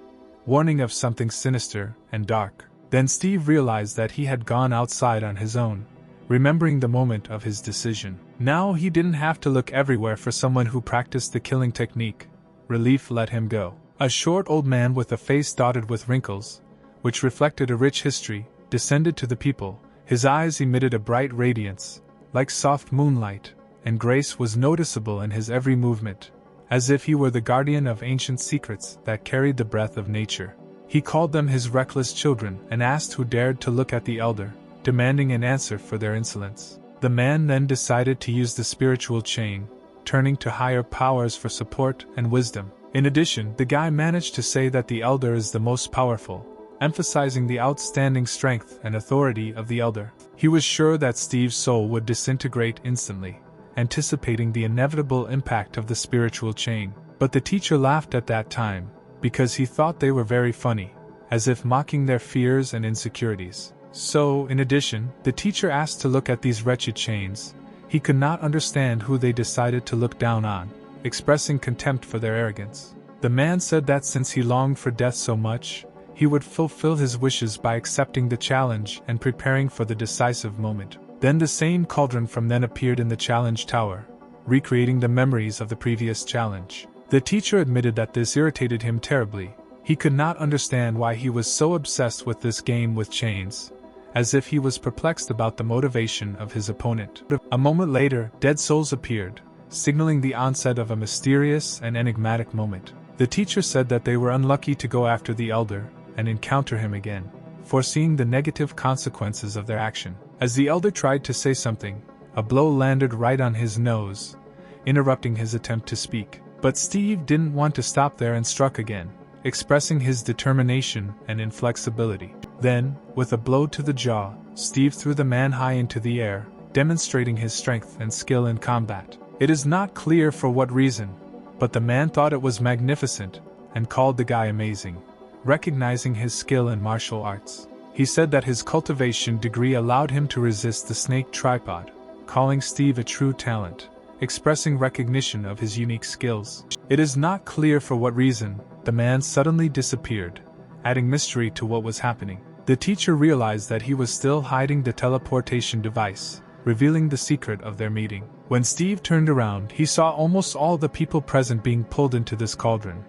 warning of something sinister and dark. Then Steve realized that he had gone outside on his own, remembering the moment of his decision. Now he didn't have to look everywhere for someone who practiced the killing technique. Relief let him go. A short old man with a face dotted with wrinkles, which reflected a rich history, descended to the people. His eyes emitted a bright radiance, like soft moonlight, and grace was noticeable in his every movement, as if he were the guardian of ancient secrets that carried the breath of nature. He called them his reckless children and asked who dared to look at the elder, demanding an answer for their insolence. The man then decided to use the spiritual chain, turning to higher powers for support and wisdom. In addition, the guy managed to say that the elder is the most powerful, emphasizing the outstanding strength and authority of the elder. He was sure that Steve's soul would disintegrate instantly, anticipating the inevitable impact of the spiritual chain. But the teacher laughed at that time, because he thought they were very funny, as if mocking their fears and insecurities. So, in addition, the teacher asked to look at these wretched chains. He could not understand who they decided to look down on, expressing contempt for their arrogance. The man said that since he longed for death so much, he would fulfill his wishes by accepting the challenge and preparing for the decisive moment. Then the same cauldron from then appeared in the challenge tower, recreating the memories of the previous challenge. The teacher admitted that this irritated him terribly. He could not understand why he was so obsessed with this game with chains, as if he was perplexed about the motivation of his opponent. A moment later, dead souls appeared, signaling the onset of a mysterious and enigmatic moment. The teacher said that they were unlucky to go after the elder and encounter him again, foreseeing the negative consequences of their action. As the elder tried to say something, a blow landed right on his nose, interrupting his attempt to speak. But Steve didn't want to stop there and struck again, expressing his determination and inflexibility. Then, with a blow to the jaw, Steve threw the man high into the air, demonstrating his strength and skill in combat. It is not clear for what reason, but the man thought it was magnificent and called the guy amazing, recognizing his skill in martial arts. He said that his cultivation degree allowed him to resist the snake tripod, calling Steve a true talent, expressing recognition of his unique skills. It is not clear for what reason, the man suddenly disappeared, adding mystery to what was happening. The teacher realized that he was still hiding the teleportation device, revealing the secret of their meeting. When Steve turned around, he saw almost all the people present being pulled into this cauldron,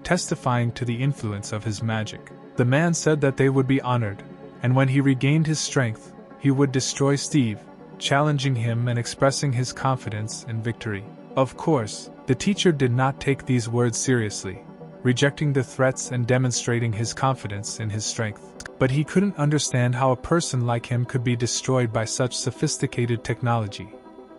testifying to the influence of his magic. The man said that they would be honored, and when he regained his strength, he would destroy Steve, challenging him and expressing his confidence in victory. Of course, the teacher did not take these words seriously, rejecting the threats and demonstrating his confidence in his strength. But he couldn't understand how a person like him could be destroyed by such sophisticated technology.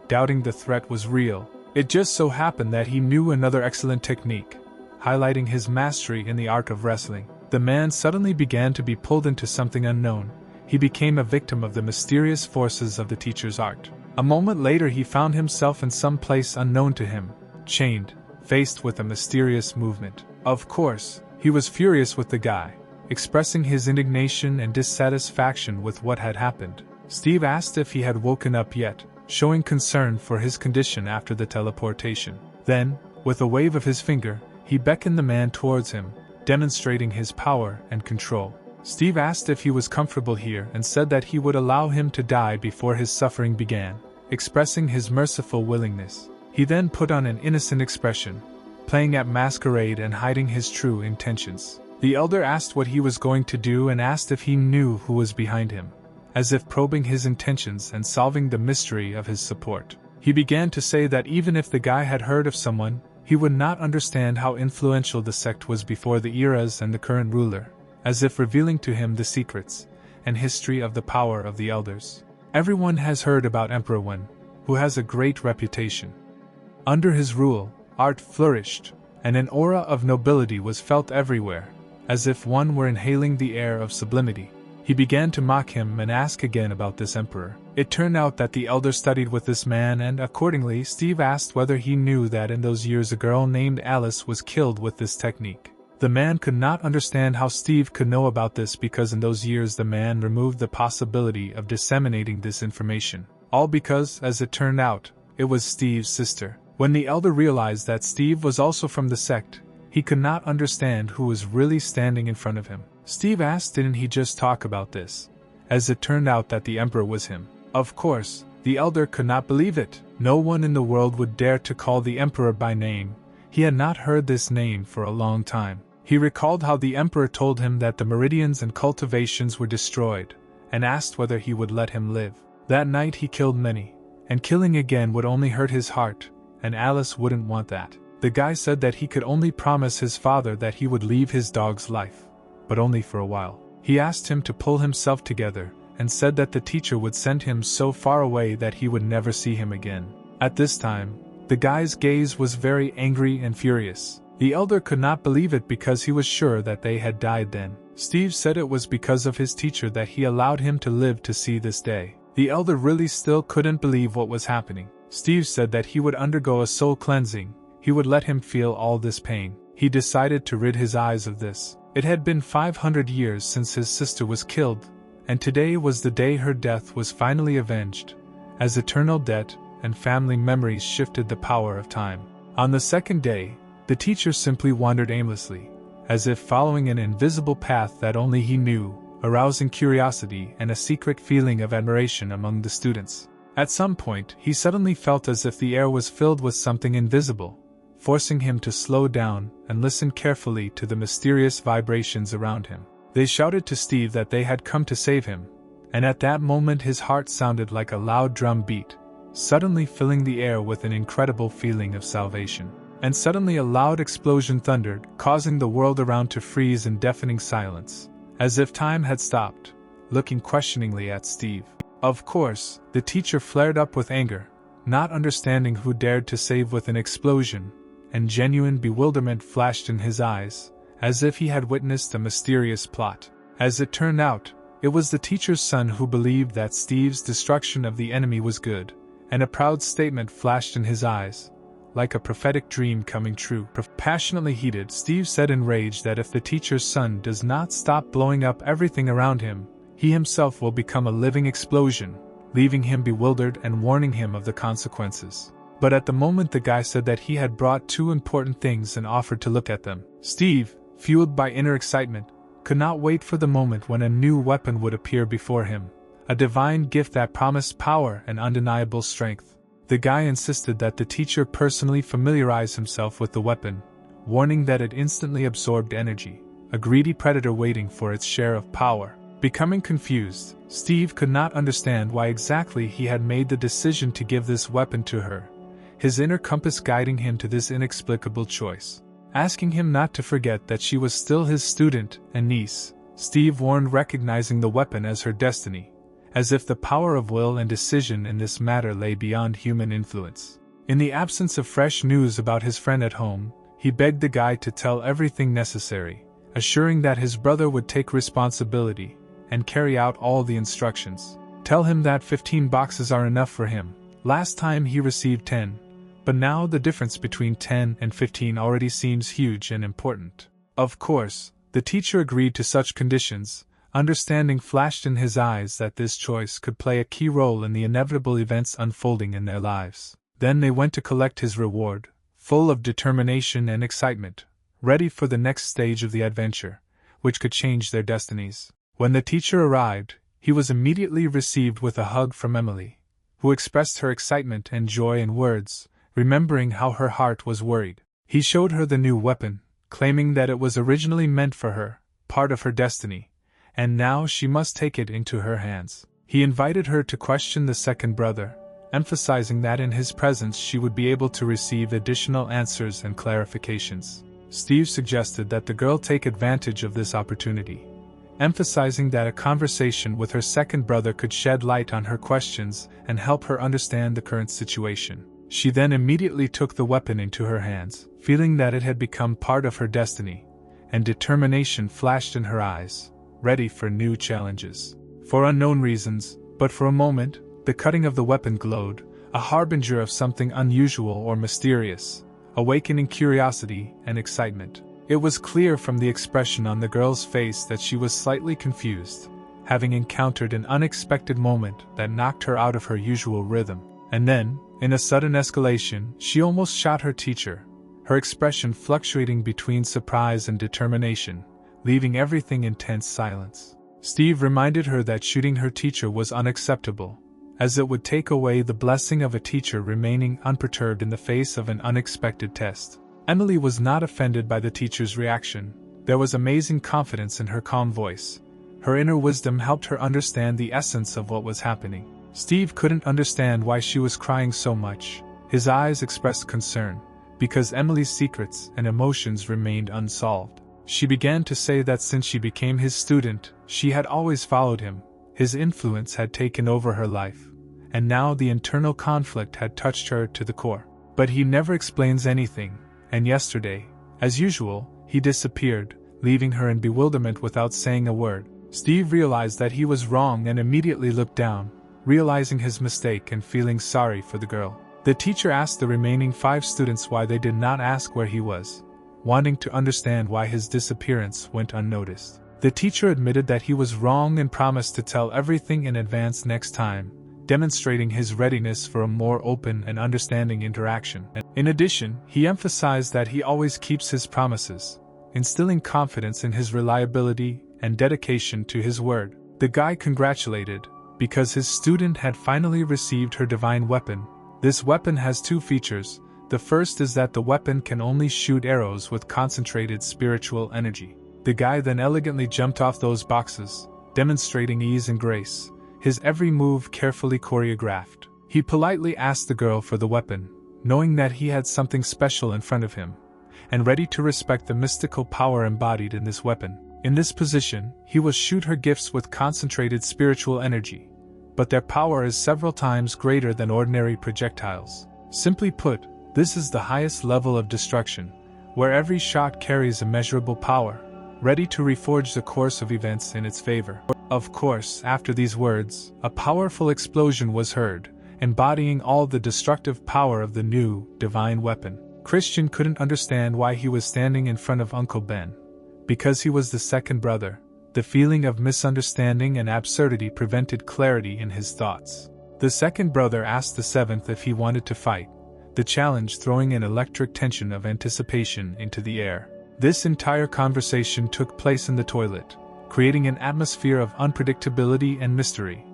Doubting the threat was real. It just so happened that he knew another excellent technique, highlighting his mastery in the art of wrestling. The man suddenly began to be pulled into something unknown. he became a victim of the mysterious forces of the teacher's art. A moment later he found himself in some place unknown to him, chained, faced with a mysterious movement. Of course, he was furious with the guy, expressing his indignation and dissatisfaction with what had happened. Steve asked if he had woken up yet, showing concern for his condition after the teleportation. Then, with a wave of his finger, he beckoned the man towards him, demonstrating his power and control. Steve asked if he was comfortable here and said that he would allow him to die before his suffering began, expressing his merciful willingness. He then put on an innocent expression, playing at masquerade and hiding his true intentions. The elder asked what he was going to do and asked if he knew who was behind him, as if probing his intentions and solving the mystery of his support. He began to say that even if the guy had heard of someone, he would not understand how influential the sect was before the eras and the current ruler, as if revealing to him the secrets and history of the power of the elders. Everyone has heard about Emperor Wen, who has a great reputation. Under his rule, art flourished, and an aura of nobility was felt everywhere, as if one were inhaling the air of sublimity. He began to mock him and ask again about this emperor. It turned out that the elder studied with this man, and accordingly Steve asked whether he knew that in those years a girl named Alice was killed with this technique. The man could not understand how Steve could know about this because in those years the man removed the possibility of disseminating this information. All because, as it turned out, it was Steve's sister. When the elder realized that Steve was also from the sect, he could not understand who was really standing in front of him. Steve asked, didn't he just talk about this? As it turned out that the emperor was him. Of course, the elder could not believe it. No one in the world would dare to call the emperor by name. He had not heard this name for a long time. He recalled how the emperor told him that the meridians and cultivations were destroyed, and asked whether he would let him live. That night he killed many, and killing again would only hurt his heart, and Alice wouldn't want that. The guy said that he could only promise his father that he would leave his dog's life, but only for a while. He asked him to pull himself together, and said that the teacher would send him so far away that he would never see him again. At this time, the guy's gaze was very angry and furious. The elder could not believe it because he was sure that they had died then. Steve said it was because of his teacher that he allowed him to live to see this day. The elder really still couldn't believe what was happening. Steve said that he would undergo a soul cleansing. He would let him feel all this pain. He decided to rid his eyes of this. It had been 500 years since his sister was killed, and today was the day her death was finally avenged, as eternal debt and family memories shifted the power of time. On the second day, the teacher simply wandered aimlessly, as if following an invisible path that only he knew, arousing curiosity and a secret feeling of admiration among the students. At some point, he suddenly felt as if the air was filled with something invisible, forcing him to slow down and listen carefully to the mysterious vibrations around him. They shouted to Steve that they had come to save him, and at that moment his heart sounded like a loud drum beat, suddenly filling the air with an incredible feeling of salvation. And suddenly a loud explosion thundered, causing the world around to freeze in deafening silence, as if time had stopped, looking questioningly at Steve. Of course, the teacher flared up with anger, not understanding who dared to save with an explosion, and genuine bewilderment flashed in his eyes, as if he had witnessed a mysterious plot. As it turned out, it was the teacher's son who believed that Steve's destruction of the enemy was good, and a proud statement flashed in his eyes, like a prophetic dream coming true. Passionately heated, Steve said in rage that if the teacher's son does not stop blowing up everything around him, he himself will become a living explosion, leaving him bewildered and warning him of the consequences. But at the moment the guy said that he had brought two important things and offered to look at them. Steve, fueled by inner excitement, could not wait for the moment when a new weapon would appear before him, a divine gift that promised power and undeniable strength. The guy insisted that the teacher personally familiarize himself with the weapon, warning that it instantly absorbed energy, a greedy predator waiting for its share of power. Becoming confused, Steve could not understand why exactly he had made the decision to give this weapon to her, his inner compass guiding him to this inexplicable choice. Asking him not to forget that she was still his student and niece, Steve warned, recognizing the weapon as her destiny, as if the power of will and decision in this matter lay beyond human influence. In the absence of fresh news about his friend at home, he begged the guy to tell everything necessary, assuring that his brother would take responsibility, and carry out all the instructions. Tell him that 15 boxes are enough for him. Last time he received 10, but now the difference between 10 and 15 already seems huge and important. Of course, the teacher agreed to such conditions. Understanding flashed in his eyes that this choice could play a key role in the inevitable events unfolding in their lives. Then they went to collect his reward, full of determination and excitement, ready for the next stage of the adventure, which could change their destinies. When the teacher arrived, he was immediately received with a hug from Emily, who expressed her excitement and joy in words, remembering how her heart was worried. He showed her the new weapon, claiming that it was originally meant for her, part of her destiny, and now she must take it into her hands. He invited her to question the second brother, emphasizing that in his presence she would be able to receive additional answers and clarifications. Steve suggested that the girl take advantage of this opportunity, emphasizing that a conversation with her second brother could shed light on her questions and help her understand the current situation. She then immediately took the weapon into her hands, feeling that it had become part of her destiny, and determination flashed in her eyes, ready for new challenges. For unknown reasons, but for a moment, the cutting of the weapon glowed, a harbinger of something unusual or mysterious, awakening curiosity and excitement. It was clear from the expression on the girl's face that she was slightly confused, having encountered an unexpected moment that knocked her out of her usual rhythm. And then, in a sudden escalation, she almost shot her teacher, her expression fluctuating between surprise and determination, leaving everything in tense silence. Steve reminded her that shooting her teacher was unacceptable, as it would take away the blessing of a teacher remaining unperturbed in the face of an unexpected test. Emily was not offended by the teacher's reaction. There was amazing confidence in her calm voice. Her inner wisdom helped her understand the essence of what was happening. Steve couldn't understand why she was crying so much. His eyes expressed concern, because Emily's secrets and emotions remained unsolved. She began to say that since she became his student, she had always followed him. His influence had taken over her life, and now the internal conflict had touched her to the core. But he never explains anything, and yesterday, as usual, he disappeared, leaving her in bewilderment without saying a word. Steve realized that he was wrong and immediately looked down, realizing his mistake and feeling sorry for the girl. The teacher asked the remaining 5 students why they did not ask where he was, wanting to understand why his disappearance went unnoticed. The teacher admitted that he was wrong and promised to tell everything in advance next time, demonstrating his readiness for a more open and understanding interaction. In addition, he emphasized that he always keeps his promises, instilling confidence in his reliability and dedication to his word. The guy congratulated, because his student had finally received her divine weapon. This weapon has 2 features. The first is that the weapon can only shoot arrows with concentrated spiritual energy. The guy then elegantly jumped off those boxes, demonstrating ease and grace, his every move carefully choreographed. He politely asked the girl for the weapon, knowing that he had something special in front of him, and ready to respect the mystical power embodied in this weapon. In this position, he will shoot her gifts with concentrated spiritual energy, but their power is several times greater than ordinary projectiles. Simply put, this is the highest level of destruction, where every shot carries immeasurable power, ready to reforge the course of events in its favor. Of course, after these words, a powerful explosion was heard, embodying all the destructive power of the new, divine weapon. Christian couldn't understand why he was standing in front of Uncle Ben. Because he was the second brother, the feeling of misunderstanding and absurdity prevented clarity in his thoughts. The second brother asked the seventh if he wanted to fight, the challenge throwing an electric tension of anticipation into the air. This entire conversation took place in the toilet, creating an atmosphere of unpredictability and mystery,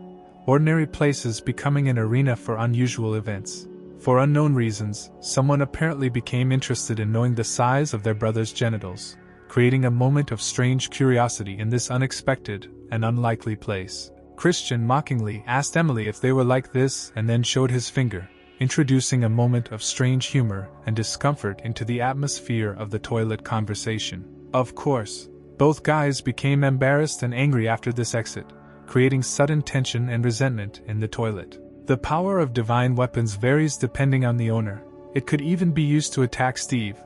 ordinary places becoming an arena for unusual events. For unknown reasons, someone apparently became interested in knowing the size of their brother's genitals, creating a moment of strange curiosity in this unexpected and unlikely place. Christian mockingly asked Emily if they were like this and then showed his finger, introducing a moment of strange humor and discomfort into the atmosphere of the toilet conversation. Of course, both guys became embarrassed and angry after this exit, creating sudden tension and resentment in the toilet. The power of divine weapons varies depending on the owner. It could even be used to attack Steve,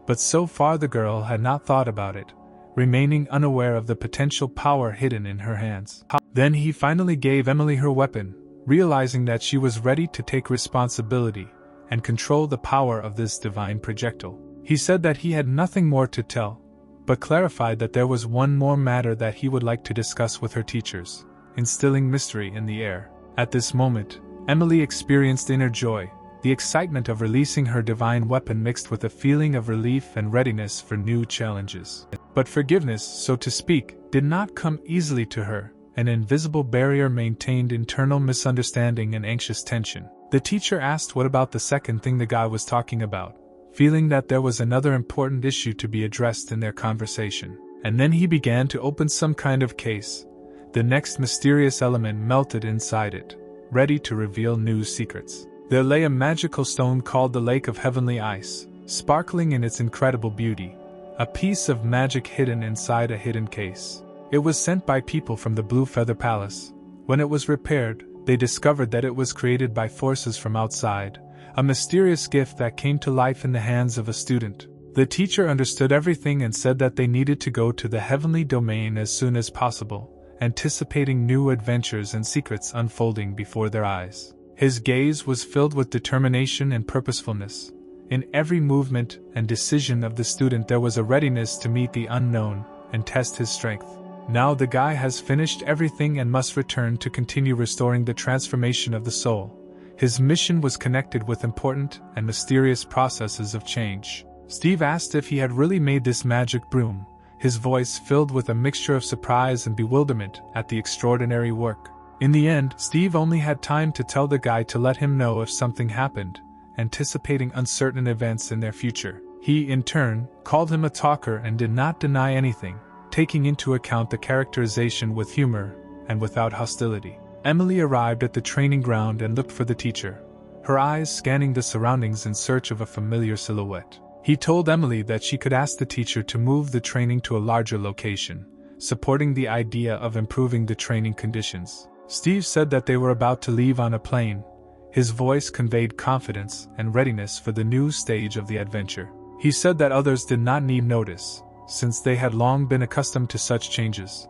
but so far the girl had not thought about it, remaining unaware of the potential power hidden in her hands. Then he finally gave Emily her weapon, realizing that she was ready to take responsibility and control the power of this divine projectile. He said that he had nothing more to tell, but clarified that there was one more matter that he would like to discuss with her teachers, instilling mystery in the air. At this moment, Emily experienced inner joy, the excitement of releasing her divine weapon mixed with a feeling of relief and readiness for new challenges. But forgiveness, so to speak, did not come easily to her. An invisible barrier maintained internal misunderstanding and anxious tension. The teacher asked what about the second thing the guy was talking about, feeling that there was another important issue to be addressed in their conversation. And then he began to open some kind of case. The next mysterious element melted inside it, ready to reveal new secrets. There lay a magical stone called the Lake of Heavenly Ice, sparkling in its incredible beauty, a piece of magic hidden inside a hidden case. It was sent by people from the Blue Feather Palace. When it was repaired, they discovered that it was created by forces from outside, a mysterious gift that came to life in the hands of a student. The teacher understood everything and said that they needed to go to the heavenly domain as soon as possible, anticipating new adventures and secrets unfolding before their eyes. His gaze was filled with determination and purposefulness. In every movement and decision of the student there was a readiness to meet the unknown and test his strength. Now the guy has finished everything and must return to continue restoring the transformation of the soul. His mission was connected with important and mysterious processes of change. Steve asked if he had really made this magic broom, his voice filled with a mixture of surprise and bewilderment at the extraordinary work. In the end, Steve only had time to tell the guy to let him know if something happened, anticipating uncertain events in their future. He, in turn, called him a talker and did not deny anything, taking into account the characterization with humor and without hostility. Emily arrived at the training ground and looked for the teacher, her eyes scanning the surroundings in search of a familiar silhouette. He told Emily that she could ask the teacher to move the training to a larger location, supporting the idea of improving the training conditions. Steve said that they were about to leave on a plane. His voice conveyed confidence and readiness for the new stage of the adventure. He said that others did not need notice, since they had long been accustomed to such changes,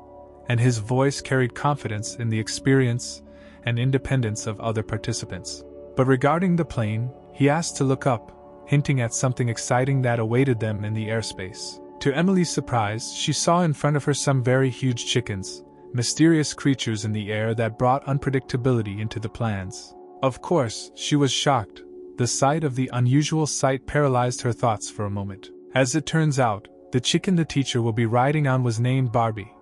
and his voice carried confidence in the experience and independence of other participants. But regarding the plane, he asked to look up, hinting at something exciting that awaited them in the airspace. To Emily's surprise, she saw in front of her some very huge chickens, mysterious creatures in the air that brought unpredictability into the plans. Of course, she was shocked. The sight of the unusual sight paralyzed her thoughts for a moment. As it turns out, the chicken the teacher will be riding on was named Barbie,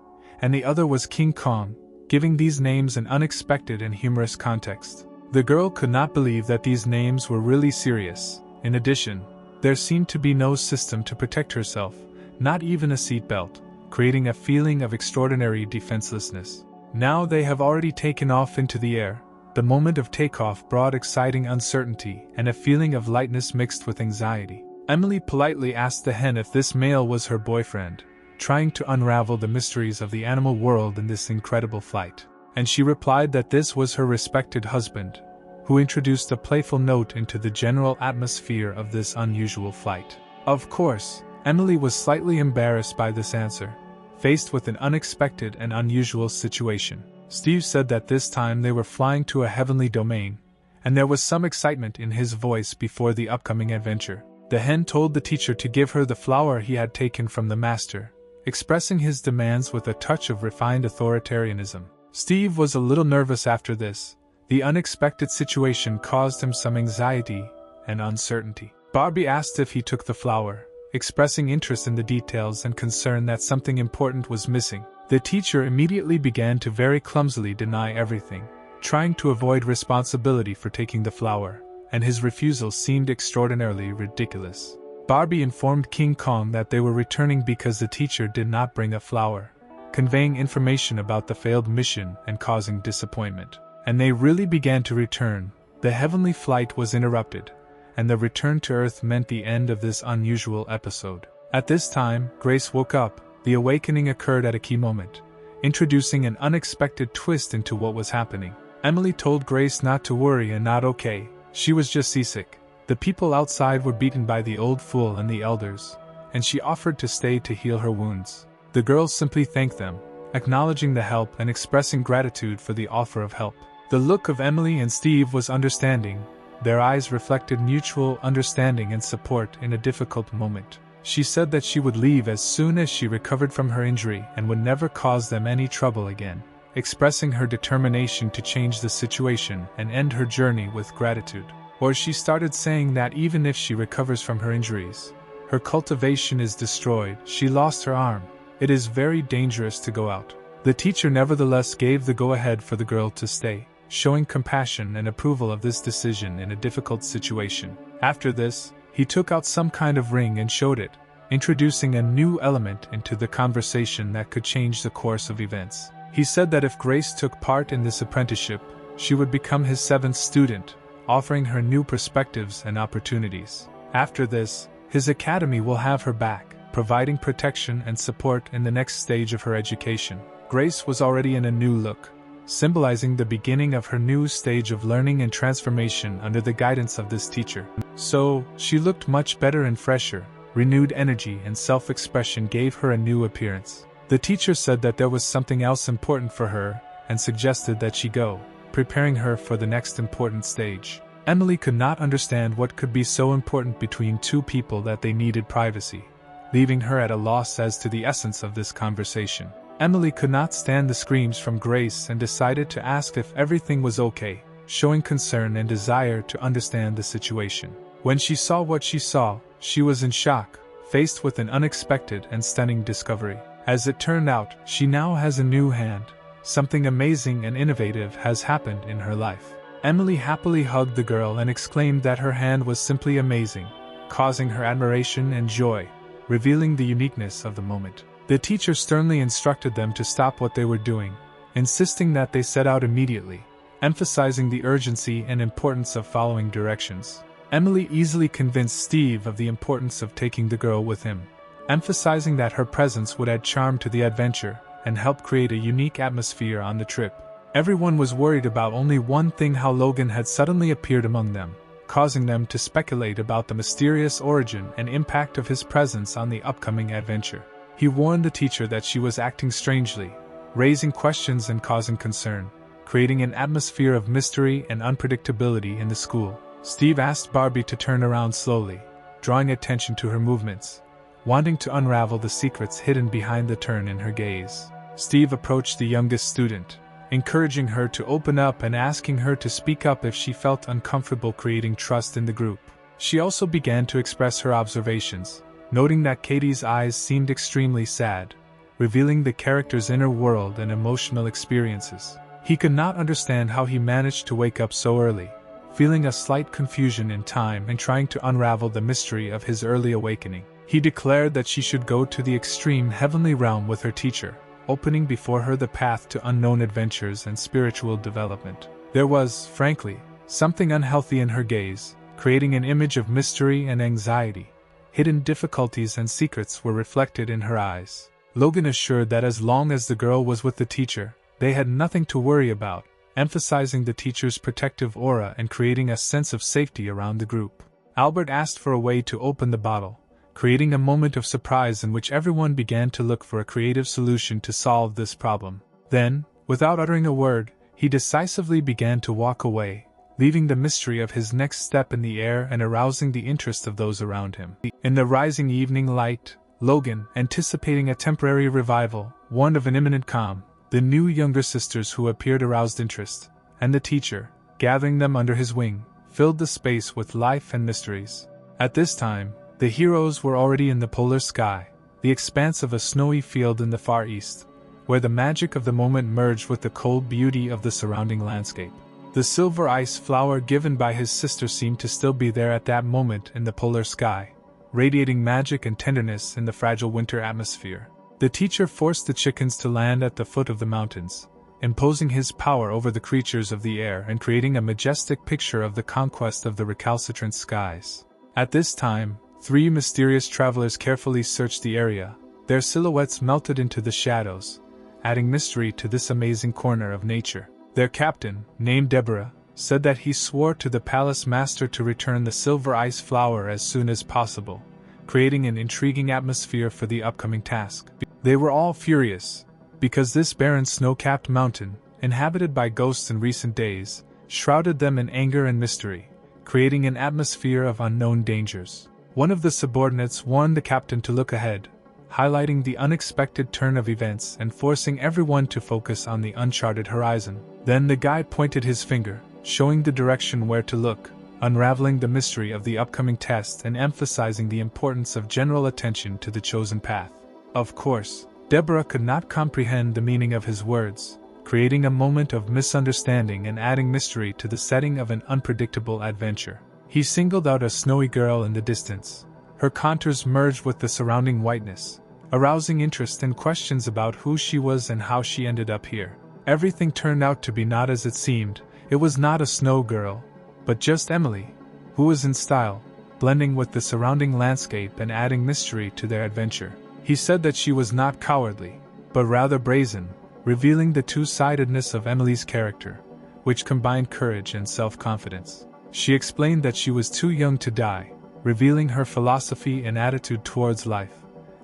and the other was King Kong, giving these names an unexpected and humorous context. The girl could not believe that these names were really serious. In addition, there seemed to be no system to protect herself, not even a seatbelt, creating a feeling of extraordinary defenselessness. Now they have already taken off into the air. The moment of takeoff brought exciting uncertainty and a feeling of lightness mixed with anxiety. Emily politely asked the hen if this male was her boyfriend, trying to unravel the mysteries of the animal world in this incredible flight. And she replied that this was her respected husband, who introduced a playful note into the general atmosphere of this unusual flight. Of course, Emily was slightly embarrassed by this answer, faced with an unexpected and unusual situation. Steve said that this time they were flying to a heavenly domain, and there was some excitement in his voice before the upcoming adventure. The hen told the teacher to give her the flower he had taken from the master, expressing his demands with a touch of refined authoritarianism. Steve was a little nervous after this. The unexpected situation caused him some anxiety and uncertainty. Barbie asked if he took the flower, expressing interest in the details and concern that something important was missing. The teacher immediately began to very clumsily deny everything, trying to avoid responsibility for taking the flower, and his refusal seemed extraordinarily ridiculous. Barbie informed King Kong that they were returning because the teacher did not bring a flower, conveying information about the failed mission and causing disappointment. And they really began to return. The heavenly flight was interrupted, and the return to Earth meant the end of this unusual episode. At this time, Grace woke up. The awakening occurred at a key moment, introducing an unexpected twist into what was happening. Emily told Grace not to worry and not okay. She was just seasick. The people outside were beaten by the old fool and the elders, and she offered to stay to heal her wounds. The girls simply thanked them, acknowledging the help and expressing gratitude for the offer of help. The look of Emily and Steve was understanding. Their eyes reflected mutual understanding and support in a difficult moment. She said that she would leave as soon as she recovered from her injury and would never cause them any trouble again, expressing her determination to change the situation and end her journey with gratitude. Or she started saying that even if she recovers from her injuries, her cultivation is destroyed, she lost her arm, it is very dangerous to go out. The teacher nevertheless gave the go-ahead for the girl to stay, showing compassion and approval of this decision in a difficult situation. After this, he took out some kind of ring and showed it, introducing a new element into the conversation that could change the course of events. He said that if Grace took part in this apprenticeship, she would become his 7th student, offering her new perspectives and opportunities. After this, his academy will have her back, providing protection and support in the next stage of her education. Grace was already in a new look, symbolizing the beginning of her new stage of learning and transformation under the guidance of this teacher. So, she looked much better and fresher. Renewed energy and self-expression gave her a new appearance. The teacher said that there was something else important for her, and suggested that she go, preparing her for the next important stage. Emily could not understand what could be so important between two people that they needed privacy, leaving her at a loss as to the essence of this conversation. Emily could not stand the screams from Grace and decided to ask if everything was okay, showing concern and desire to understand the situation. When she saw what she saw, she was in shock, faced with an unexpected and stunning discovery. As it turned out, she now has a new hand. Something amazing and innovative has happened in her life. Emily happily hugged the girl and exclaimed that her hand was simply amazing, causing her admiration and joy, revealing the uniqueness of the moment. The teacher sternly instructed them to stop what they were doing, insisting that they set out immediately, emphasizing the urgency and importance of following directions. Emily easily convinced Steve of the importance of taking the girl with him, emphasizing that her presence would add charm to the adventure and help create a unique atmosphere on the trip. Everyone was worried about only one thing: how Logan had suddenly appeared among them, causing them to speculate about the mysterious origin and impact of his presence on the upcoming adventure. He warned the teacher that she was acting strangely, raising questions and causing concern, creating an atmosphere of mystery and unpredictability in the school. Steve asked Barbie to turn around slowly, drawing attention to her movements, wanting to unravel the secrets hidden behind the turn in her gaze. Steve approached the youngest student, encouraging her to open up and asking her to speak up if she felt uncomfortable, creating trust in the group. She also began to express her observations, noting that Katie's eyes seemed extremely sad, revealing the character's inner world and emotional experiences. He could not understand how he managed to wake up so early, feeling a slight confusion in time and trying to unravel the mystery of his early awakening. He declared that she should go to the extreme heavenly realm with her teacher, opening before her the path to unknown adventures and spiritual development. There was, frankly, something unhealthy in her gaze, creating an image of mystery and anxiety. Hidden difficulties and secrets were reflected in her eyes. Logan assured that as long as the girl was with the teacher, they had nothing to worry about, emphasizing the teacher's protective aura and creating a sense of safety around the group. Albert asked for a way to open the bottle, creating a moment of surprise in which everyone began to look for a creative solution to solve this problem. Then, without uttering a word, he decisively began to walk away, leaving the mystery of his next step in the air and arousing the interest of those around him. In the rising evening light, Logan, anticipating a temporary revival, warned of an imminent calm. The new younger sisters who appeared aroused interest, and the teacher, gathering them under his wing, filled the space with life and mysteries. At this time, the heroes were already in the polar sky, the expanse of a snowy field in the far east, where the magic of the moment merged with the cold beauty of the surrounding landscape. The silver ice flower given by his sister seemed to still be there at that moment in the polar sky, radiating magic and tenderness in the fragile winter atmosphere. The teacher forced the chickens to land at the foot of the mountains, imposing his power over the creatures of the air and creating a majestic picture of the conquest of the recalcitrant skies. At this time, 3 mysterious travelers carefully searched the area. Their silhouettes melted into the shadows, adding mystery to this amazing corner of nature. Their captain, named Deborah, said that he swore to the palace master to return the silver ice flower as soon as possible, creating an intriguing atmosphere for the upcoming task. They were all furious, because this barren snow-capped mountain, inhabited by ghosts in recent days, shrouded them in anger and mystery, creating an atmosphere of unknown dangers. One of the subordinates warned the captain to look ahead, highlighting the unexpected turn of events and forcing everyone to focus on the uncharted horizon. Then the guide pointed his finger, showing the direction where to look, unraveling the mystery of the upcoming test and emphasizing the importance of general attention to the chosen path. Of course, Deborah could not comprehend the meaning of his words, creating a moment of misunderstanding and adding mystery to the setting of an unpredictable adventure. He singled out a snowy girl in the distance. Her contours merged with the surrounding whiteness, arousing interest and questions about who she was and how she ended up here. Everything turned out to be not as it seemed. It was not a snow girl, but just Emily, who was in style, blending with the surrounding landscape and adding mystery to their adventure. He said that she was not cowardly, but rather brazen, revealing the two-sidedness of Emily's character, which combined courage and self-confidence. She explained that she was too young to die, revealing her philosophy and attitude towards life,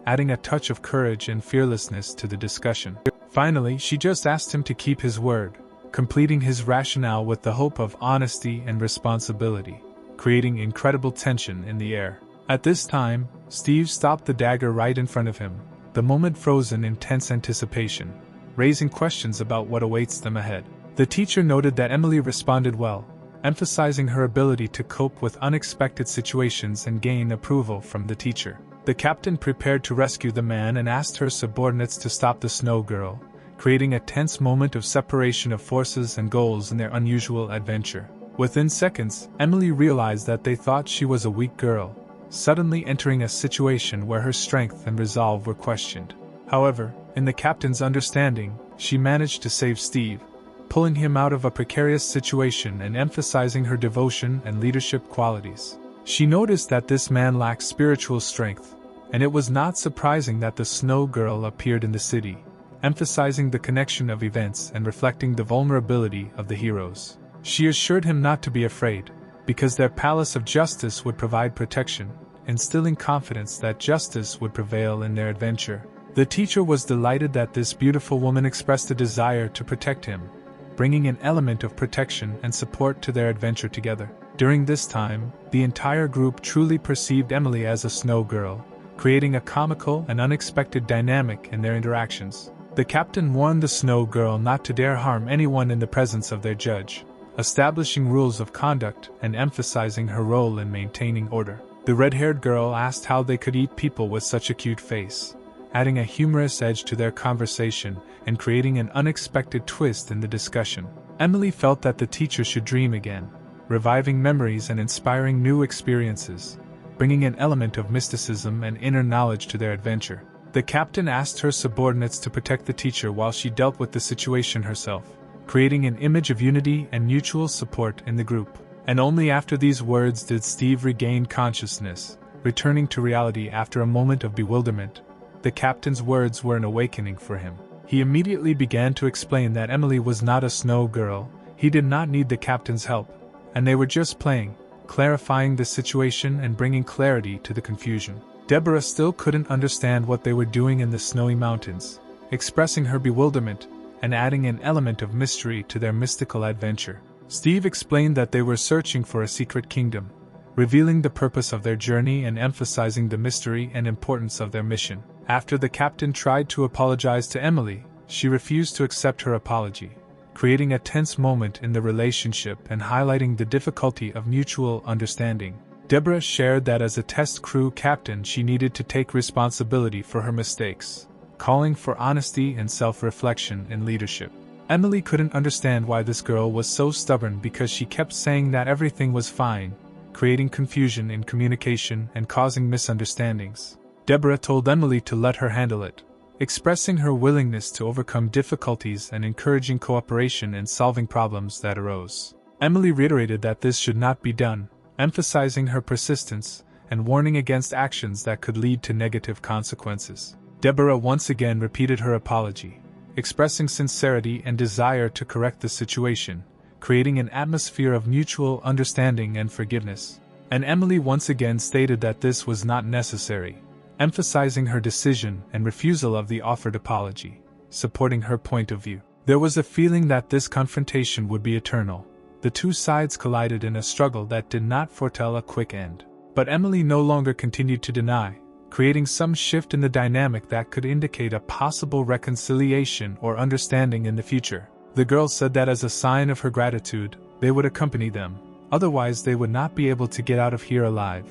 adding a touch of courage and fearlessness to the discussion. Finally, she just asked him to keep his word, completing his rationale with the hope of honesty and responsibility, creating incredible tension in the air. At this time, Steve stopped the dagger right in front of him, the moment frozen in tense anticipation, raising questions about what awaits them ahead. The teacher noted that Emily responded well, emphasizing her ability to cope with unexpected situations and gain approval from the teacher. The captain prepared to rescue the man and asked her subordinates to stop the snow girl, creating a tense moment of separation of forces and goals in their unusual adventure. Within seconds, Emily realized that they thought she was a weak girl, suddenly entering a situation where her strength and resolve were questioned. However, in the captain's understanding, she managed to save Steve, pulling him out of a precarious situation and emphasizing her devotion and leadership qualities. She noticed that this man lacked spiritual strength, and it was not surprising that the snow girl appeared in the city, emphasizing the connection of events and reflecting the vulnerability of the heroes. She assured him not to be afraid, because their palace of justice would provide protection, instilling confidence that justice would prevail in their adventure. The teacher was delighted that this beautiful woman expressed a desire to protect him, bringing an element of protection and support to their adventure together. During this time, the entire group truly perceived Emily as a snow girl, creating a comical and unexpected dynamic in their interactions. The captain warned the snow girl not to dare harm anyone in the presence of their judge, establishing rules of conduct and emphasizing her role in maintaining order. The red-haired girl asked how they could eat people with such a cute face, adding a humorous edge to their conversation and creating an unexpected twist in the discussion. Emily felt that the teacher should dream again, reviving memories and inspiring new experiences, bringing an element of mysticism and inner knowledge to their adventure. The captain asked her subordinates to protect the teacher while she dealt with the situation herself, creating an image of unity and mutual support in the group. And only after these words did Steve regain consciousness, returning to reality after a moment of bewilderment. The captain's words were an awakening for him. He immediately began to explain that Emily was not a snow girl, he did not need the captain's help, and they were just playing, clarifying the situation and bringing clarity to the confusion. Deborah still couldn't understand what they were doing in the snowy mountains, expressing her bewilderment and adding an element of mystery to their mystical adventure. Steve explained that they were searching for a secret kingdom, revealing the purpose of their journey and emphasizing the mystery and importance of their mission. After the captain tried to apologize to Emily, she refused to accept her apology, creating a tense moment in the relationship and highlighting the difficulty of mutual understanding. Deborah shared that as a test crew captain she needed to take responsibility for her mistakes, calling for honesty and self-reflection in leadership. Emily couldn't understand why this girl was so stubborn because she kept saying that everything was fine, creating confusion in communication and causing misunderstandings. Deborah told Emily to let her handle it, expressing her willingness to overcome difficulties and encouraging cooperation in solving problems that arose. Emily reiterated that this should not be done, emphasizing her persistence and warning against actions that could lead to negative consequences. Deborah once again repeated her apology, expressing sincerity and desire to correct the situation, creating an atmosphere of mutual understanding and forgiveness. And Emily once again stated that this was not necessary, emphasizing her decision and refusal of the offered apology, supporting her point of view. There was a feeling that this confrontation would be eternal. The two sides collided in a struggle that did not foretell a quick end. But Emily no longer continued to deny, creating some shift in the dynamic that could indicate a possible reconciliation or understanding in the future. The girl said that as a sign of her gratitude, they would accompany them, otherwise they would not be able to get out of here alive,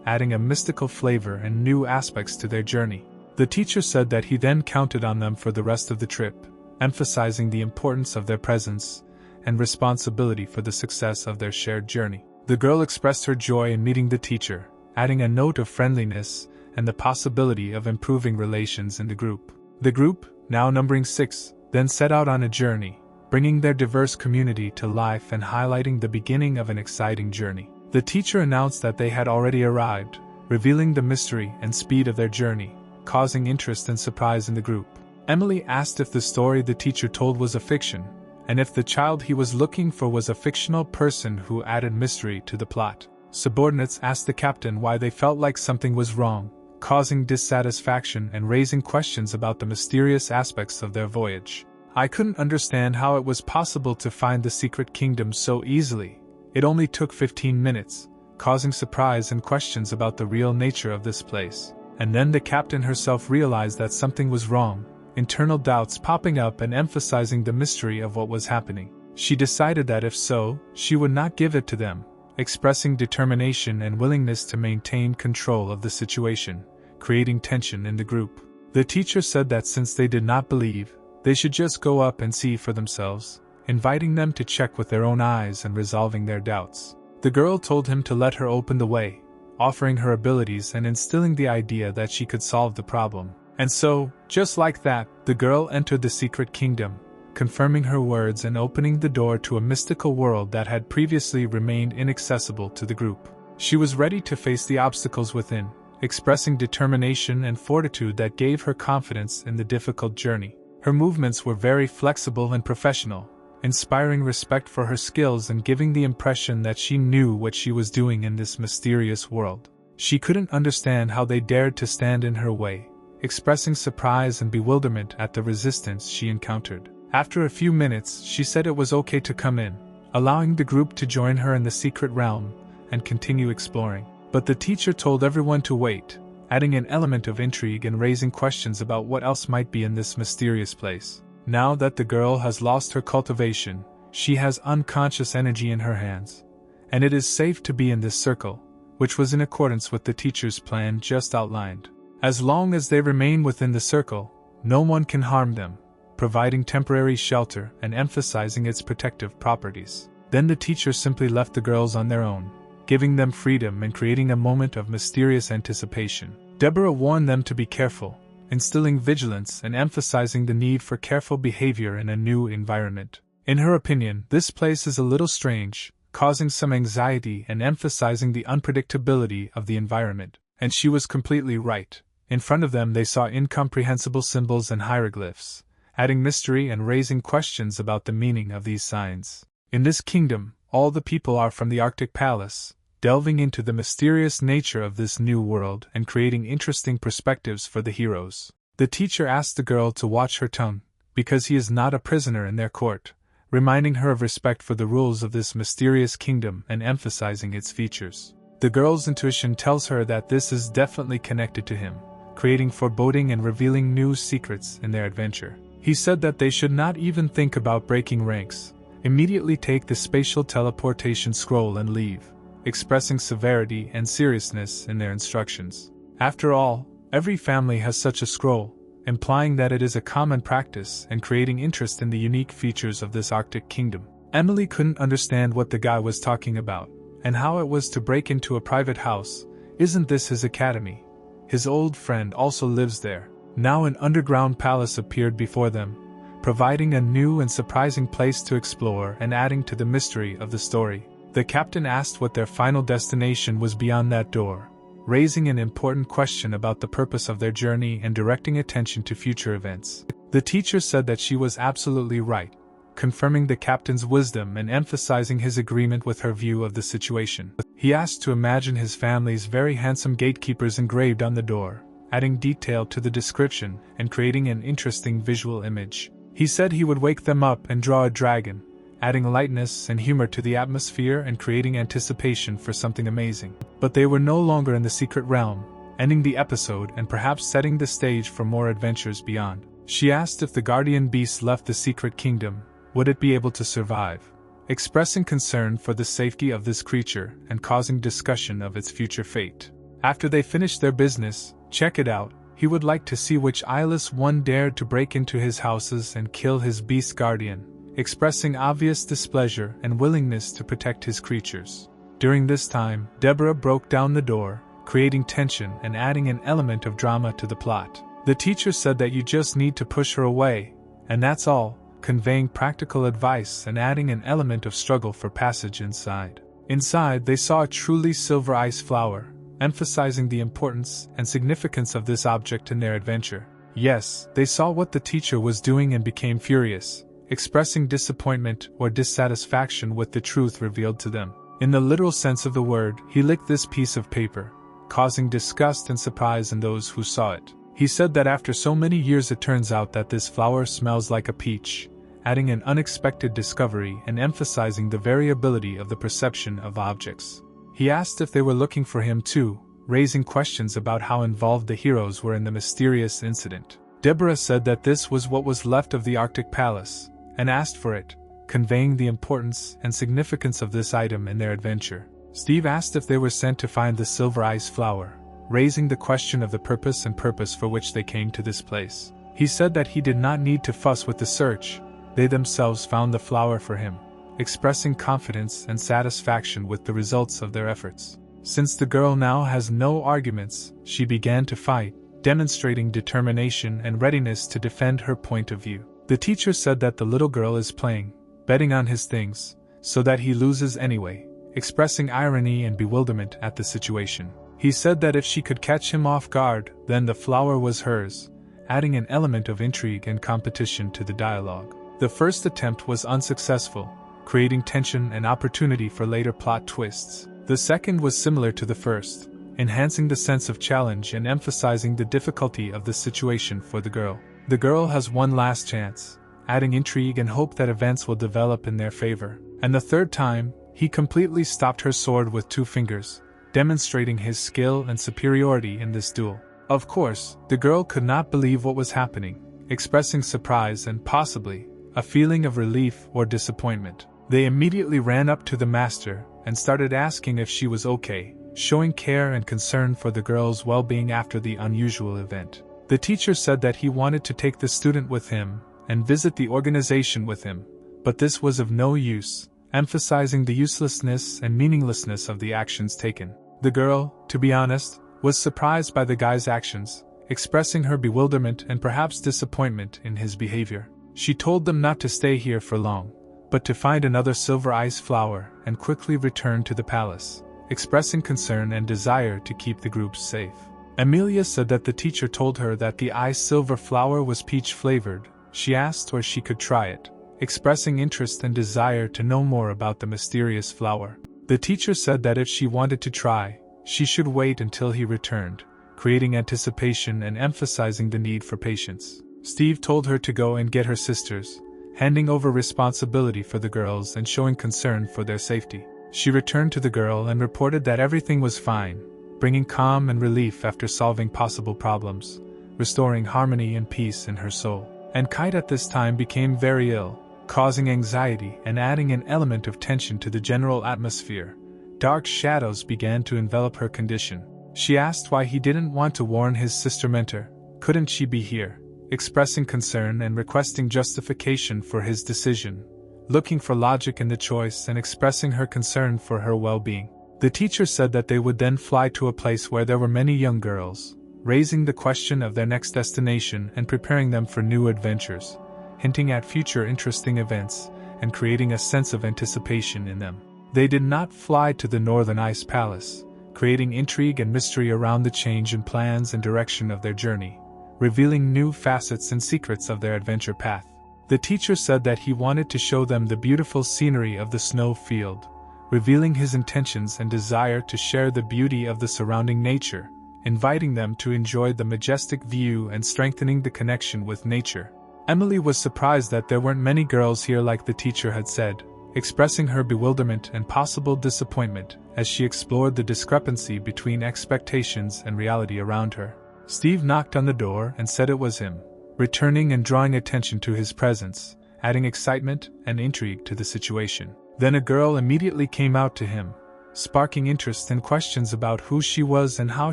adding a mystical flavor and new aspects to their journey. The teacher said that he then counted on them for the rest of the trip, emphasizing the importance of their presence and responsibility for the success of their shared journey. The girl expressed her joy in meeting the teacher, adding a note of friendliness and the possibility of improving relations in the group. The group, now numbering 6, then set out on a journey, bringing their diverse community to life and highlighting the beginning of an exciting journey. The teacher announced that they had already arrived, revealing the mystery and speed of their journey, causing interest and surprise in the group. Emily asked if the story the teacher told was a fiction, and if the child he was looking for was a fictional person who added mystery to the plot. Subordinates asked the captain why they felt like something was wrong, causing dissatisfaction and raising questions about the mysterious aspects of their voyage. I couldn't understand how it was possible to find the secret kingdom so easily. It only took 15 minutes, causing surprise and questions about the real nature of this place. And then the captain herself realized that something was wrong, internal doubts popping up and emphasizing the mystery of what was happening. She decided that if so, she would not give it to them, expressing determination and willingness to maintain control of the situation, creating tension in the group. The teacher said that since they did not believe, they should just go up and see for themselves, inviting them to check with their own eyes and resolving their doubts. The girl told him to let her open the way, offering her abilities and instilling the idea that she could solve the problem. And so, just like that, the girl entered the secret kingdom, confirming her words and opening the door to a mystical world that had previously remained inaccessible to the group. She was ready to face the obstacles within, expressing determination and fortitude that gave her confidence in the difficult journey. Her movements were very flexible and professional, inspiring respect for her skills and giving the impression that she knew what she was doing in this mysterious world. She couldn't understand how they dared to stand in her way, expressing surprise and bewilderment at the resistance she encountered. After a few minutes, she said it was okay to come in, allowing the group to join her in the secret realm and continue exploring. But the teacher told everyone to wait, adding an element of intrigue and raising questions about what else might be in this mysterious place. Now that the girl has lost her cultivation, she has unconscious energy in her hands, and it is safe to be in this circle, which was in accordance with the teacher's plan just outlined. As long as they remain within the circle, no one can harm them, providing temporary shelter and emphasizing its protective properties. Then the teacher simply left the girls on their own, giving them freedom and creating a moment of mysterious anticipation. Deborah warned them to be careful, instilling vigilance and emphasizing the need for careful behavior in a new environment. In her opinion, this place is a little strange, causing some anxiety and emphasizing the unpredictability of the environment. And she was completely right. In front of them they saw incomprehensible symbols and hieroglyphs, adding mystery and raising questions about the meaning of these signs. In this kingdom, all the people are from the Arctic Palace, delving into the mysterious nature of this new world and creating interesting perspectives for the heroes. The teacher asked the girl to watch her tongue, because he is not a prisoner in their court, reminding her of respect for the rules of this mysterious kingdom and emphasizing its features. The girl's intuition tells her that this is definitely connected to him, creating foreboding and revealing new secrets in their adventure. He said that they should not even think about breaking ranks, immediately take the spatial teleportation scroll and leave, expressing severity and seriousness in their instructions. After all, every family has such a scroll, implying that it is a common practice and creating interest in the unique features of this Arctic kingdom. Emily couldn't understand what the guy was talking about, and how it was to break into a private house. Isn't this his academy? His old friend also lives there. Now an underground palace appeared before them, providing a new and surprising place to explore and adding to the mystery of the story. The captain asked what their final destination was beyond that door, raising an important question about the purpose of their journey and directing attention to future events. The teacher said that she was absolutely right, confirming the captain's wisdom and emphasizing his agreement with her view of the situation. He asked to imagine his family's very handsome gatekeepers engraved on the door, adding detail to the description and creating an interesting visual image. He said he would wake them up and draw a dragon, adding lightness and humor to the atmosphere and creating anticipation for something amazing. But they were no longer in the secret realm, ending the episode and perhaps setting the stage for more adventures beyond. She asked if the guardian beast left the secret kingdom, would it be able to survive? Expressing concern for the safety of this creature and causing discussion of its future fate. After they finished their business, check it out, he would like to see which eyeless one dared to break into his houses and kill his beast guardian, expressing obvious displeasure and willingness to protect his creatures. During this time, Deborah broke down the door, creating tension and adding an element of drama to the plot. The teacher said that you just need to push her away, and that's all, conveying practical advice and adding an element of struggle for passage inside. Inside, they saw a truly silver ice flower, emphasizing the importance and significance of this object in their adventure. Yes, they saw what the teacher was doing and became furious, expressing disappointment or dissatisfaction with the truth revealed to them. In the literal sense of the word, he licked this piece of paper, causing disgust and surprise in those who saw it. He said that after so many years it turns out that this flower smells like a peach, adding an unexpected discovery and emphasizing the variability of the perception of objects. He asked if they were looking for him too, raising questions about how involved the heroes were in the mysterious incident. Deborah said that this was what was left of the Arctic Palace, and asked for it, conveying the importance and significance of this item in their adventure. Steve asked if they were sent to find the silver ice flower, raising the question of the purpose for which they came to this place. He said that he did not need to fuss with the search, they themselves found the flower for him, expressing confidence and satisfaction with the results of their efforts. Since the girl now has no arguments, she began to fight, demonstrating determination and readiness to defend her point of view. The teacher said that the little girl is playing, betting on his things, so that he loses anyway, expressing irony and bewilderment at the situation. He said that if she could catch him off guard, then the flower was hers, adding an element of intrigue and competition to the dialogue. The first attempt was unsuccessful, creating tension and opportunity for later plot twists. The second was similar to the first, enhancing the sense of challenge and emphasizing the difficulty of the situation for the girl. The girl has one last chance, adding intrigue and hope that events will develop in their favor. And the third time, he completely stopped her sword with 2 fingers, demonstrating his skill and superiority in this duel. Of course, the girl could not believe what was happening, expressing surprise and possibly a feeling of relief or disappointment. They immediately ran up to the master and started asking if she was okay, showing care and concern for the girl's well-being after the unusual event. The teacher said that he wanted to take the student with him and visit the organization with him, but this was of no use, emphasizing the uselessness and meaninglessness of the actions taken. The girl, to be honest, was surprised by the guy's actions, expressing her bewilderment and perhaps disappointment in his behavior. She told them not to stay here for long, but to find another silver ice flower and quickly return to the palace, expressing concern and desire to keep the group safe. Amelia said that the teacher told her that the ice silver flower was peach-flavored. She asked where she could try it, expressing interest and desire to know more about the mysterious flower. The teacher said that if she wanted to try, she should wait until he returned, creating anticipation and emphasizing the need for patience. Steve told her to go and get her sisters, handing over responsibility for the girls and showing concern for their safety. She returned to the girl and reported that everything was fine, bringing calm and relief after solving possible problems, restoring harmony and peace in her soul. And Kite at this time became very ill, causing anxiety and adding an element of tension to the general atmosphere. Dark shadows began to envelop her condition. She asked why he didn't want to warn his sister Mentor, couldn't she be here, expressing concern and requesting justification for his decision, looking for logic in the choice and expressing her concern for her well-being. The teacher said that they would then fly to a place where there were many young girls, raising the question of their next destination and preparing them for new adventures, hinting at future interesting events and creating a sense of anticipation in them. They did not fly to the Northern Ice Palace, creating intrigue and mystery around the change in plans and direction of their journey, revealing new facets and secrets of their adventure path. The teacher said that he wanted to show them the beautiful scenery of the snow field, revealing his intentions and desire to share the beauty of the surrounding nature, inviting them to enjoy the majestic view and strengthening the connection with nature. Emily was surprised that there weren't many girls here like the teacher had said, expressing her bewilderment and possible disappointment as she explored the discrepancy between expectations and reality around her. Steve knocked on the door and said it was him, returning and drawing attention to his presence, adding excitement and intrigue to the situation. Then a girl immediately came out to him, sparking interest and questions about who she was and how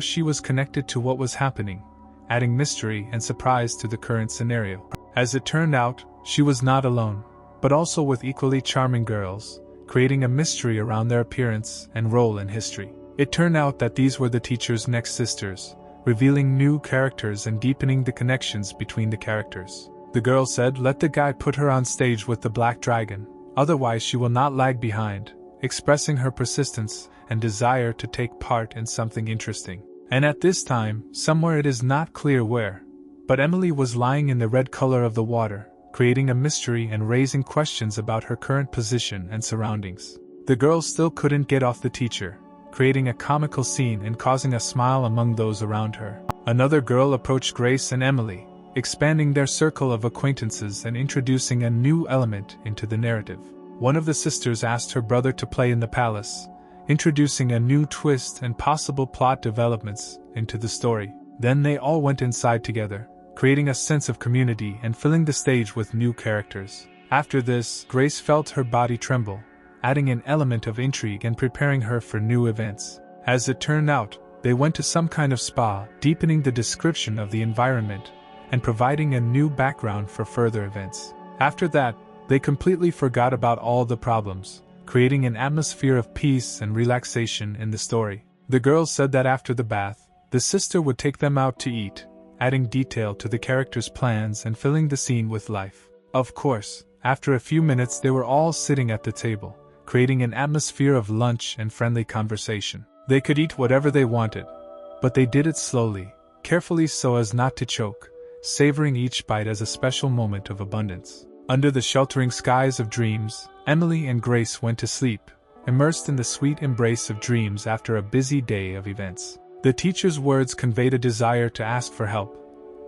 she was connected to what was happening, adding mystery and surprise to the current scenario. As it turned out, she was not alone, but also with equally charming girls, creating a mystery around their appearance and role in history. It turned out that these were the teacher's next sisters, revealing new characters and deepening the connections between the characters. The girl said, "Let the guy put her on stage with the black dragon, otherwise she will not lag behind," expressing her persistence and desire to take part in something interesting. And at this time, somewhere it is not clear where, but Emily was lying in the red color of the water, creating a mystery and raising questions about her current position and surroundings. The girl still couldn't get off the teacher, creating a comical scene and causing a smile among those around her. Another girl approached Grace and Emily, expanding their circle of acquaintances and introducing a new element into the narrative. One of the sisters asked her brother to play in the palace, introducing a new twist and possible plot developments into the story. Then they all went inside together, creating a sense of community and filling the stage with new characters. After this, Grace felt her body tremble, adding an element of intrigue and preparing her for new events. As it turned out, they went to some kind of spa, deepening the description of the environment and providing a new background for further events. After that, they completely forgot about all the problems, creating an atmosphere of peace and relaxation in the story. The girls said that after the bath, the sister would take them out to eat, adding detail to the characters' plans and filling the scene with life. Of course, after a few minutes they were all sitting at the table, creating an atmosphere of lunch and friendly conversation. They could eat whatever they wanted, but they did it slowly, carefully so as not to choke, savoring each bite as a special moment of abundance. Under the sheltering skies of dreams, Emily and Grace went to sleep, immersed in the sweet embrace of dreams after a busy day of events. The teacher's words conveyed a desire to ask for help,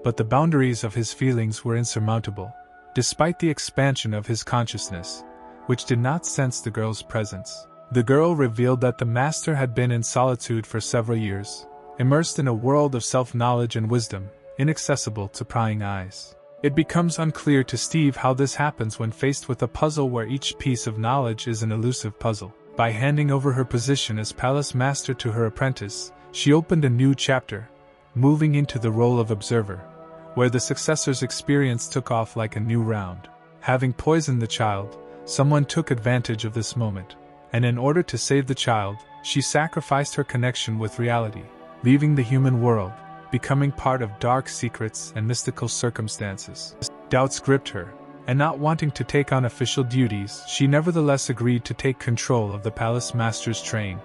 but the boundaries of his feelings were insurmountable, despite the expansion of his consciousness, which did not sense the girl's presence. The girl revealed that the master had been in solitude for several years, immersed in a world of self-knowledge and wisdom, inaccessible to prying eyes. It becomes unclear to Steve how this happens when faced with a puzzle where each piece of knowledge is an elusive puzzle. By handing over her position as palace master to her apprentice, she opened a new chapter, moving into the role of observer, where the successor's experience took off like a new round. Having poisoned the child, someone took advantage of this moment, and in order to save the child, she sacrificed her connection with reality, leaving the human world, becoming part of dark secrets and mystical circumstances. Doubts gripped her, and not wanting to take on official duties, she nevertheless agreed to take control of the palace master's train,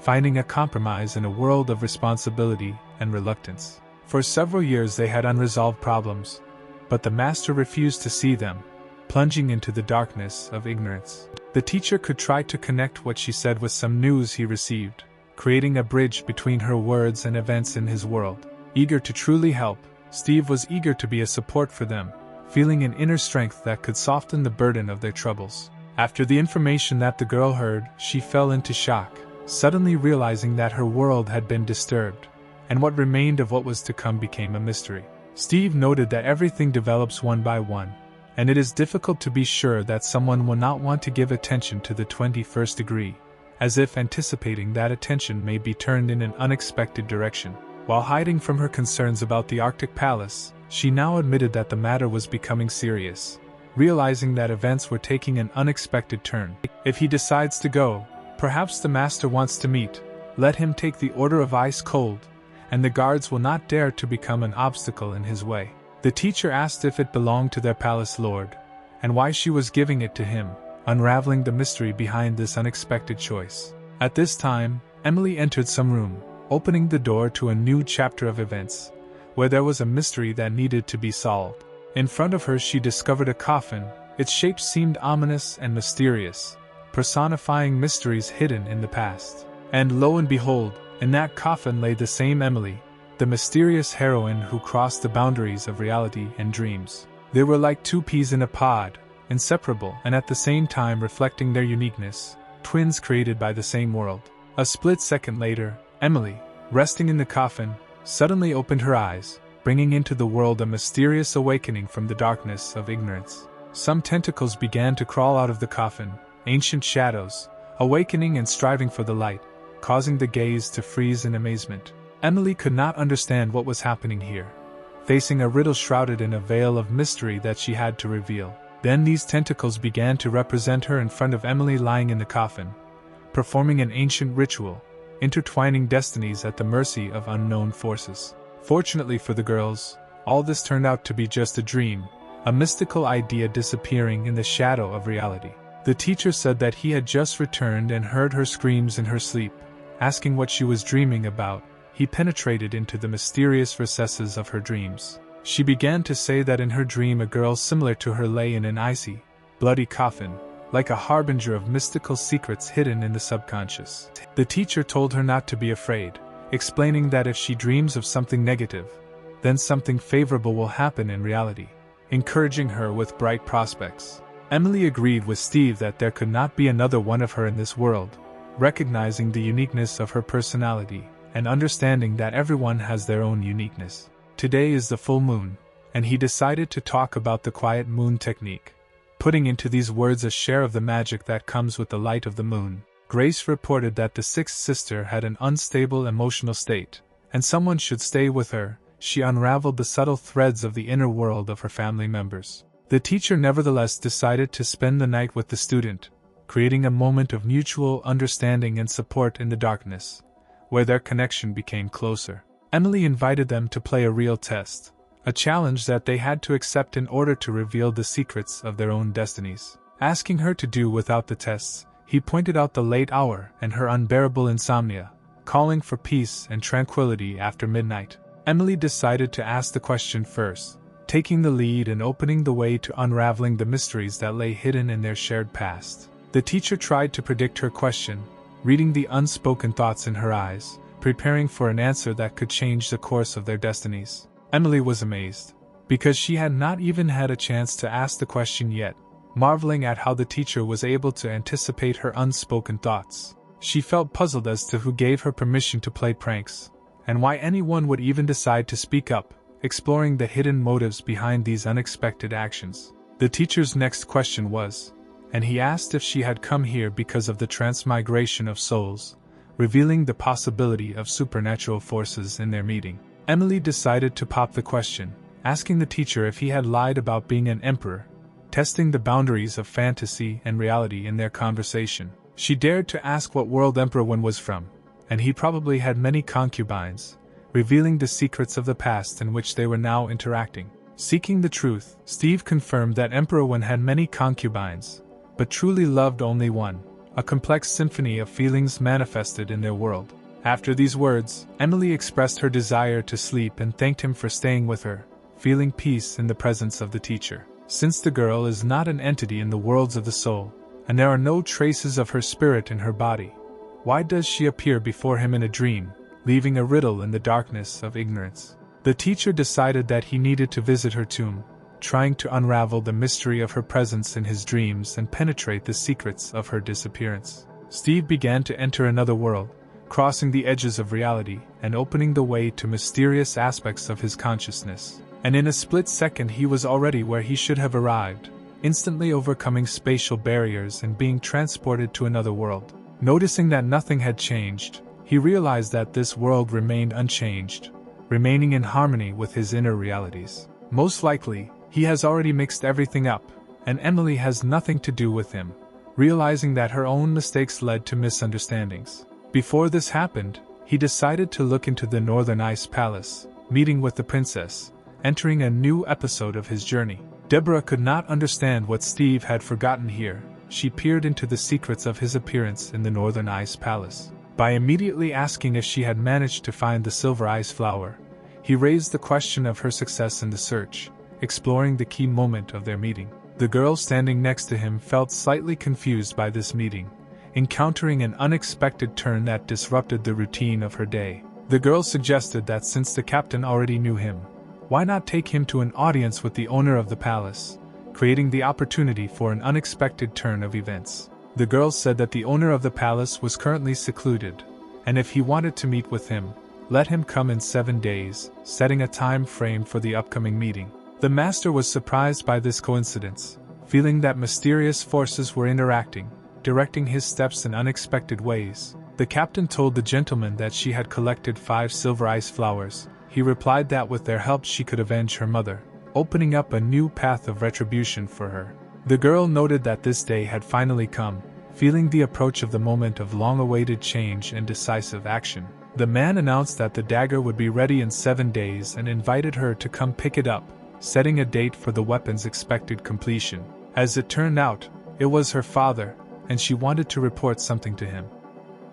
finding a compromise in a world of responsibility and reluctance. For several years they had unresolved problems, but the master refused to see them, plunging into the darkness of ignorance. The teacher could try to connect what she said with some news he received, creating a bridge between her words and events in his world. Eager to truly help, Steve was eager to be a support for them, feeling an inner strength that could soften the burden of their troubles. After the information that the girl heard, she fell into shock, suddenly realizing that her world had been disturbed, and what remained of what was to come became a mystery. Steve noted that everything develops one by one, and it is difficult to be sure that someone will not want to give attention to the 21st degree, as if anticipating that attention may be turned in an unexpected direction. While hiding from her concerns about the Arctic Palace, she now admitted that the matter was becoming serious, realizing that events were taking an unexpected turn. If he decides to go, perhaps the master wants to meet, let him take the order of ice cold, and the guards will not dare to become an obstacle in his way. The teacher asked if it belonged to their palace lord, and why she was giving it to him, unraveling the mystery behind this unexpected choice. At this time, Emily entered some room, opening the door to a new chapter of events, where there was a mystery that needed to be solved. In front of her she discovered a coffin. Its shape seemed ominous and mysterious, personifying mysteries hidden in the past. And lo and behold, in that coffin lay the same Emily, the mysterious heroine who crossed the boundaries of reality and dreams. They were like two peas in a pod, inseparable and at the same time reflecting their uniqueness, twins created by the same world. A split second later, Emily, resting in the coffin, suddenly opened her eyes, bringing into the world a mysterious awakening from the darkness of ignorance. Some tentacles began to crawl out of the coffin, ancient shadows, awakening and striving for the light, causing the gaze to freeze in amazement. Emily could not understand what was happening here, facing a riddle shrouded in a veil of mystery that she had to reveal. Then these tentacles began to represent her in front of Emily lying in the coffin, performing an ancient ritual, intertwining destinies at the mercy of unknown forces. Fortunately for the girls, all this turned out to be just a dream, a mystical idea disappearing in the shadow of reality. The teacher said that he had just returned and heard her screams in her sleep. Asking what she was dreaming about, he penetrated into the mysterious recesses of her dreams. She began to say that in her dream a girl similar to her lay in an icy, bloody coffin, like a harbinger of mystical secrets hidden in the subconscious. The teacher told her not to be afraid, explaining that if she dreams of something negative, then something favorable will happen in reality, encouraging her with bright prospects. Emily agreed with Steve that there could not be another one of her in this world, recognizing the uniqueness of her personality and understanding that everyone has their own uniqueness. Today is the full moon, and he decided to talk about the quiet moon technique, putting into these words a share of the magic that comes with the light of the moon. Grace reported that the sixth sister had an unstable emotional state, and someone should stay with her. She unraveled the subtle threads of the inner world of her family members. The teacher nevertheless decided to spend the night with the student, creating a moment of mutual understanding and support in the darkness, where their connection became closer. Emily invited them to play a real test, a challenge that they had to accept in order to reveal the secrets of their own destinies. Asking her to do without the tests, he pointed out the late hour and her unbearable insomnia, calling for peace and tranquility after midnight. Emily decided to ask the question first, taking the lead and opening the way to unraveling the mysteries that lay hidden in their shared past. The teacher tried to predict her question, reading the unspoken thoughts in her eyes, preparing for an answer that could change the course of their destinies. Emily was amazed, because she had not even had a chance to ask the question yet, marveling at how the teacher was able to anticipate her unspoken thoughts. She felt puzzled as to who gave her permission to play pranks, and why anyone would even decide to speak up, exploring the hidden motives behind these unexpected actions. The teacher's next question was, and he asked if she had come here because of the transmigration of souls, revealing the possibility of supernatural forces in their meeting. Emily decided to pop the question, asking the teacher if he had lied about being an emperor, testing the boundaries of fantasy and reality in their conversation. She dared to ask what world Emperor Wen was from, and he probably had many concubines, revealing the secrets of the past in which they were now interacting. Seeking the truth, Steve confirmed that Emperor Wen had many concubines, but truly loved only one, a complex symphony of feelings manifested in their world. After these words, Emily expressed her desire to sleep and thanked him for staying with her, feeling peace in the presence of the teacher. Since the girl is not an entity in the worlds of the soul, and there are no traces of her spirit in her body, why does she appear before him in a dream, leaving a riddle in the darkness of ignorance? The teacher decided that he needed to visit her tomb, trying to unravel the mystery of her presence in his dreams and penetrate the secrets of her disappearance. Steve began to enter another world, crossing the edges of reality and opening the way to mysterious aspects of his consciousness. And in a split second he was already where he should have arrived, instantly overcoming spatial barriers and being transported to another world. Noticing that nothing had changed, he realized that this world remained unchanged, remaining in harmony with his inner realities. Most likely, he has already mixed everything up, and Emily has nothing to do with him, realizing that her own mistakes led to misunderstandings. Before this happened, he decided to look into the Northern Ice Palace, meeting with the princess, entering a new episode of his journey. Deborah could not understand what Steve had forgotten here. She peered into the secrets of his appearance in the Northern Ice Palace. By immediately asking if she had managed to find the silver ice flower, he raised the question of her success in the search, exploring the key moment of their meeting. The girl standing next to him felt slightly confused by this meeting, encountering an unexpected turn that disrupted the routine of her day. The girl suggested that since the captain already knew him, why not take him to an audience with the owner of the palace, creating the opportunity for an unexpected turn of events. The girl said that the owner of the palace was currently secluded, and if he wanted to meet with him, let him come in 7 days, setting a time frame for the upcoming meeting. The master was surprised by this coincidence, feeling that mysterious forces were interacting, directing his steps in unexpected ways. The captain told the gentleman that she had collected 5 silver ice flowers. He replied that with their help she could avenge her mother, opening up a new path of retribution for her. The girl noted that this day had finally come, feeling the approach of the moment of long-awaited change and decisive action. The man announced that the dagger would be ready in 7 days and invited her to come pick it up, setting a date for the weapon's expected completion. As it turned out, it was her father, and she wanted to report something to him.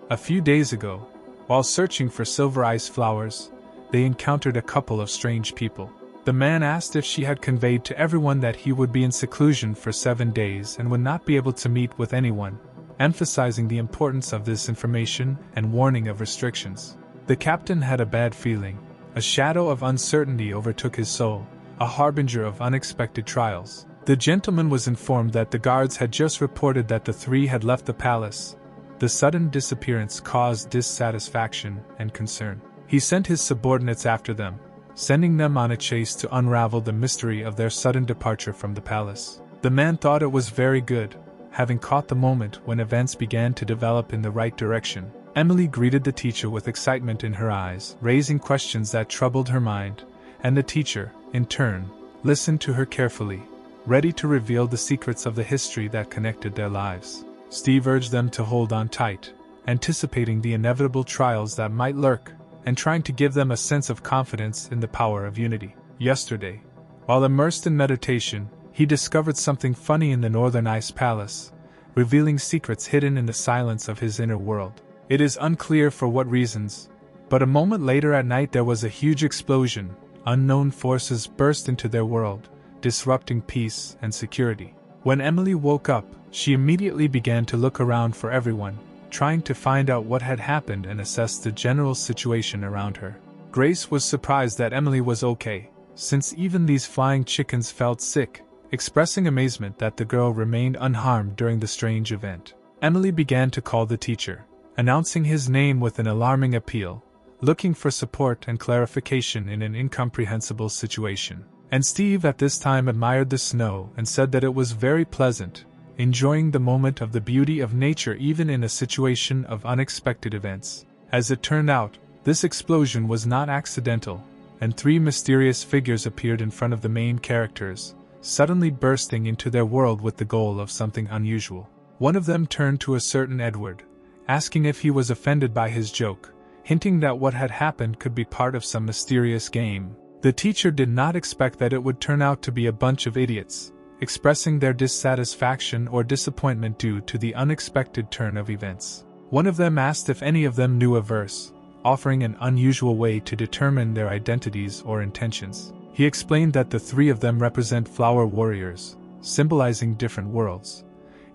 A few days ago, while searching for silver ice flowers, they encountered a couple of strange people. The man asked if she had conveyed to everyone that he would be in seclusion for 7 days and would not be able to meet with anyone, emphasizing the importance of this information and warning of restrictions. The captain had a bad feeling. A shadow of uncertainty overtook his soul, a harbinger of unexpected trials. The gentleman was informed that the guards had just reported that the 3 had left the palace. The sudden disappearance caused dissatisfaction and concern. He sent his subordinates after them, sending them on a chase to unravel the mystery of their sudden departure from the palace. The man thought it was very good, having caught the moment when events began to develop in the right direction. Emily greeted the teacher with excitement in her eyes, raising questions that troubled her mind, and the teacher, in turn, listened to her carefully, ready to reveal the secrets of the history that connected their lives. Steve urged them to hold on tight, anticipating the inevitable trials that might lurk, and trying to give them a sense of confidence in the power of unity. Yesterday, while immersed in meditation, he discovered something funny in the Northern Ice Palace, revealing secrets hidden in the silence of his inner world. It is unclear for what reasons, but a moment later at night there was a huge explosion. Unknown forces burst into their world, disrupting peace and security. When Emily woke up, she immediately began to look around for everyone, trying to find out what had happened and assess the general situation around her. Grace was surprised that Emily was okay, since even these flying chickens felt sick, expressing amazement that the girl remained unharmed during the strange event. Emily began to call the teacher, announcing his name with an alarming appeal, looking for support and clarification in an incomprehensible situation. And Steve at this time admired the snow and said that it was very pleasant, enjoying the moment of the beauty of nature even in a situation of unexpected events. As it turned out, this explosion was not accidental, and 3 mysterious figures appeared in front of the main characters, suddenly bursting into their world with the goal of something unusual. One of them turned to a certain Edward, asking if he was offended by his joke, hinting that what had happened could be part of some mysterious game. The teacher did not expect that it would turn out to be a bunch of idiots, expressing their dissatisfaction or disappointment due to the unexpected turn of events. One of them asked if any of them knew a verse, offering an unusual way to determine their identities or intentions. He explained that the 3 of them represent flower warriors, symbolizing different worlds,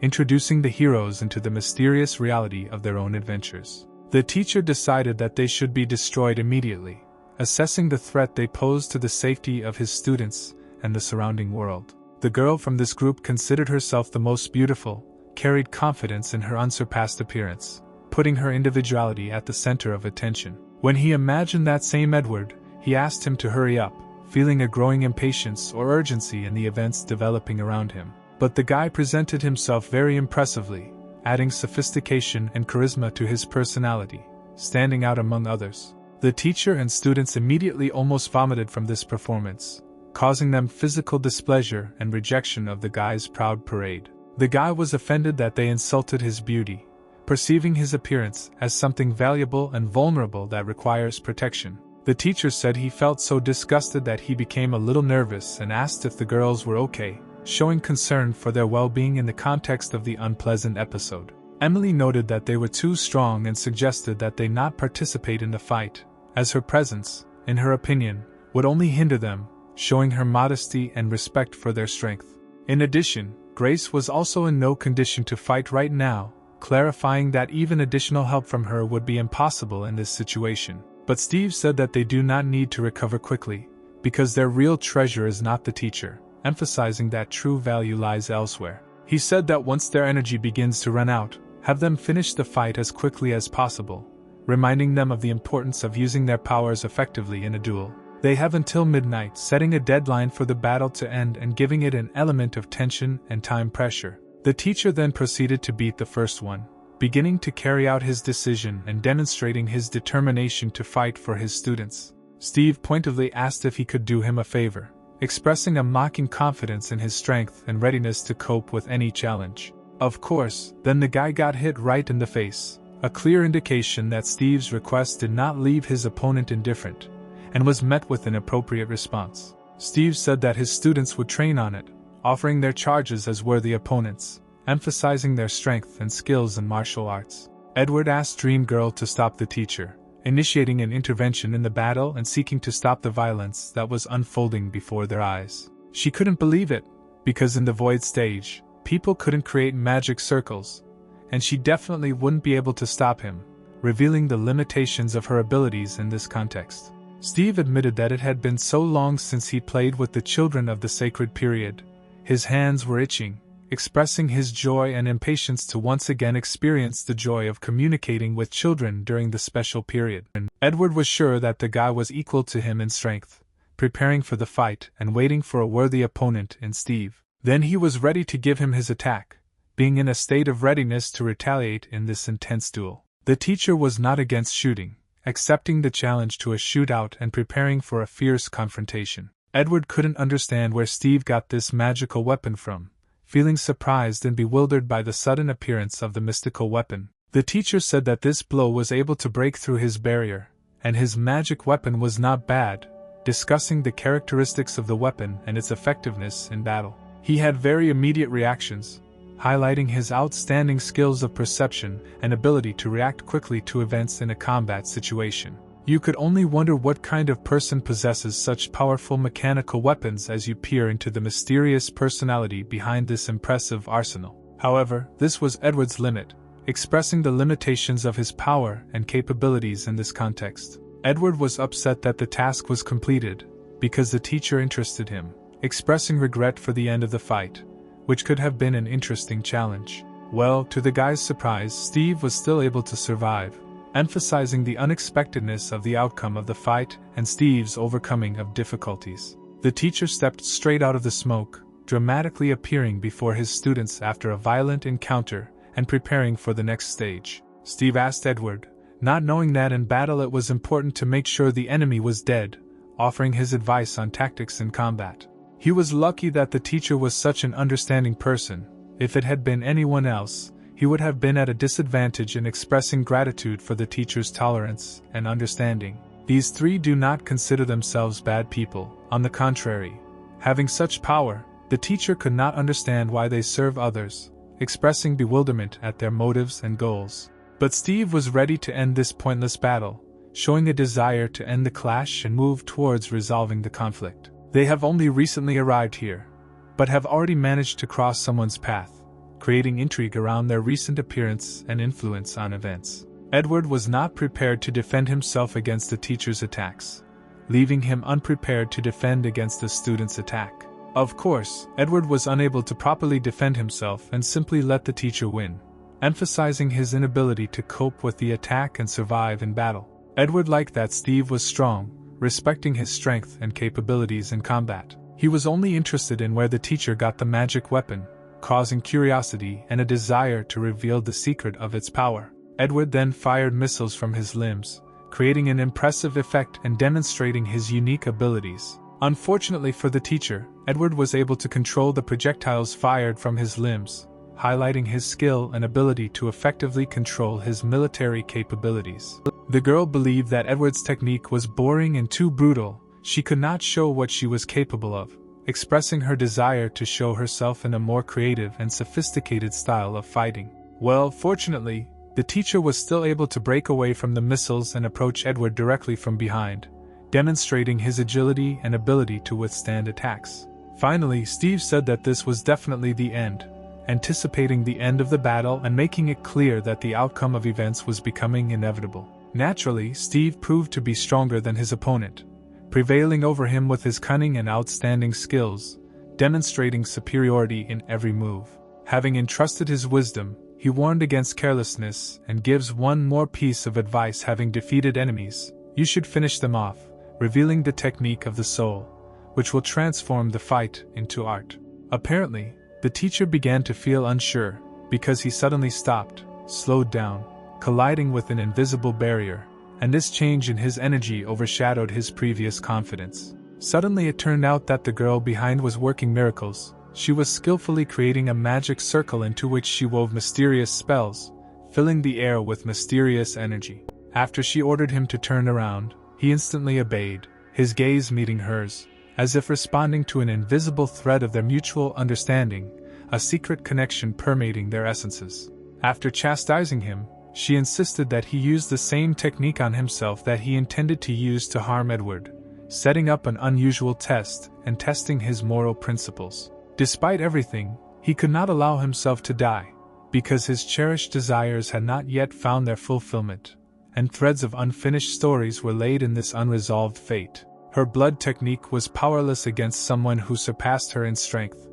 introducing the heroes into the mysterious reality of their own adventures. The teacher decided that they should be destroyed immediately, assessing the threat they posed to the safety of his students and the surrounding world. The girl from this group considered herself the most beautiful, carried confidence in her unsurpassed appearance, putting her individuality at the center of attention. When he imagined that same Edward, he asked him to hurry up, feeling a growing impatience or urgency in the events developing around him. But the guy presented himself very impressively, adding sophistication and charisma to his personality, standing out among others. The teacher and students immediately almost vomited from this performance, causing them physical displeasure and rejection of the guy's proud parade. The guy was offended that they insulted his beauty, perceiving his appearance as something valuable and vulnerable that requires protection. The teacher said he felt so disgusted that he became a little nervous and asked if the girls were okay, showing concern for their well-being in the context of the unpleasant episode. Emily noted that they were too strong and suggested that they not participate in the fight, as her presence, in her opinion, would only hinder them, showing her modesty and respect for their strength. In addition, Grace was also in no condition to fight right now, clarifying that even additional help from her would be impossible in this situation. But Steve said that they do not need to recover quickly, because their real treasure is not the teacher, emphasizing that true value lies elsewhere. He said that once their energy begins to run out, have them finish the fight as quickly as possible, reminding them of the importance of using their powers effectively in a duel. They have until midnight, setting a deadline for the battle to end and giving it an element of tension and time pressure. The teacher then proceeded to beat the first one, beginning to carry out his decision and demonstrating his determination to fight for his students. Steve pointedly asked if he could do him a favor, expressing a mocking confidence in his strength and readiness to cope with any challenge. Of course, then the guy got hit right in the face, a clear indication that Steve's request did not leave his opponent indifferent, and was met with an appropriate response. Steve said that his students would train on it, offering their charges as worthy opponents, emphasizing their strength and skills in martial arts. Edward asked Dream Girl to stop the teacher, initiating an intervention in the battle and seeking to stop the violence that was unfolding before their eyes. She couldn't believe it, because in the Void stage, people couldn't create magic circles, and she definitely wouldn't be able to stop him, revealing the limitations of her abilities in this context. Steve admitted that it had been so long since he played with the children of the sacred period. His hands were itching, expressing his joy and impatience to once again experience the joy of communicating with children during the special period. Edward was sure that the guy was equal to him in strength, preparing for the fight and waiting for a worthy opponent in Steve. Then he was ready to give him his attack, being in a state of readiness to retaliate in this intense duel. The teacher was not against shooting, accepting the challenge to a shootout and preparing for a fierce confrontation. Edward couldn't understand where Steve got this magical weapon from, feeling surprised and bewildered by the sudden appearance of the mystical weapon. The teacher said that this blow was able to break through his barrier, and his magic weapon was not bad, discussing the characteristics of the weapon and its effectiveness in battle. He had very immediate reactions, highlighting his outstanding skills of perception and ability to react quickly to events in a combat situation. You could only wonder what kind of person possesses such powerful mechanical weapons as you peer into the mysterious personality behind this impressive arsenal. However, this was Edward's limit, expressing the limitations of his power and capabilities in this context. Edward was upset that the task was completed, because the teacher interested him, expressing regret for the end of the fight, which could have been an interesting challenge. Well, to the guy's surprise, Steve was still able to survive, emphasizing the unexpectedness of the outcome of the fight and Steve's overcoming of difficulties. The teacher stepped straight out of the smoke, dramatically appearing before his students after a violent encounter and preparing for the next stage. Steve asked Edward, not knowing that in battle it was important to make sure the enemy was dead, offering his advice on tactics in combat. He was lucky that the teacher was such an understanding person. If it had been anyone else, he would have been at a disadvantage in expressing gratitude for the teacher's tolerance and understanding. These three do not consider themselves bad people. On the contrary, having such power, the teacher could not understand why they serve others, expressing bewilderment at their motives and goals. But Steve was ready to end this pointless battle, showing a desire to end the clash and move towards resolving the conflict. They have only recently arrived here, but have already managed to cross someone's path, creating intrigue around their recent appearance and influence on events. Edward was not prepared to defend himself against the teacher's attacks, leaving him unprepared to defend against the student's attack. Of course, Edward was unable to properly defend himself and simply let the teacher win, emphasizing his inability to cope with the attack and survive in battle. Edward liked that Steve was strong, respecting his strength and capabilities in combat. He was only interested in where the teacher got the magic weapon, causing curiosity and a desire to reveal the secret of its power. Edward then fired missiles from his limbs, creating an impressive effect and demonstrating his unique abilities. Unfortunately for the teacher, Edward was able to control the projectiles fired from his limbs, highlighting his skill and ability to effectively control his military capabilities. The girl believed that Edward's technique was boring and too brutal. She could not show what she was capable of, expressing her desire to show herself in a more creative and sophisticated style of fighting. Well, fortunately, the teacher was still able to break away from the missiles and approach Edward directly from behind, demonstrating his agility and ability to withstand attacks. Finally, Steve said that this was definitely the end, anticipating the end of the battle and making it clear that the outcome of events was becoming inevitable. Naturally, Steve proved to be stronger than his opponent, prevailing over him with his cunning and outstanding skills, demonstrating superiority in every move. Having entrusted his wisdom, he warned against carelessness and gives one more piece of advice. Having defeated enemies, you should finish them off, revealing the technique of the soul, which will transform the fight into art. Apparently, the teacher began to feel unsure, because he suddenly stopped, slowed down, colliding with an invisible barrier, and this change in his energy overshadowed his previous confidence. Suddenly it turned out that the girl behind was working miracles. She was skillfully creating a magic circle into which she wove mysterious spells, filling the air with mysterious energy. After she ordered him to turn around, he instantly obeyed, his gaze meeting hers, as if responding to an invisible thread of their mutual understanding, a secret connection permeating their essences. After chastising him, she insisted that he use the same technique on himself that he intended to use to harm Edward, setting up an unusual test and testing his moral principles. Despite everything, he could not allow himself to die, because his cherished desires had not yet found their fulfillment, and threads of unfinished stories were laid in this unresolved fate. Her blood technique was powerless against someone who surpassed her in strength.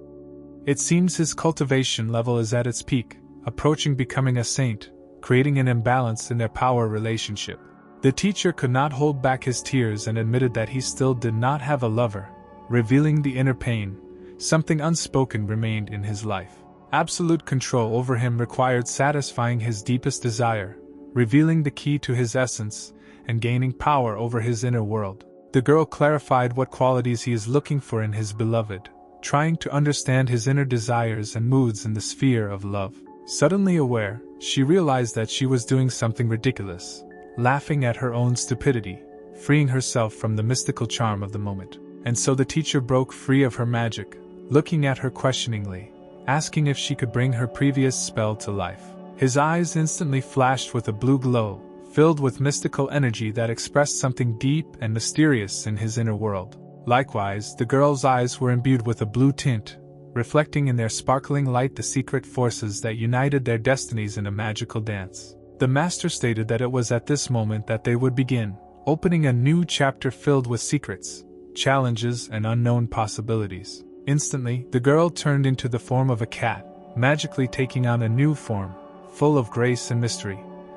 It seems his cultivation level is at its peak, approaching becoming a saint, creating an imbalance in their power relationship. The teacher could not hold back his tears and admitted that he still did not have a lover, revealing the inner pain. Something unspoken remained in his life. Absolute control over him required satisfying his deepest desire, revealing the key to his essence, and gaining power over his inner world. The girl clarified what qualities he is looking for in his beloved, trying to understand his inner desires and moods in the sphere of love. Suddenly aware, she realized that she was doing something ridiculous, laughing at her own stupidity, freeing herself from the mystical charm of the moment. And so the teacher broke free of her magic, looking at her questioningly, asking if she could bring her previous spell to life. His eyes instantly flashed with a blue glow, filled with mystical energy that expressed something deep and mysterious in his inner world. Likewise, the girl's eyes were imbued with a blue tint, reflecting in their sparkling light the secret forces that united their destinies in a magical dance. The master stated that it was at this moment that they would begin, opening a new chapter filled with secrets, challenges, and unknown possibilities. Instantly, the girl turned into the form of a cat, magically taking on a new form, full of grace and mystery,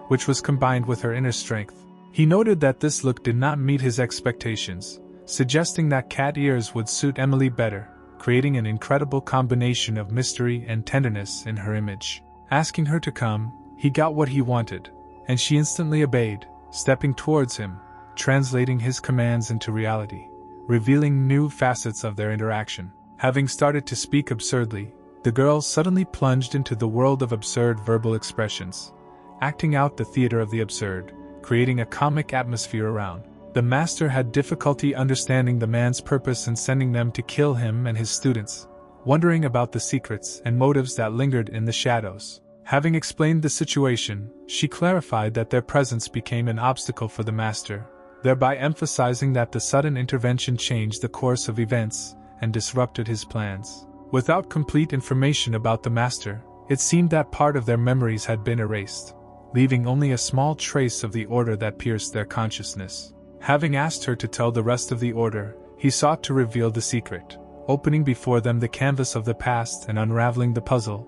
which was combined with her inner strength. He noted that this look did not meet his expectations, suggesting that cat ears would suit Emily better, creating an incredible combination of mystery and tenderness in her image. Asking her to come, he got what he wanted, and she instantly obeyed, stepping towards him, translating his commands into reality, revealing new facets of their interaction. Having started to speak absurdly, the girl suddenly plunged into the world of absurd verbal expressions, acting out the theater of the absurd, creating a comic atmosphere around. The master had difficulty understanding the man's purpose in sending them to kill him and his students, wondering about the secrets and motives that lingered in the shadows. Having explained the situation, she clarified that their presence became an obstacle for the master, thereby emphasizing that the sudden intervention changed the course of events and disrupted his plans. Without complete information about the master, it seemed that part of their memories had been erased, leaving only a small trace of the order that pierced their consciousness. Having asked her to tell the rest of the order, he sought to reveal the secret, opening before them the canvas of the past and unraveling the puzzle,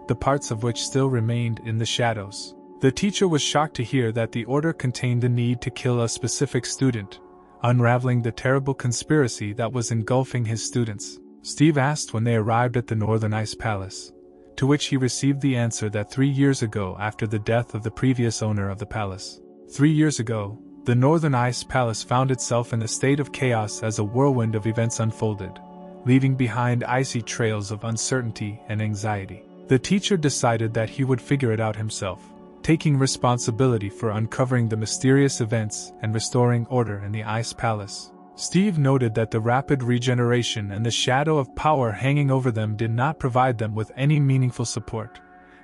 the parts of which still remained in the shadows. The teacher was shocked to hear that the order contained the need to kill a specific student, unraveling the terrible conspiracy that was engulfing his students. Steve asked when they arrived at the Northern Ice Palace, to which he received the answer that 3 years ago, after the death of the previous owner of the palace. 3 years ago, the Northern Ice Palace found itself in a state of chaos as a whirlwind of events unfolded, leaving behind icy trails of uncertainty and anxiety. The teacher decided that he would figure it out himself, taking responsibility for uncovering the mysterious events and restoring order in the Ice Palace. Steve noted that the rapid regeneration and the shadow of power hanging over them did not provide them with any meaningful support,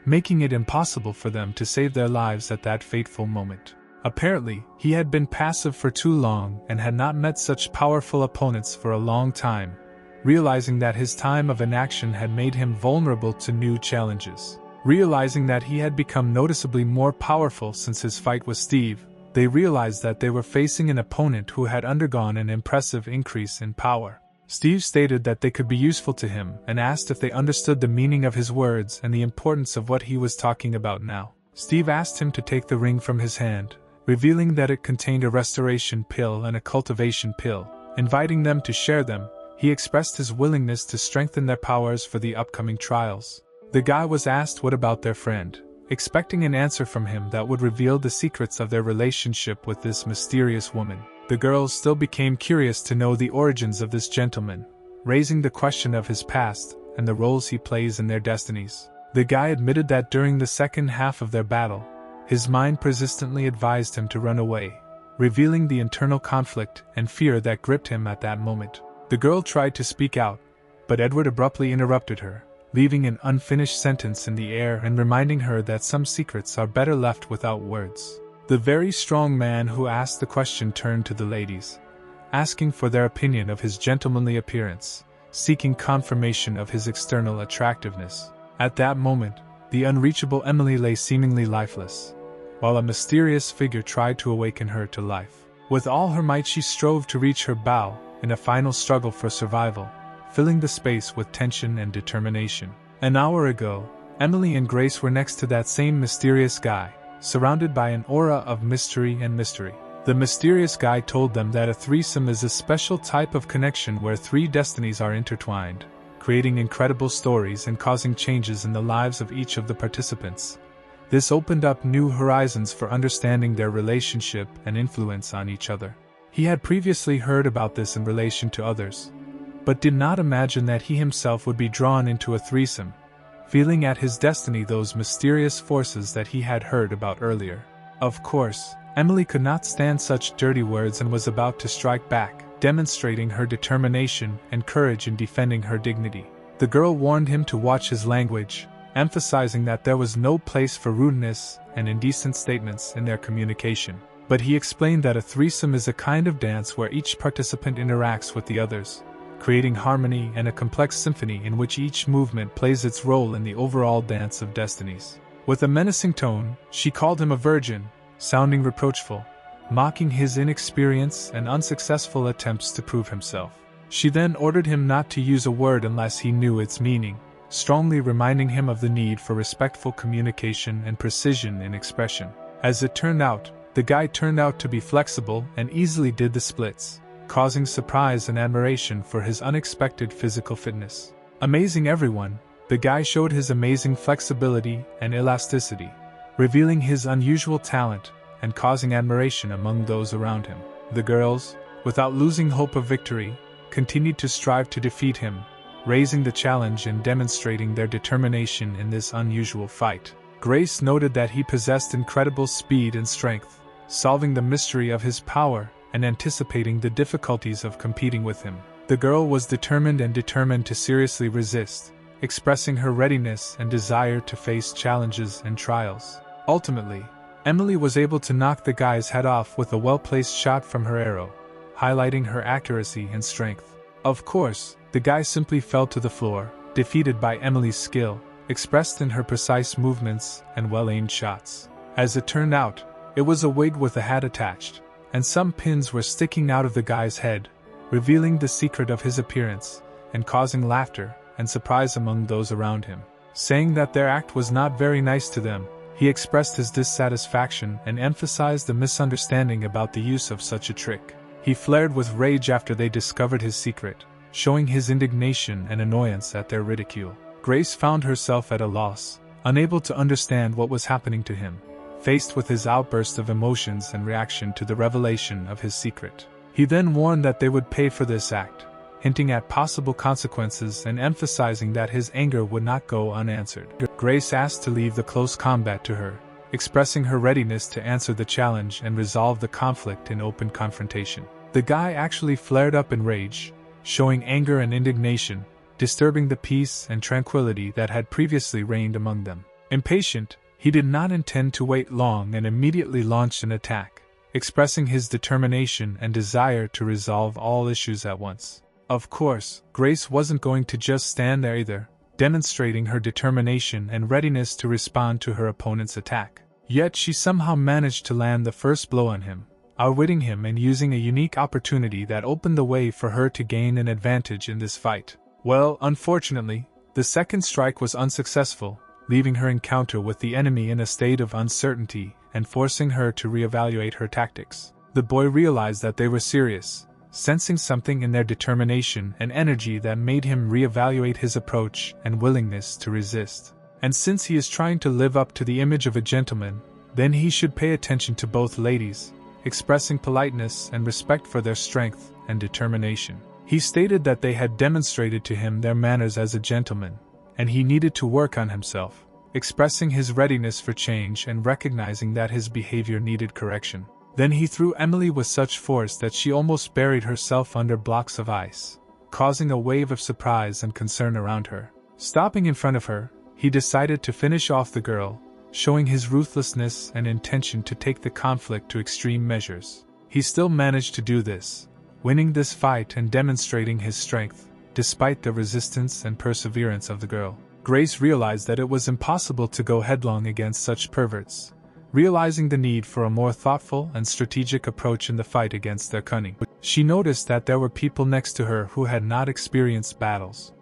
making it impossible for them to save their lives at that fateful moment. Apparently, he had been passive for too long and had not met such powerful opponents for a long time, realizing that his time of inaction had made him vulnerable to new challenges. Realizing that he had become noticeably more powerful since his fight with Steve, they realized that they were facing an opponent who had undergone an impressive increase in power. Steve stated that they could be useful to him and asked if they understood the meaning of his words and the importance of what he was talking about now. Steve asked him to take the ring from his hand, revealing that it contained a restoration pill and a cultivation pill. Inviting them to share them, he expressed his willingness to strengthen their powers for the upcoming trials. The guy was asked what about their friend, expecting an answer from him that would reveal the secrets of their relationship with this mysterious woman. The girls still became curious to know the origins of this gentleman, raising the question of his past and the roles he plays in their destinies. The guy admitted that during the second half of their battle, his mind persistently advised him to run away, revealing the internal conflict and fear that gripped him at that moment. The girl tried to speak out, but Edward abruptly interrupted her, leaving an unfinished sentence in the air and reminding her that some secrets are better left without words. The very strong man who asked the question turned to the ladies, asking for their opinion of his gentlemanly appearance, seeking confirmation of his external attractiveness. At that moment, the unreachable Emily lay seemingly lifeless, while a mysterious figure tried to awaken her to life. With all her might she strove to reach her bow in a final struggle for survival, filling the space with tension and determination. An hour ago, Emily and Grace were next to that same mysterious guy, surrounded by an aura of mystery and mystery. The mysterious guy told them that a threesome is a special type of connection where three destinies are intertwined, creating incredible stories and causing changes in the lives of each of the participants. This opened up new horizons for understanding their relationship and influence on each other. He had previously heard about this in relation to others, but did not imagine that he himself would be drawn into a threesome, feeling at his destiny those mysterious forces that he had heard about earlier. Of course, Emily could not stand such dirty words and was about to strike back, demonstrating her determination and courage in defending her dignity. The girl warned him to watch his language, emphasizing that there was no place for rudeness and indecent statements in their communication. But he explained that a threesome is a kind of dance where each participant interacts with the others, creating harmony and a complex symphony in which each movement plays its role in the overall dance of destinies. With a menacing tone, she called him a virgin, sounding reproachful, mocking his inexperience and unsuccessful attempts to prove himself. She then ordered him not to use a word unless he knew its meaning, strongly reminding him of the need for respectful communication and precision in expression. As it turned out, the guy turned out to be flexible and easily did the splits, causing surprise and admiration for his unexpected physical fitness. Amazing everyone, the guy showed his amazing flexibility and elasticity, revealing his unusual talent and causing admiration among those around him. The girls, without losing hope of victory, continued to strive to defeat him, raising the challenge and demonstrating their determination in this unusual fight. Grace noted that he possessed incredible speed and strength, solving the mystery of his power and anticipating the difficulties of competing with him. The girl was determined to seriously resist, expressing her readiness and desire to face challenges and trials. Ultimately, Emily was able to knock the guy's head off with a well-placed shot from her arrow, highlighting her accuracy and strength. Of course, the guy simply fell to the floor, defeated by Emily's skill, expressed in her precise movements and well-aimed shots. As it turned out, it was a wig with a hat attached, and some pins were sticking out of the guy's head, revealing the secret of his appearance, and causing laughter and surprise among those around him. Saying that their act was not very nice to them, he expressed his dissatisfaction and emphasized the misunderstanding about the use of such a trick. He flared with rage after they discovered his secret, showing his indignation and annoyance at their ridicule. Grace found herself at a loss, unable to understand what was happening to him, faced with his outburst of emotions and reaction to the revelation of his secret. He then warned that they would pay for this act, hinting at possible consequences and emphasizing that his anger would not go unanswered. Grace asked to leave the close combat to her, expressing her readiness to answer the challenge and resolve the conflict in open confrontation. The guy actually flared up in rage, showing anger and indignation, disturbing the peace and tranquility that had previously reigned among them. Impatient, he did not intend to wait long and immediately launched an attack, expressing his determination and desire to resolve all issues at once. Of course, Grace wasn't going to just stand there either, demonstrating her determination and readiness to respond to her opponent's attack. Yet she somehow managed to land the first blow on him, outwitting him and using a unique opportunity that opened the way for her to gain an advantage in this fight. Well, unfortunately, the second strike was unsuccessful, leaving her encounter with the enemy in a state of uncertainty and forcing her to reevaluate her tactics. The boy realized that they were serious, sensing something in their determination and energy that made him reevaluate his approach and willingness to resist. And since he is trying to live up to the image of a gentleman, then he should pay attention to both ladies, expressing politeness and respect for their strength and determination. He stated that they had demonstrated to him their manners as a gentleman, and he needed to work on himself, expressing his readiness for change and recognizing that his behavior needed correction. Then he threw Emily with such force that she almost buried herself under blocks of ice, causing a wave of surprise and concern around her. Stopping in front of her, he decided to finish off the girl, showing his ruthlessness and intention to take the conflict to extreme measures. He still managed to do this, winning this fight and demonstrating his strength, despite the resistance and perseverance of the girl. Grace realized that it was impossible to go headlong against such perverts, realizing the need for a more thoughtful and strategic approach in the fight against their cunning. She noticed that there were people next to her who had not experienced battles.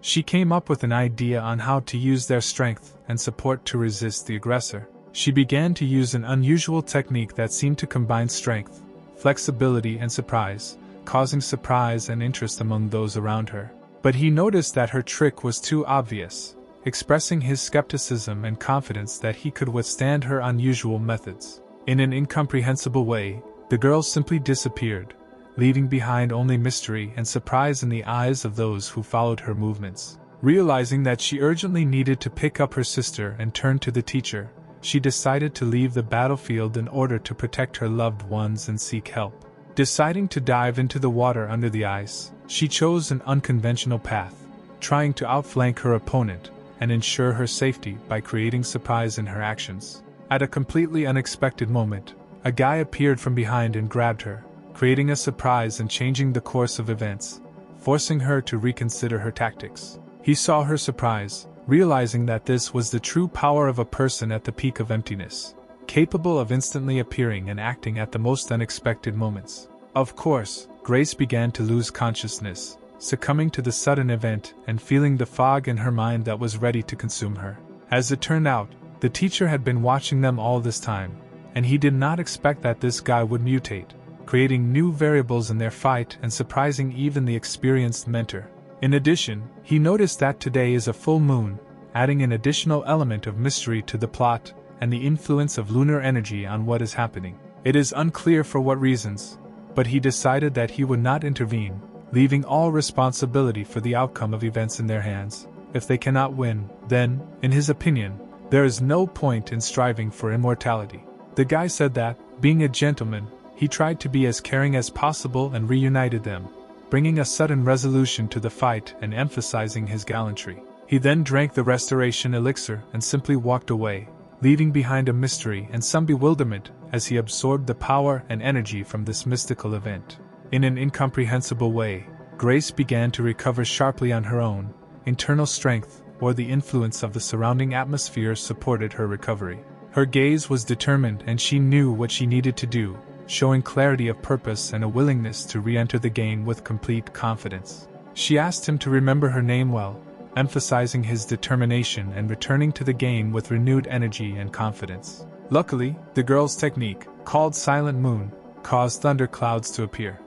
She came up with an idea on how to use their strength and support to resist the aggressor. She began to use an unusual technique that seemed to combine strength, flexibility and surprise, causing surprise and interest among those around her. But he noticed that her trick was too obvious, expressing his skepticism and confidence that he could withstand her unusual methods. In an incomprehensible way, the girl simply disappeared, leaving behind only mystery and surprise in the eyes of those who followed her movements. Realizing that she urgently needed to pick up her sister and turn to the teacher, she decided to leave the battlefield in order to protect her loved ones and seek help. Deciding to dive into the water under the ice, she chose an unconventional path, trying to outflank her opponent and ensure her safety by creating surprise in her actions. At a completely unexpected moment, a guy appeared from behind and grabbed her, creating a surprise and changing the course of events, forcing her to reconsider her tactics. He saw her surprise, realizing that this was the true power of a person at the peak of emptiness, capable of instantly appearing and acting at the most unexpected moments. Of course, Grace began to lose consciousness, succumbing to the sudden event and feeling the fog in her mind that was ready to consume her. As it turned out, the teacher had been watching them all this time, and he did not expect that this guy would mutate, creating new variables in their fight and surprising even the experienced mentor. In addition, he noticed that today is a full moon, adding an additional element of mystery to the plot and the influence of lunar energy on what is happening. It is unclear for what reasons, but he decided that he would not intervene, leaving all responsibility for the outcome of events in their hands. If they cannot win, then, in his opinion, there is no point in striving for immortality. The guy said that, being a gentleman, he tried to be as caring as possible and reunited them, bringing a sudden resolution to the fight and emphasizing his gallantry. He then drank the restoration elixir and simply walked away, leaving behind a mystery and some bewilderment as he absorbed the power and energy from this mystical event. In an incomprehensible way, Grace began to recover sharply on her own. Internal strength, or the influence of the surrounding atmosphere, supported her recovery. Her gaze was determined and she knew what she needed to do, showing clarity of purpose and a willingness to re-enter the game with complete confidence. She asked him to remember her name well, emphasizing his determination and returning to the game with renewed energy and confidence. Luckily, the girl's technique, called Silent Moon, caused thunderclouds to appear.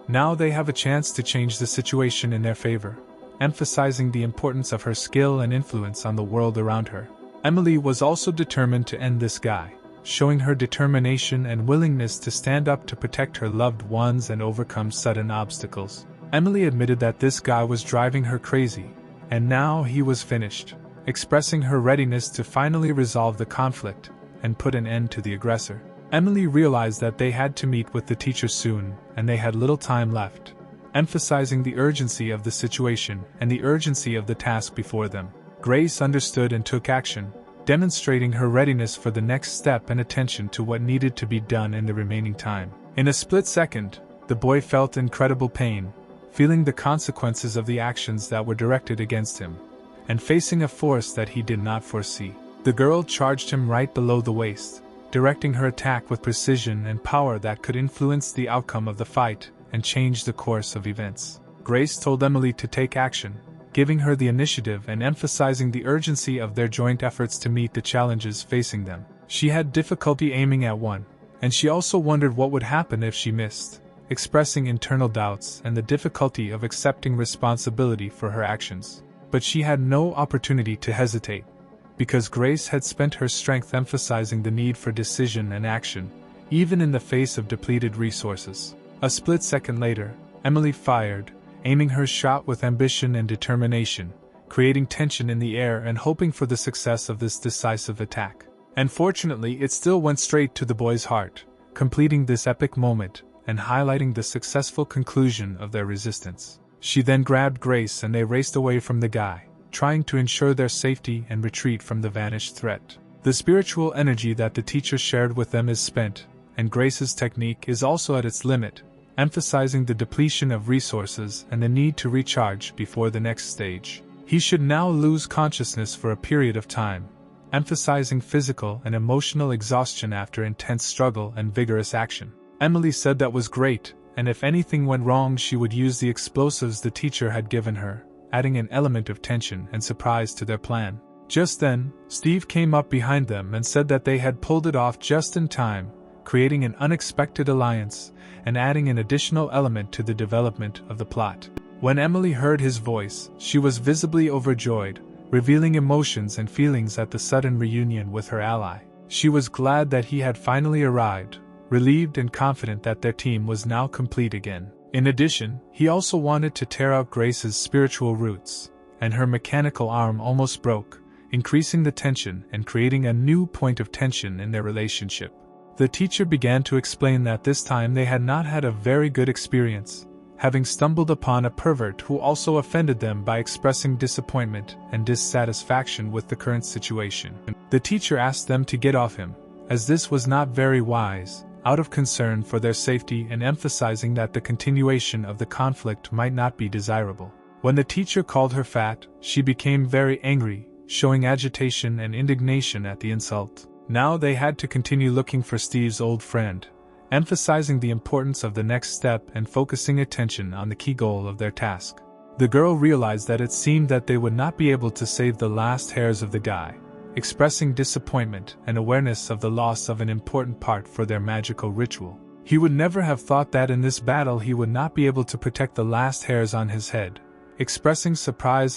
Now they have a chance to change the situation in their favor, emphasizing the importance of her skill and influence on the world around her. Emily was also determined to end this guy, showing her determination and willingness to stand up to protect her loved ones and overcome sudden obstacles. Emily admitted that this guy was driving her crazy, and now he was finished, expressing her readiness to finally resolve the conflict and put an end to the aggressor. Emily realized that they had to meet with the teacher soon, and they had little time left, emphasizing the urgency of the situation and the urgency of the task before them. Grace understood and took action, demonstrating her readiness for the next step and attention to what needed to be done in the remaining time. In a split second, the boy felt incredible pain, feeling the consequences of the actions that were directed against him, and facing a force that he did not foresee. The girl charged him right below the waist, directing her attack with precision and power that could influence the outcome of the fight and change the course of events. Grace told Emily to take action, giving her the initiative and emphasizing the urgency of their joint efforts to meet the challenges facing them. She had difficulty aiming at one, and she also wondered what would happen if she missed, expressing internal doubts and the difficulty of accepting responsibility for her actions. But she had no opportunity to hesitate, because Grace had spent her strength emphasizing the need for decision and action, even in the face of depleted resources. A split second later, Emily fired, aiming her shot with ambition and determination, creating tension in the air and hoping for the success of this decisive attack. And fortunately, it still went straight to the boy's heart, completing this epic moment and highlighting the successful conclusion of their resistance. She then grabbed Grace and they raced away from the guy, trying to ensure their safety and retreat from the vanished threat. The spiritual energy that the teacher shared with them is spent, and Grace's technique is also at its limit, emphasizing the depletion of resources and the need to recharge before the next stage. He should now lose consciousness for a period of time, emphasizing physical and emotional exhaustion after intense struggle and vigorous action. Emily said that was great, and if anything went wrong she would use the explosives the teacher had given her, adding an element of tension and surprise to their plan. Just then, Steve came up behind them and said that they had pulled it off just in time, creating an unexpected alliance and adding an additional element to the development of the plot. When Emily heard his voice, she was visibly overjoyed, revealing emotions and feelings at the sudden reunion with her ally. She was glad that he had finally arrived, relieved and confident that their team was now complete again. In addition, he also wanted to tear out Grace's spiritual roots, and her mechanical arm almost broke, increasing the tension and creating a new point of tension in their relationship. The teacher began to explain that this time they had not had a very good experience, having stumbled upon a pervert who also offended them by expressing disappointment and dissatisfaction with the current situation. The teacher asked them to get off him, as this was not very wise, out of concern for their safety and emphasizing that the continuation of the conflict might not be desirable. When the teacher called her fat, she became very angry, showing agitation and indignation at the insult. Now they had to continue looking for Steve's old friend, emphasizing the importance of the next step and focusing attention on the key goal of their task. The girl realized that it seemed that they would not be able to save the last hairs of the guy, expressing disappointment and awareness of the loss of an important part for their magical ritual. He would never have thought that in this battle he would not be able to protect the last hairs on his head, expressing surprise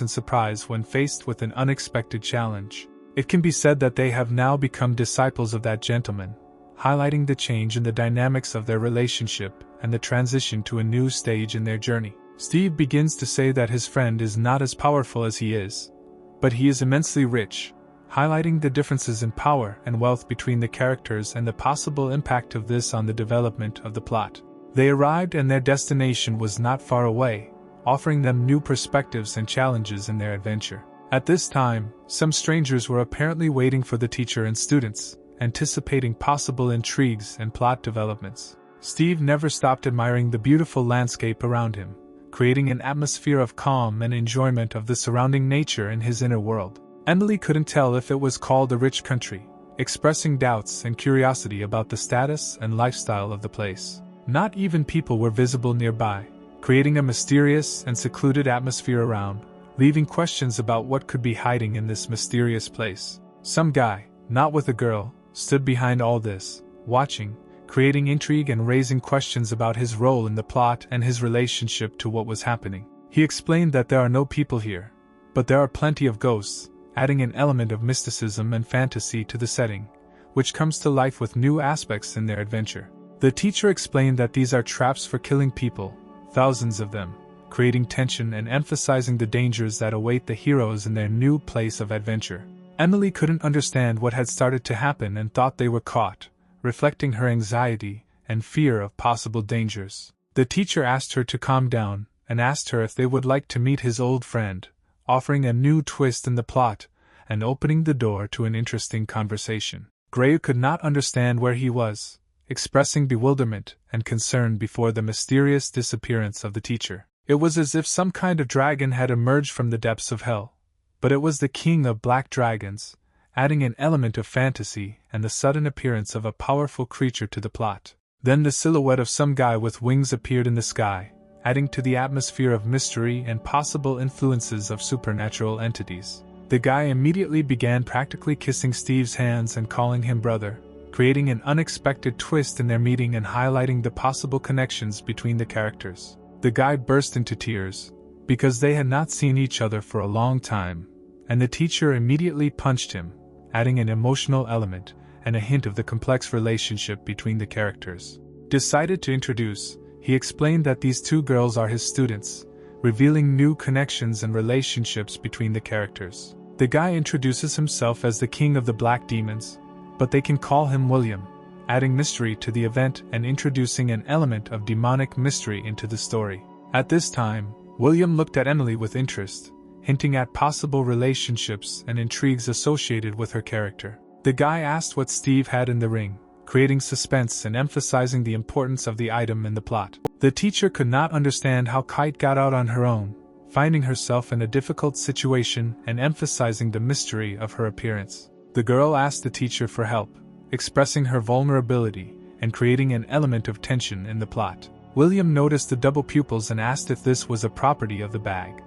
when faced with an unexpected challenge. It can be said that they have now become disciples of that gentleman, highlighting the change in the dynamics of their relationship and the transition to a new stage in their journey. Steve begins to say that his friend is not as powerful as he is, but he is immensely rich, highlighting the differences in power and wealth between the characters and the possible impact of this on the development of the plot. They arrived and their destination was not far away, offering them new perspectives and challenges in their adventure. At this time, some strangers were apparently waiting for the teacher and students, anticipating possible intrigues and plot developments. Steve never stopped admiring the beautiful landscape around him, creating an atmosphere of calm and enjoyment of the surrounding nature in his inner world. Emily couldn't tell if it was called a rich country, expressing doubts and curiosity about the status and lifestyle of the place. Not even people were visible nearby, creating a mysterious and secluded atmosphere around, leaving questions about what could be hiding in this mysterious place. Some guy, not with a girl, stood behind all this, watching, creating intrigue and raising questions about his role in the plot and his relationship to what was happening. He explained that there are no people here, but there are plenty of ghosts, adding an element of mysticism and fantasy to the setting, which comes to life with new aspects in their adventure. The teacher explained that these are traps for killing people, thousands of them, creating tension and emphasizing the dangers that await the heroes in their new place of adventure. Emily couldn't understand what had started to happen and thought they were caught, reflecting her anxiety and fear of possible dangers. The teacher asked her to calm down and asked her if they would like to meet his old friend, offering a new twist in the plot and opening the door to an interesting conversation. Gray could not understand where he was, expressing bewilderment and concern before the mysterious disappearance of the teacher. It was as if some kind of dragon had emerged from the depths of hell, but it was the king of black dragons, adding an element of fantasy and the sudden appearance of a powerful creature to the plot. Then the silhouette of some guy with wings appeared in the sky, adding to the atmosphere of mystery and possible influences of supernatural entities. The guy immediately began practically kissing Steve's hands and calling him brother, creating an unexpected twist in their meeting and highlighting the possible connections between the characters. The guy burst into tears, because they had not seen each other for a long time, and the teacher immediately punched him, adding an emotional element and a hint of the complex relationship between the characters. Decided to introduce, he explained that these two girls are his students, revealing new connections and relationships between the characters. The guy introduces himself as the king of the black demons, but they can call him William, adding mystery to the event and introducing an element of demonic mystery into the story. At this time, William looked at Emily with interest, hinting at possible relationships and intrigues associated with her character. The guy asked what Steve had in the ring, creating suspense and emphasizing the importance of the item in the plot. The teacher could not understand how Kite got out on her own, finding herself in a difficult situation and emphasizing the mystery of her appearance. The girl asked the teacher for help, expressing her vulnerability and creating an element of tension in the plot. William noticed the double pupils and asked if this was a property of the bag.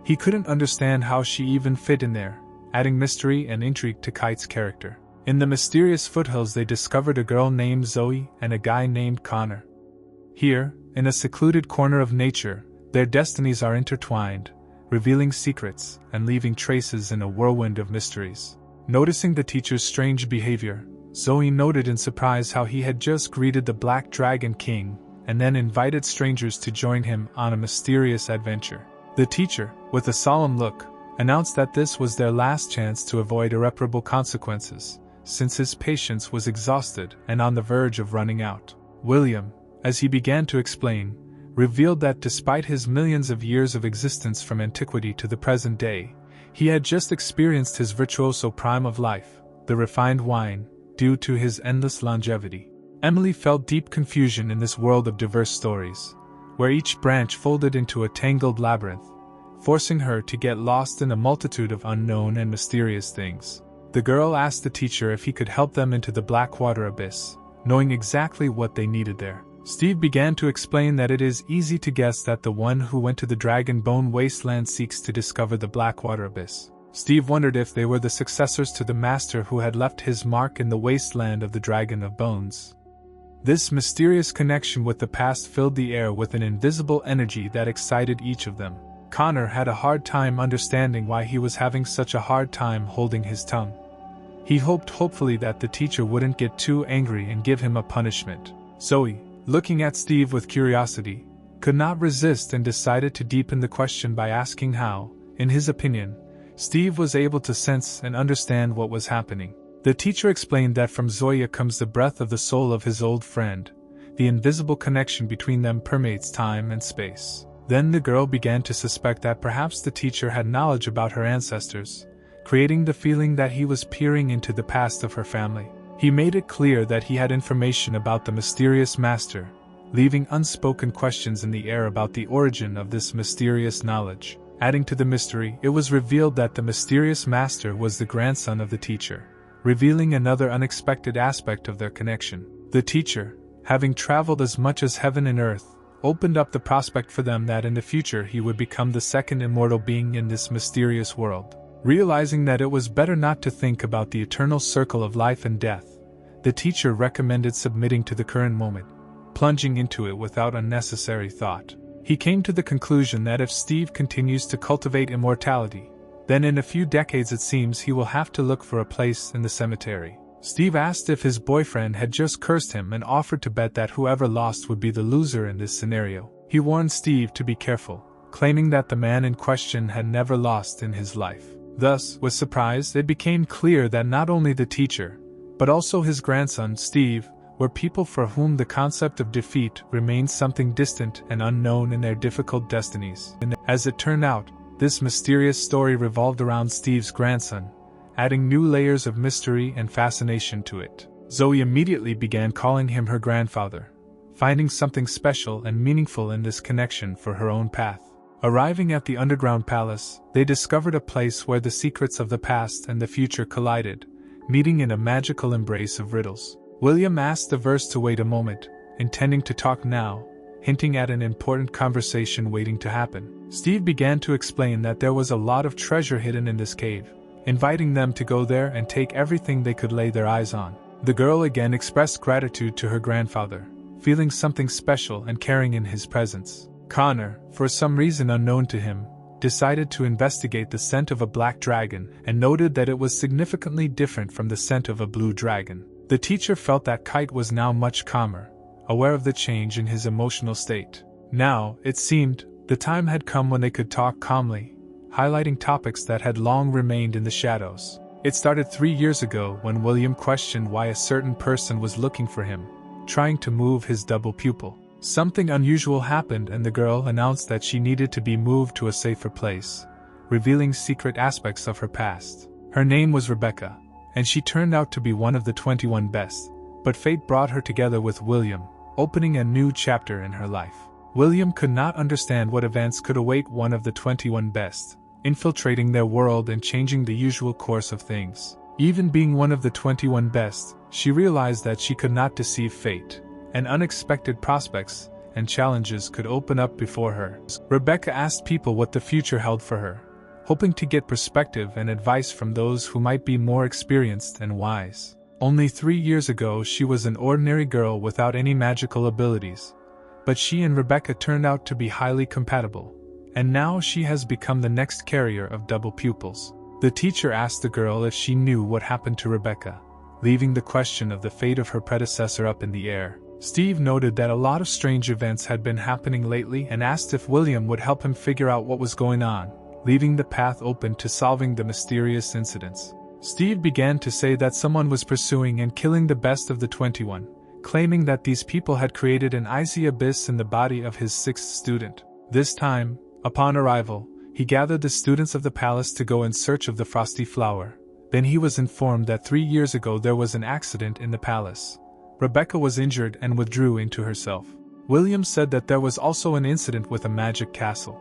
He couldn't understand how she even fit in there, adding mystery and intrigue to Kite's character. In the mysterious foothills they discovered a girl named Zoe and a guy named Connor. Here, in a secluded corner of nature, their destinies are intertwined, revealing secrets and leaving traces in a whirlwind of mysteries. Noticing the teacher's strange behavior, Zoe noted in surprise how he had just greeted the Black Dragon King and then invited strangers to join him on a mysterious adventure. The teacher, with a solemn look, announced that this was their last chance to avoid irreparable consequences, since his patience was exhausted and on the verge of running out. William, as he began to explain, revealed that despite his millions of years of existence from antiquity to the present day, he had just experienced his virtuoso prime of life, the refined wine, due to his endless longevity. Emily felt deep confusion in this world of diverse stories, where each branch folded into a tangled labyrinth, forcing her to get lost in a multitude of unknown and mysterious things. The girl asked the teacher if he could help them into the Blackwater Abyss, knowing exactly what they needed there. Steve began to explain that it is easy to guess that the one who went to the Dragon Bone Wasteland seeks to discover the Blackwater Abyss. Steve wondered if they were the successors to the master who had left his mark in the wasteland of the Dragon of Bones. This mysterious connection with the past filled the air with an invisible energy that excited each of them. Connor had a hard time understanding why he was having such a hard time holding his tongue. He hopefully that the teacher wouldn't get too angry and give him a punishment. Zoe, looking at Steve with curiosity, could not resist and decided to deepen the question by asking how, in his opinion, Steve was able to sense and understand what was happening. The teacher explained that from Zoya comes the breath of the soul of his old friend. The invisible connection between them permeates time and space. Then the girl began to suspect that perhaps the teacher had knowledge about her ancestors, creating the feeling that he was peering into the past of her family. He made it clear that he had information about the mysterious master, leaving unspoken questions in the air about the origin of this mysterious knowledge. Adding to the mystery, it was revealed that the mysterious master was the grandson of the teacher, revealing another unexpected aspect of their connection. The teacher, having traveled as much as heaven and earth, opened up the prospect for them that in the future he would become the second immortal being in this mysterious world. Realizing that it was better not to think about the eternal circle of life and death, the teacher recommended submitting to the current moment, plunging into it without unnecessary thought. He came to the conclusion that if Steve continues to cultivate immortality, then in a few decades it seems he will have to look for a place in the cemetery. Steve asked if his boyfriend had just cursed him and offered to bet that whoever lost would be the loser in this scenario. He warned Steve to be careful, claiming that the man in question had never lost in his life. Thus, with surprise, it became clear that not only the teacher, but also his grandson, Steve, were people for whom the concept of defeat remained something distant and unknown in their difficult destinies. As it turned out, this mysterious story revolved around Steve's grandson, adding new layers of mystery and fascination to it. Zoe immediately began calling him her grandfather, finding something special and meaningful in this connection for her own path. Arriving at the underground palace, they discovered a place where the secrets of the past and the future collided, meeting in a magical embrace of riddles. William asked the verse to wait a moment, intending to talk now, hinting at an important conversation waiting to happen. Steve began to explain that there was a lot of treasure hidden in this cave, inviting them to go there and take everything they could lay their eyes on. The girl again expressed gratitude to her grandfather, feeling something special and caring in his presence. Connor, for some reason unknown to him, decided to investigate the scent of a black dragon and noted that it was significantly different from the scent of a blue dragon. The teacher felt that Kite was now much calmer, aware of the change in his emotional state. Now, it seemed, the time had come when they could talk calmly, highlighting topics that had long remained in the shadows. It started 3 years ago when William questioned why a certain person was looking for him, trying to move his double pupil. Something unusual happened and the girl announced that she needed to be moved to a safer place, revealing secret aspects of her past. Her name was Rebecca, and she turned out to be one of the 21 best, but fate brought her together with William, opening a new chapter in her life. William could not understand what events could await one of the 21 best, infiltrating their world and changing the usual course of things. Even being one of the 21 best, she realized that she could not deceive fate, and unexpected prospects and challenges could open up before her. Rebecca asked people what the future held for her, hoping to get perspective and advice from those who might be more experienced and wise. Only 3 years ago she was an ordinary girl without any magical abilities, but she and Rebecca turned out to be highly compatible, and now she has become the next carrier of double pupils. The teacher asked the girl if she knew what happened to Rebecca, leaving the question of the fate of her predecessor up in the air. Steve noted that a lot of strange events had been happening lately and asked if William would help him figure out what was going on, leaving the path open to solving the mysterious incidents. Steve began to say that someone was pursuing and killing the best of the 21, claiming that these people had created an icy abyss in the body of his 6th student. This time, upon arrival, he gathered the students of the palace to go in search of the frosty flower. Then he was informed that 3 years ago there was an accident in the palace. Rebecca was injured and withdrew into herself. William said that there was also an incident with a magic castle.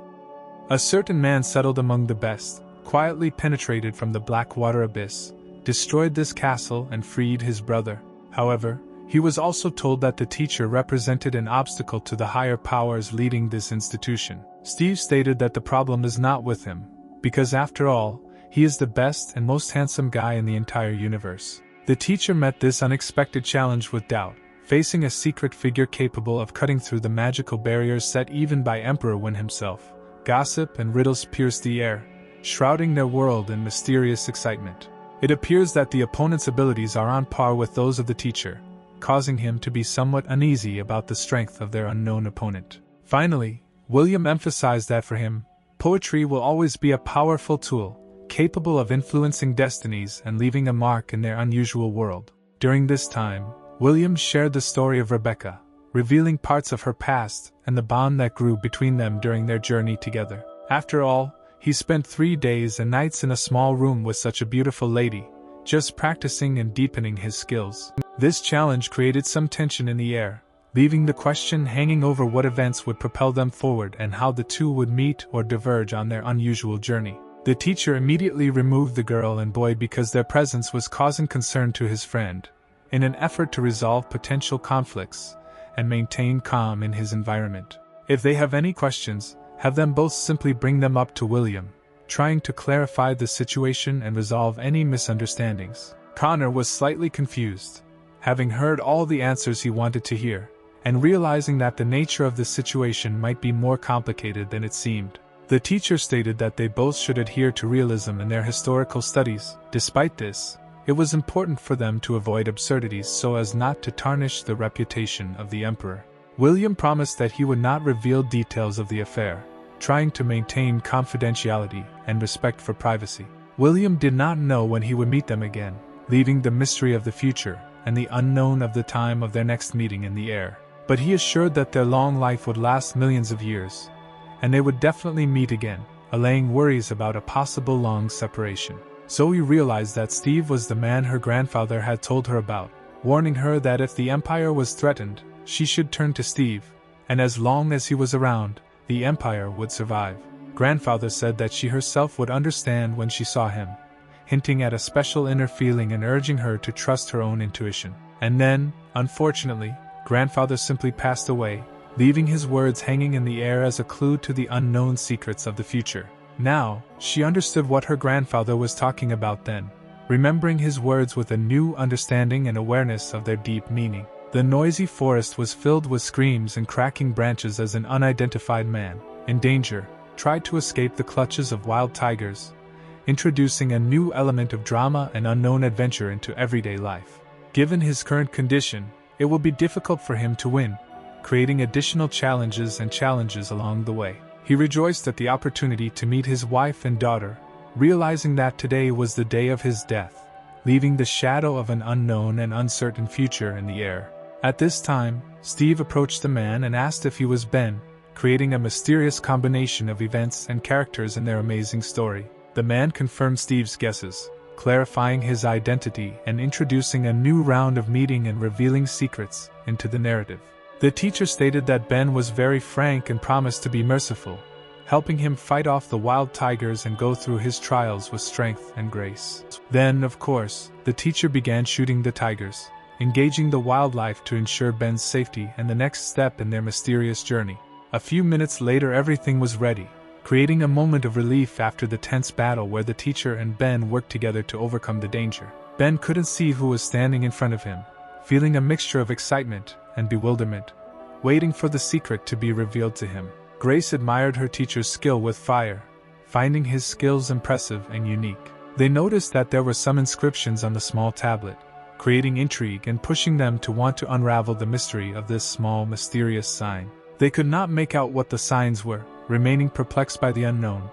A certain man settled among the best, quietly penetrated from the black water abyss, destroyed this castle and freed his brother. However, he was also told that the teacher represented an obstacle to the higher powers leading this institution. Steve stated that the problem is not with him, because after all, he is the best and most handsome guy in the entire universe. The teacher met this unexpected challenge with doubt, facing a secret figure capable of cutting through the magical barriers set even by Emperor Wen himself. Gossip and riddles pierced the air, shrouding their world in mysterious excitement. It appears that the opponent's abilities are on par with those of the teacher, causing him to be somewhat uneasy about the strength of their unknown opponent. Finally, William emphasized that for him, poetry will always be a powerful tool, capable of influencing destinies and leaving a mark in their unusual world. During this time, William shared the story of Rebecca, revealing parts of her past and the bond that grew between them during their journey together. After all, he spent 3 days and nights in a small room with such a beautiful lady, just practicing and deepening his skills. This challenge created some tension in the air, leaving the question hanging over what events would propel them forward and how the two would meet or diverge on their unusual journey. The teacher immediately removed the girl and boy because their presence was causing concern to his friend, in an effort to resolve potential conflicts and maintain calm in his environment. If they have any questions, have them both simply bring them up to William, trying to clarify the situation and resolve any misunderstandings. Connor was slightly confused, having heard all the answers he wanted to hear, and realizing that the nature of the situation might be more complicated than it seemed. The teacher stated that they both should adhere to realism in their historical studies. Despite this, it was important for them to avoid absurdities so as not to tarnish the reputation of the emperor. William promised that he would not reveal details of the affair, trying to maintain confidentiality and respect for privacy. William did not know when he would meet them again, leaving the mystery of the future and the unknown of the time of their next meeting in the air. But he assured that their long life would last millions of years, and they would definitely meet again, allaying worries about a possible long separation. Zoe realized that Steve was the man her grandfather had told her about, warning her that if the Empire was threatened, she should turn to Steve, and as long as he was around, the Empire would survive. Grandfather said that she herself would understand when she saw him, hinting at a special inner feeling and urging her to trust her own intuition. And then, unfortunately, Grandfather simply passed away, leaving his words hanging in the air as a clue to the unknown secrets of the future. Now, she understood what her grandfather was talking about then, remembering his words with a new understanding and awareness of their deep meaning. The noisy forest was filled with screams and cracking branches as an unidentified man, in danger, tried to escape the clutches of wild tigers, introducing a new element of drama and unknown adventure into everyday life. Given his current condition, it will be difficult for him to win, creating additional challenges along the way. He rejoiced at the opportunity to meet his wife and daughter, realizing that today was the day of his death, leaving the shadow of an unknown and uncertain future in the air. At this time, Steve approached the man and asked if he was Ben, creating a mysterious combination of events and characters in their amazing story. The man confirmed Steve's guesses, clarifying his identity and introducing a new round of meeting and revealing secrets into the narrative. The teacher stated that Ben was very frank and promised to be merciful, helping him fight off the wild tigers and go through his trials with strength and grace. Then, of course, the teacher began shooting the tigers, engaging the wildlife to ensure Ben's safety and the next step in their mysterious journey. A few minutes later, everything was ready, creating a moment of relief after the tense battle where the teacher and Ben worked together to overcome the danger. Ben couldn't see who was standing in front of him, feeling a mixture of excitement and bewilderment, waiting for the secret to be revealed to him. Grace admired her teacher's skill with fire, finding his skills impressive and unique. They noticed that there were some inscriptions on the small tablet, creating intrigue and pushing them to want to unravel the mystery of this small, mysterious sign. They could not make out what the signs were, remaining perplexed by the unknown,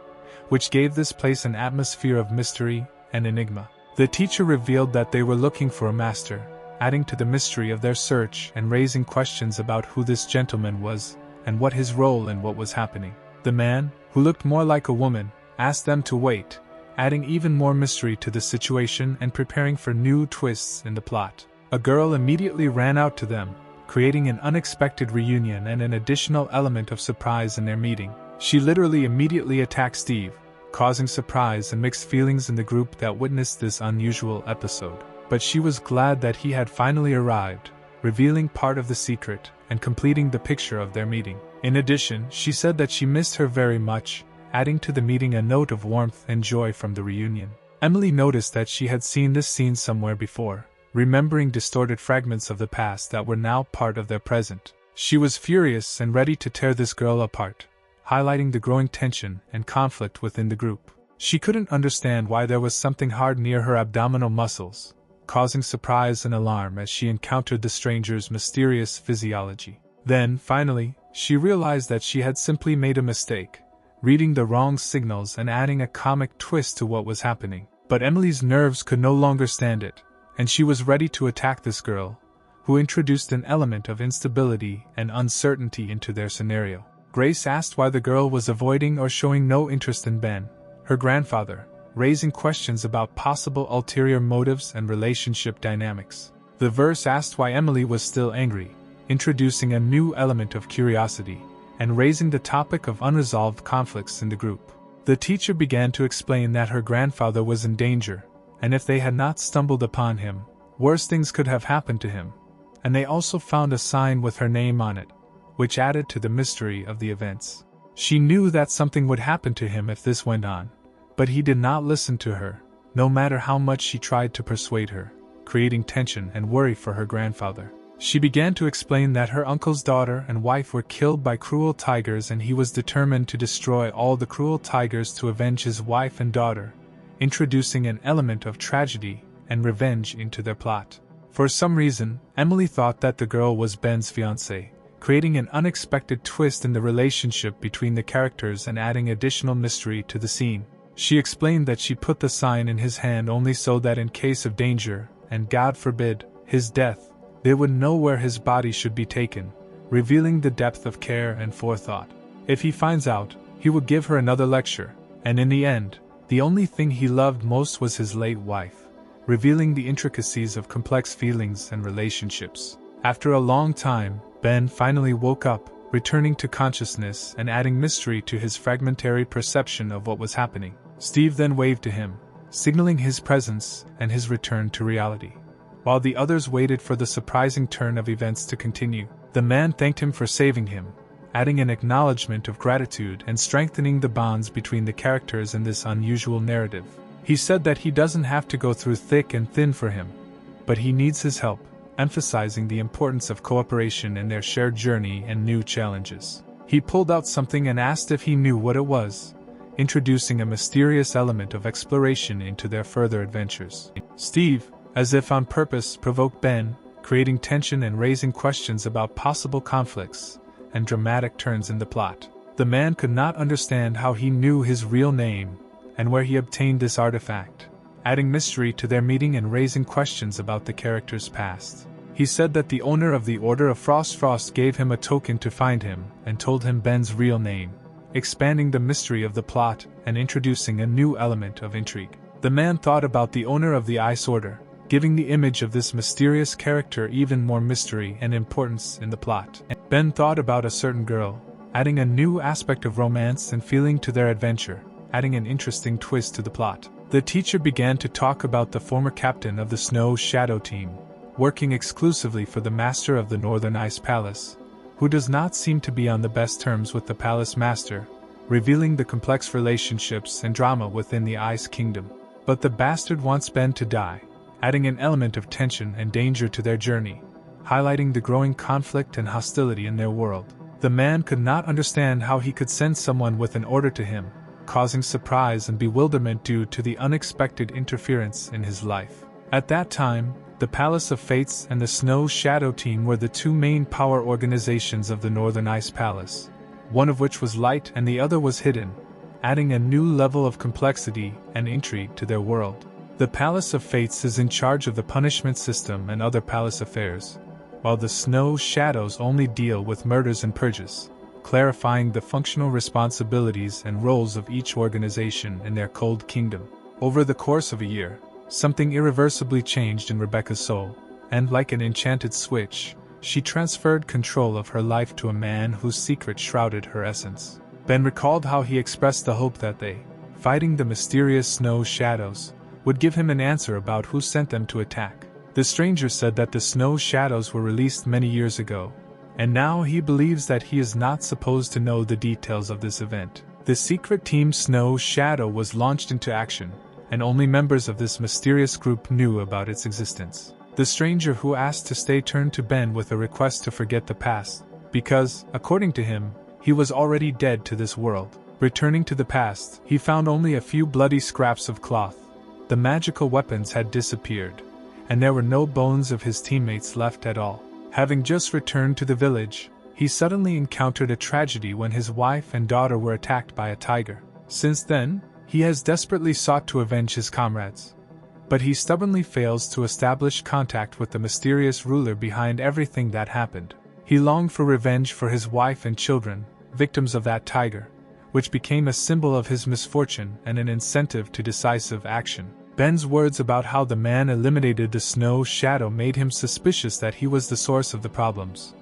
which gave this place an atmosphere of mystery and enigma. The teacher revealed that they were looking for a master, adding to the mystery of their search and raising questions about who this gentleman was and what his role in what was happening. The man, who looked more like a woman, asked them to wait, adding even more mystery to the situation and preparing for new twists in the plot. A girl immediately ran out to them, creating an unexpected reunion and an additional element of surprise in their meeting. She literally immediately attacked Steve, causing surprise and mixed feelings in the group that witnessed this unusual episode. But she was glad that he had finally arrived, revealing part of the secret and completing the picture of their meeting. In addition, she said that she missed her very much, adding to the meeting a note of warmth and joy from the reunion. Emily noticed that she had seen this scene somewhere before, remembering distorted fragments of the past that were now part of their present. She was furious and ready to tear this girl apart, highlighting the growing tension and conflict within the group. She couldn't understand why there was something hard near her abdominal muscles, causing surprise and alarm as she encountered the stranger's mysterious physiology. Then, finally, she realized that she had simply made a mistake, reading the wrong signals and adding a comic twist to what was happening. But Emily's nerves could no longer stand it, and she was ready to attack this girl, who introduced an element of instability and uncertainty into their scenario. Grace asked why the girl was avoiding or showing no interest in Ben, her grandfather, raising questions about possible ulterior motives and relationship dynamics. The verse asked why Emily was still angry, introducing a new element of curiosity, and raising the topic of unresolved conflicts in the group. The teacher began to explain that her grandfather was in danger, and if they had not stumbled upon him, worse things could have happened to him, and they also found a sign with her name on it, which added to the mystery of the events. She knew that something would happen to him if this went on, but he did not listen to her, no matter how much she tried to persuade her, creating tension and worry for her grandfather. She began to explain that her uncle's daughter and wife were killed by cruel tigers and he was determined to destroy all the cruel tigers to avenge his wife and daughter, introducing an element of tragedy and revenge into their plot. For some reason, Emily thought that the girl was Ben's fiancée, creating an unexpected twist in the relationship between the characters and adding additional mystery to the scene. She explained that she put the sign in his hand only so that in case of danger, and God forbid, his death, they would know where his body should be taken, revealing the depth of care and forethought. If he finds out, he would give her another lecture, and in the end, the only thing he loved most was his late wife, revealing the intricacies of complex feelings and relationships. After a long time, Ben finally woke up, returning to consciousness and adding mystery to his fragmentary perception of what was happening. Steve then waved to him, signaling his presence and his return to reality. While the others waited for the surprising turn of events to continue, the man thanked him for saving him, adding an acknowledgement of gratitude and strengthening the bonds between the characters in this unusual narrative. He said that he doesn't have to go through thick and thin for him, but he needs his help, emphasizing the importance of cooperation in their shared journey and new challenges. He pulled out something and asked if he knew what it was, introducing a mysterious element of exploration into their further adventures. Steve, as if on purpose, provoked Ben, creating tension and raising questions about possible conflicts and dramatic turns in the plot. The man could not understand how he knew his real name and where he obtained this artifact, adding mystery to their meeting and raising questions about the character's past. He said that the owner of the Order of Frost gave him a token to find him and told him Ben's real name, expanding the mystery of the plot and introducing a new element of intrigue. The man thought about the owner of the Ice Order, giving the image of this mysterious character even more mystery and importance in the plot. Ben thought about a certain girl, adding a new aspect of romance and feeling to their adventure, adding an interesting twist to the plot. The teacher began to talk about the former captain of the Snow Shadow team, working exclusively for the master of the Northern Ice Palace, who does not seem to be on the best terms with the palace master, revealing the complex relationships and drama within the Ice Kingdom. But the bastard wants Ben to die, adding an element of tension and danger to their journey, highlighting the growing conflict and hostility in their world. The man could not understand how he could send someone with an order to him, causing surprise and bewilderment due to the unexpected interference in his life. At that time, the Palace of Fates and the Snow Shadow Team were the two main power organizations of the Northern Ice Palace, one of which was light and the other was hidden, adding a new level of complexity and intrigue to their world. The Palace of Fates is in charge of the punishment system and other palace affairs, while the Snow Shadows only deal with murders and purges, clarifying the functional responsibilities and roles of each organization in their cold kingdom. Over the course of a year, something irreversibly changed in Rebecca's soul, and like an enchanted switch, she transferred control of her life to a man whose secret shrouded her essence. Ben recalled how he expressed the hope that they, fighting the mysterious Snow Shadows, would give him an answer about who sent them to attack. The stranger said that the Snow Shadows were released many years ago, and now he believes that he is not supposed to know the details of this event. The secret team Snow Shadow was launched into action, and only members of this mysterious group knew about its existence. The stranger who asked to stay turned to Ben with a request to forget the past, because, according to him, he was already dead to this world. Returning to the past, he found only a few bloody scraps of cloth. The magical weapons had disappeared, and there were no bones of his teammates left at all. Having just returned to the village, he suddenly encountered a tragedy when his wife and daughter were attacked by a tiger. Since then, he has desperately sought to avenge his comrades, but he stubbornly fails to establish contact with the mysterious ruler behind everything that happened. He longed for revenge for his wife and children, victims of that tiger, which became a symbol of his misfortune and an incentive to decisive action. Ben's words about how the man eliminated the Snow Shadow made him suspicious that he was the source of the problems.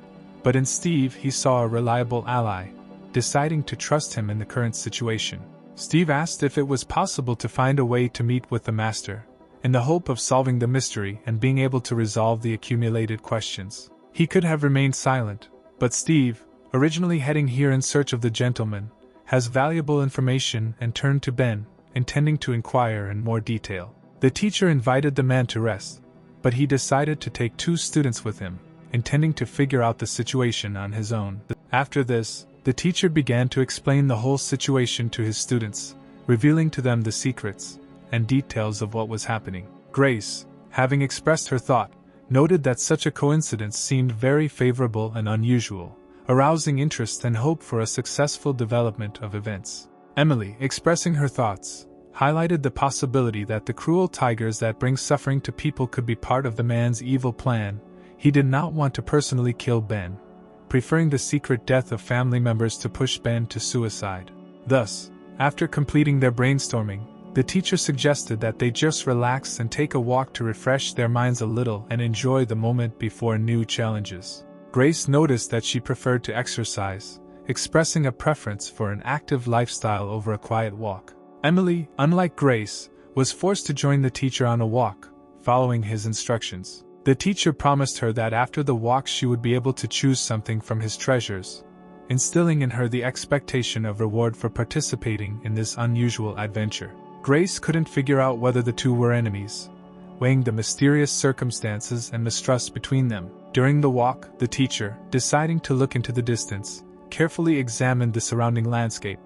But in Steve he saw a reliable ally, deciding to trust him in the current situation. Steve asked if it was possible to find a way to meet with the master, in the hope of solving the mystery and being able to resolve the accumulated questions. He could have remained silent, but Steve, originally heading here in search of the gentleman, has valuable information and turned to Ben, intending to inquire in more detail. The teacher invited the man to rest, but he decided to take 2 students with him, intending to figure out the situation on his own. After this, the teacher began to explain the whole situation to his students, revealing to them the secrets and details of what was happening. Grace, having expressed her thought, noted that such a coincidence seemed very favorable and unusual, arousing interest and hope for a successful development of events. Emily, expressing her thoughts, highlighted the possibility that the cruel tigers that bring suffering to people could be part of the man's evil plan. He did not want to personally kill Ben, preferring the secret death of family members to push Ben to suicide. Thus, after completing their brainstorming, the teacher suggested that they just relax and take a walk to refresh their minds a little and enjoy the moment before new challenges. Grace noticed that she preferred to exercise, expressing a preference for an active lifestyle over a quiet walk. Emily, unlike Grace, was forced to join the teacher on a walk, following his instructions. The teacher promised her that after the walk she would be able to choose something from his treasures, instilling in her the expectation of reward for participating in this unusual adventure. Grace couldn't figure out whether the two were enemies, weighing the mysterious circumstances and mistrust between them. During the walk, the teacher, deciding to look into the distance, carefully examined the surrounding landscape,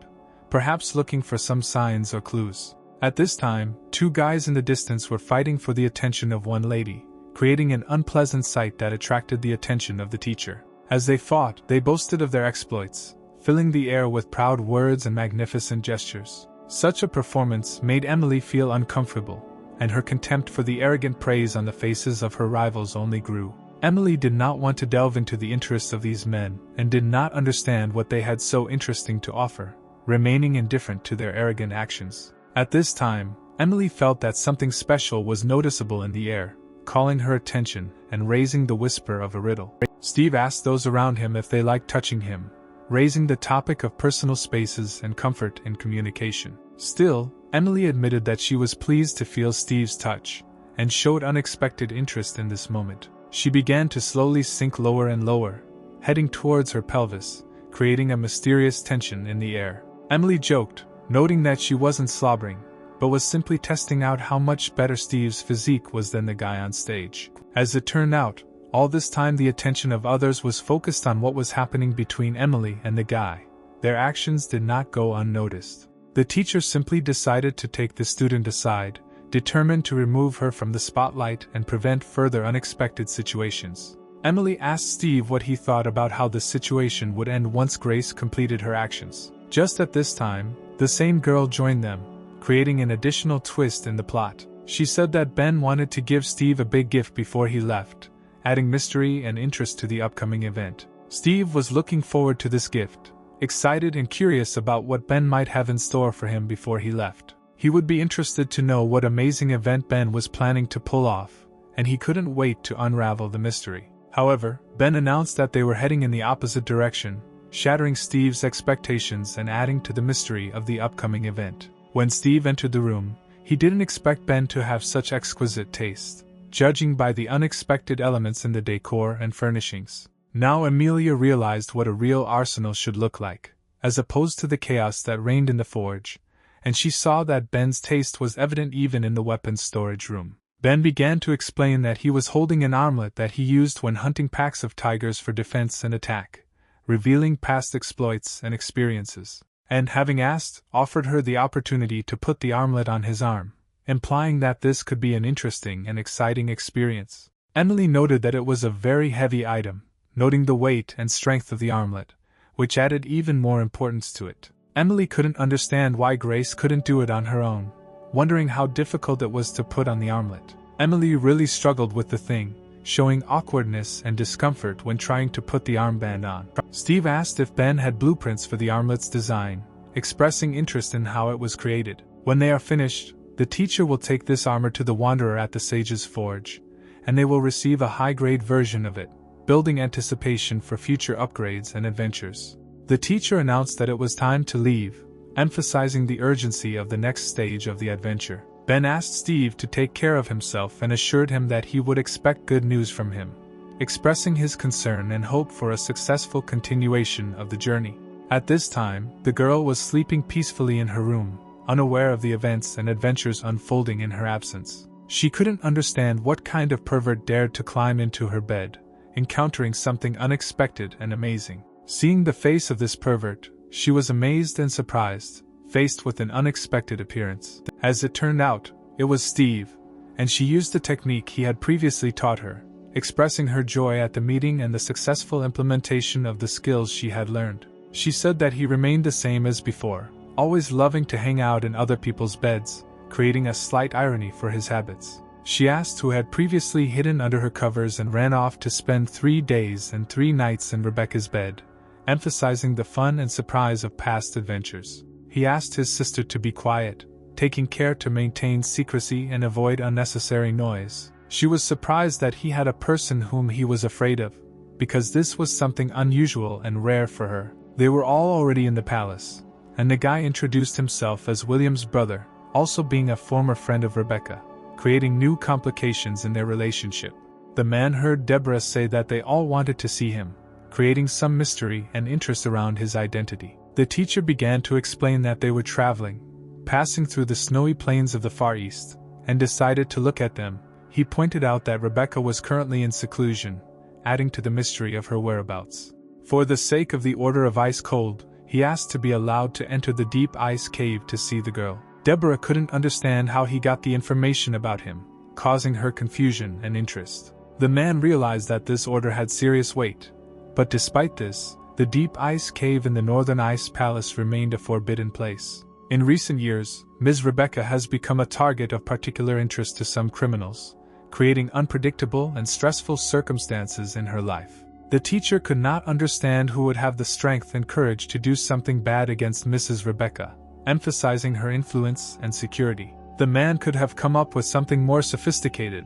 perhaps looking for some signs or clues. At this time, two guys in the distance were fighting for the attention of one lady, creating an unpleasant sight that attracted the attention of the teacher. As they fought, they boasted of their exploits, filling the air with proud words and magnificent gestures. Such a performance made Emily feel uncomfortable, and her contempt for the arrogant praise on the faces of her rivals only grew. Emily did not want to delve into the interests of these men, and did not understand what they had so interesting to offer, remaining indifferent to their arrogant actions. At this time, Emily felt that something special was noticeable in the air, calling her attention and raising the whisper of a riddle. Steve asked those around him if they liked touching him, raising the topic of personal spaces and comfort in communication. Still, Emily admitted that she was pleased to feel Steve's touch, and showed unexpected interest in this moment. She began to slowly sink lower and lower, heading towards her pelvis, creating a mysterious tension in the air. Emily joked, noting that she wasn't slobbering, but was simply testing out how much better Steve's physique was than the guy on stage. As it turned out, all this time the attention of others was focused on what was happening between Emily and the guy. Their actions did not go unnoticed. The teacher simply decided to take the student aside, determined to remove her from the spotlight and prevent further unexpected situations. Emily asked Steve what he thought about how the situation would end once Grace completed her actions. Just at this time, the same girl joined them, creating an additional twist in the plot. She said that Ben wanted to give Steve a big gift before he left, adding mystery and interest to the upcoming event. Steve was looking forward to this gift, excited and curious about what Ben might have in store for him before he left. He would be interested to know what amazing event Ben was planning to pull off, and he couldn't wait to unravel the mystery. However, Ben announced that they were heading in the opposite direction, shattering Steve's expectations and adding to the mystery of the upcoming event. When Steve entered the room, he didn't expect Ben to have such exquisite taste, judging by the unexpected elements in the decor and furnishings. Now Amelia realized what a real arsenal should look like, as opposed to the chaos that reigned in the forge, and she saw that Ben's taste was evident even in the weapons storage room. Ben began to explain that he was holding an armlet that he used when hunting packs of tigers for defense and attack, revealing past exploits and experiences, and having asked, offered her the opportunity to put the armlet on his arm, implying that this could be an interesting and exciting experience. Emily noted that it was a very heavy item, noting the weight and strength of the armlet, which added even more importance to it. Emily couldn't understand why Grace couldn't do it on her own, wondering how difficult it was to put on the armlet. Emily really struggled with the thing, showing awkwardness and discomfort when trying to put the armband on. Steve asked if Ben had blueprints for the armlet's design, expressing interest in how it was created. When they are finished, the teacher will take this armor to the Wanderer at the Sage's Forge, and they will receive a high-grade version of it, building anticipation for future upgrades and adventures. The teacher announced that it was time to leave, emphasizing the urgency of the next stage of the adventure. Ben asked Steve to take care of himself and assured him that he would expect good news from him, expressing his concern and hope for a successful continuation of the journey. At this time, the girl was sleeping peacefully in her room, unaware of the events and adventures unfolding in her absence. She couldn't understand what kind of pervert dared to climb into her bed, encountering something unexpected and amazing. Seeing the face of this pervert, she was amazed and surprised, faced with an unexpected appearance. As it turned out, it was Steve, and she used the technique he had previously taught her, expressing her joy at the meeting and the successful implementation of the skills she had learned. She said that he remained the same as before, always loving to hang out in other people's beds, creating a slight irony for his habits. She asked who had previously hidden under her covers and ran off to spend 3 days and 3 nights in Rebecca's bed, emphasizing the fun and surprise of past adventures. He asked his sister to be quiet, taking care to maintain secrecy and avoid unnecessary noise. She was surprised that he had a person whom he was afraid of, because this was something unusual and rare for her. They were all already in the palace, and the guy introduced himself as William's brother, also being a former friend of Rebecca, creating new complications in their relationship. The man heard Deborah say that they all wanted to see him, creating some mystery and interest around his identity. The teacher began to explain that they were traveling, passing through the snowy plains of the Far East, and decided to look at them. He pointed out that Rebecca was currently in seclusion, adding to the mystery of her whereabouts. For the sake of the Order of Ice Cold, he asked to be allowed to enter the deep ice cave to see the girl. Deborah couldn't understand how he got the information about him, causing her confusion and interest. The man realized that this order had serious weight, but despite this, the deep ice cave in the Northern Ice Palace remained a forbidden place. In recent years, Ms. Rebecca has become a target of particular interest to some criminals, creating unpredictable and stressful circumstances in her life. The teacher could not understand who would have the strength and courage to do something bad against Mrs. Rebecca, emphasizing her influence and security. The man could have come up with something more sophisticated,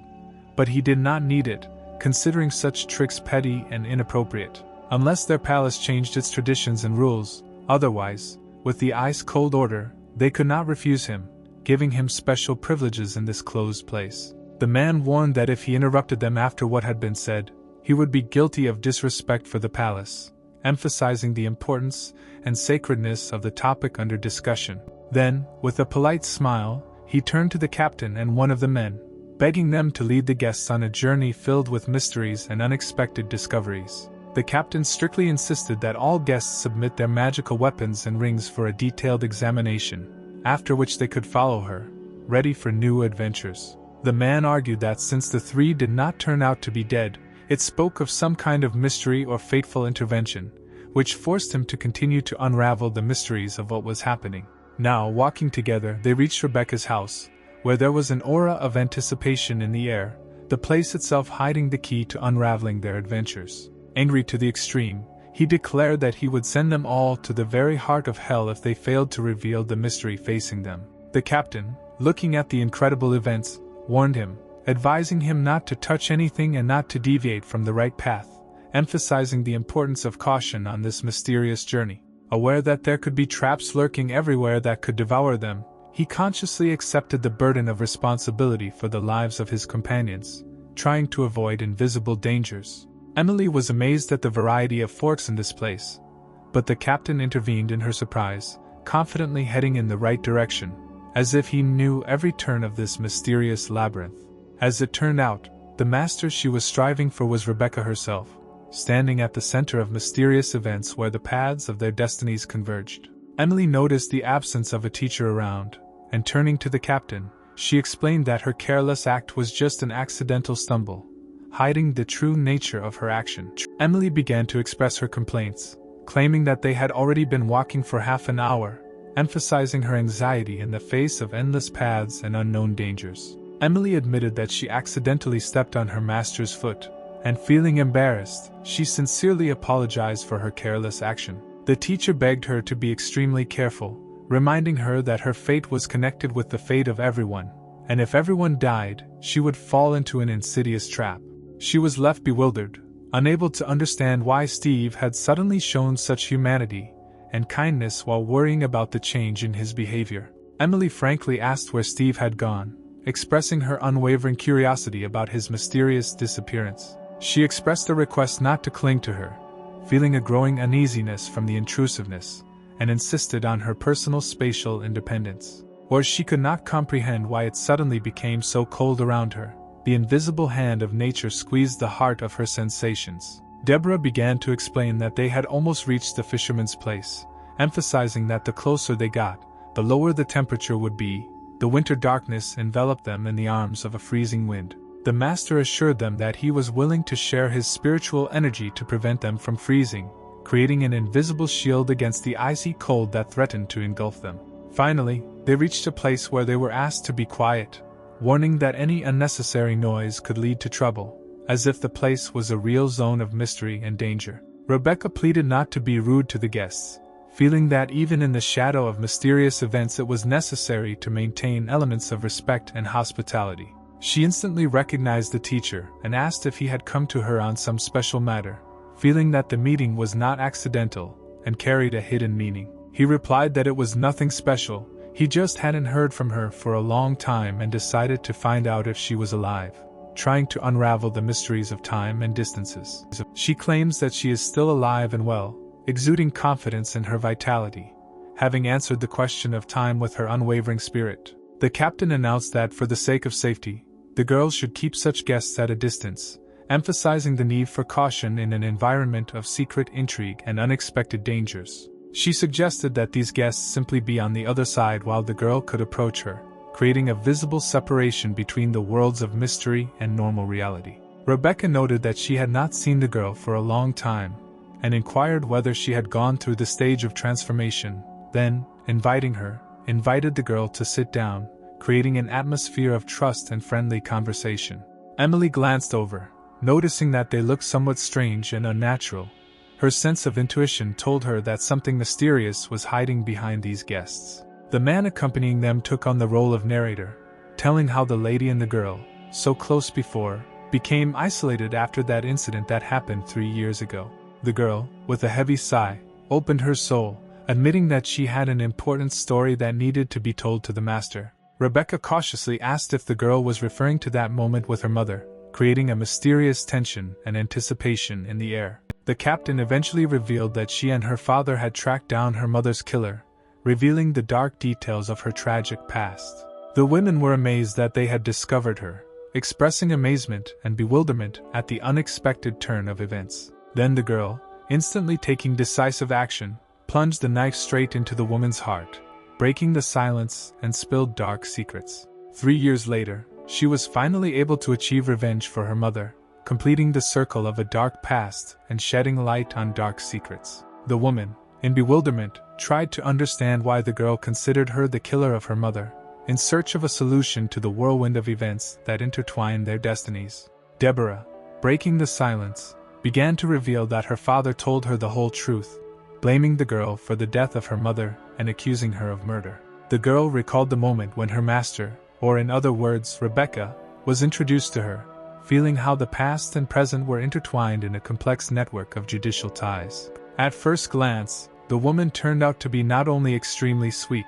but he did not need it, considering such tricks petty and inappropriate. Unless their palace changed its traditions and rules, otherwise, with the ice-cold order, they could not refuse him, giving him special privileges in this closed place. The man warned that if he interrupted them after what had been said, he would be guilty of disrespect for the palace, emphasizing the importance and sacredness of the topic under discussion. Then, with a polite smile, he turned to the captain and one of the men, begging them to lead the guests on a journey filled with mysteries and unexpected discoveries. The captain strictly insisted that all guests submit their magical weapons and rings for a detailed examination, after which they could follow her, ready for new adventures. The man argued that since the three did not turn out to be dead, it spoke of some kind of mystery or fateful intervention, which forced him to continue to unravel the mysteries of what was happening. Now, walking together, they reached Rebecca's house, where there was an aura of anticipation in the air, the place itself hiding the key to unraveling their adventures. Angry to the extreme, he declared that he would send them all to the very heart of hell if they failed to reveal the mystery facing them. The captain, looking at the incredible events, warned him, advising him not to touch anything and not to deviate from the right path, emphasizing the importance of caution on this mysterious journey. Aware that there could be traps lurking everywhere that could devour them, he consciously accepted the burden of responsibility for the lives of his companions, trying to avoid invisible dangers. Emily was amazed at the variety of forks in this place, but the captain intervened in her surprise, confidently heading in the right direction, as if he knew every turn of this mysterious labyrinth. As it turned out, the master she was striving for was Rebecca herself, standing at the center of mysterious events where the paths of their destinies converged. Emily noticed the absence of a teacher around, and turning to the captain, she explained that her careless act was just an accidental stumble, hiding the true nature of her action. Emily began to express her complaints, claiming that they had already been walking for half an hour, emphasizing her anxiety in the face of endless paths and unknown dangers. Emily admitted that she accidentally stepped on her master's foot, and feeling embarrassed, she sincerely apologized for her careless action. The teacher begged her to be extremely careful, reminding her that her fate was connected with the fate of everyone, and if everyone died, she would fall into an insidious trap. She was left bewildered, unable to understand why Steve had suddenly shown such humanity and kindness while worrying about the change in his behavior. Emily frankly asked where Steve had gone, expressing her unwavering curiosity about his mysterious disappearance. She expressed a request not to cling to her, feeling a growing uneasiness from the intrusiveness, and insisted on her personal spatial independence. Or she could not comprehend why it suddenly became so cold around her. The invisible hand of nature squeezed the heart of her sensations. Deborah began to explain that they had almost reached the fisherman's place, emphasizing that the closer they got, the lower the temperature would be. The winter darkness enveloped them in the arms of a freezing wind. The master assured them that he was willing to share his spiritual energy to prevent them from freezing, creating an invisible shield against the icy cold that threatened to engulf them. Finally, they reached a place where they were asked to be quiet, warning that any unnecessary noise could lead to trouble, as if the place was a real zone of mystery and danger. Rebecca pleaded not to be rude to the guests, feeling that even in the shadow of mysterious events it was necessary to maintain elements of respect and hospitality. She instantly recognized the teacher and asked if he had come to her on some special matter, feeling that the meeting was not accidental and carried a hidden meaning. He replied that it was nothing special, he just hadn't heard from her for a long time and decided to find out if she was alive, trying to unravel the mysteries of time and distances. She claims that she is still alive and well, exuding confidence in her vitality, having answered the question of time with her unwavering spirit. The captain announced that for the sake of safety, the girls should keep such guests at a distance, emphasizing the need for caution in an environment of secret intrigue and unexpected dangers. She suggested that these guests simply be on the other side while the girl could approach her, creating a visible separation between the worlds of mystery and normal reality. Rebecca noted that she had not seen the girl for a long time, and inquired whether she had gone through the stage of transformation, then, invited the girl to sit down, creating an atmosphere of trust and friendly conversation. Emily glanced over, noticing that they looked somewhat strange and unnatural. Her sense of intuition told her that something mysterious was hiding behind these guests. The man accompanying them took on the role of narrator, telling how the lady and the girl, so close before, became isolated after that incident that happened 3 years ago. The girl, with a heavy sigh, opened her soul, admitting that she had an important story that needed to be told to the master. Rebecca cautiously asked if the girl was referring to that moment with her mother, creating a mysterious tension and anticipation in the air. The captain eventually revealed that she and her father had tracked down her mother's killer, revealing the dark details of her tragic past. The women were amazed that they had discovered her, expressing amazement and bewilderment at the unexpected turn of events. Then the girl, instantly taking decisive action, plunged the knife straight into the woman's heart, breaking the silence and spilled dark secrets. 3 years later, she was finally able to achieve revenge for her mother, completing the circle of a dark past and shedding light on dark secrets. The woman, in bewilderment, tried to understand why the girl considered her the killer of her mother, in search of a solution to the whirlwind of events that intertwined their destinies. Deborah, breaking the silence, began to reveal that her father told her the whole truth, blaming the girl for the death of her mother and accusing her of murder. The girl recalled the moment when her master, or in other words Rebecca, was introduced to her, feeling how the past and present were intertwined in a complex network of judicial ties. At first glance, the woman turned out to be not only extremely sweet,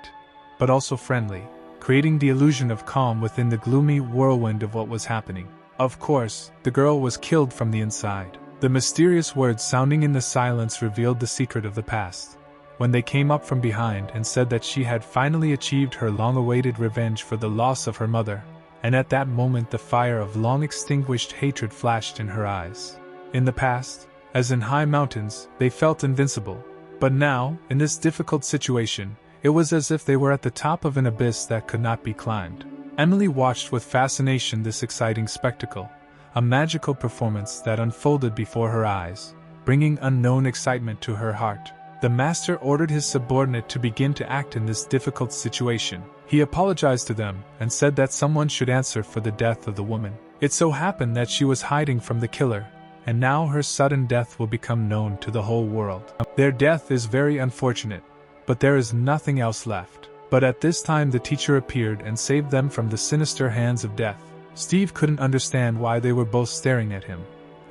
but also friendly, creating the illusion of calm within the gloomy whirlwind of what was happening. Of course, the girl was killed from the inside. The mysterious words sounding in the silence revealed the secret of the past, when they came up from behind and said that she had finally achieved her long-awaited revenge for the loss of her mother, and at that moment the fire of long-extinguished hatred flashed in her eyes. In the past, as in high mountains, they felt invincible, but now, in this difficult situation, it was as if they were at the top of an abyss that could not be climbed. Emily watched with fascination this exciting spectacle, a magical performance that unfolded before her eyes, bringing unknown excitement to her heart. The master ordered his subordinate to begin to act in this difficult situation. He apologized to them and said that someone should answer for the death of the woman. It so happened that she was hiding from the killer, and now her sudden death will become known to the whole world. Their death is very unfortunate, but there is nothing else left. But at this time the teacher appeared and saved them from the sinister hands of death. Steve couldn't understand why they were both staring at him,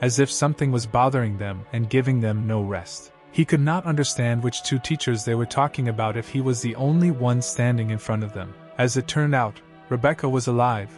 as if something was bothering them and giving them no rest. He could not understand which two teachers they were talking about if he was the only one standing in front of them. As it turned out, Rebecca was alive.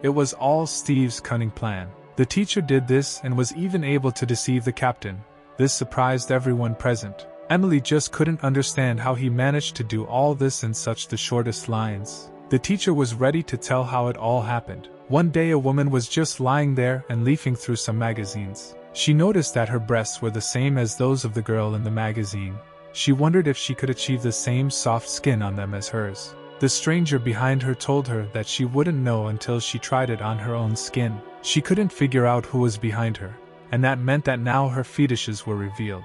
It was all Steve's cunning plan. The teacher did this and was even able to deceive the captain. This surprised everyone present. Emily just couldn't understand how he managed to do all this in such the shortest lines. The teacher was ready to tell how it all happened. One day a woman was just lying there and leafing through some magazines. She noticed that her breasts were the same as those of the girl in the magazine. She wondered if she could achieve the same soft skin on them as hers. The stranger behind her told her that she wouldn't know until she tried it on her own skin. She couldn't figure out who was behind her, and that meant that now her fetishes were revealed.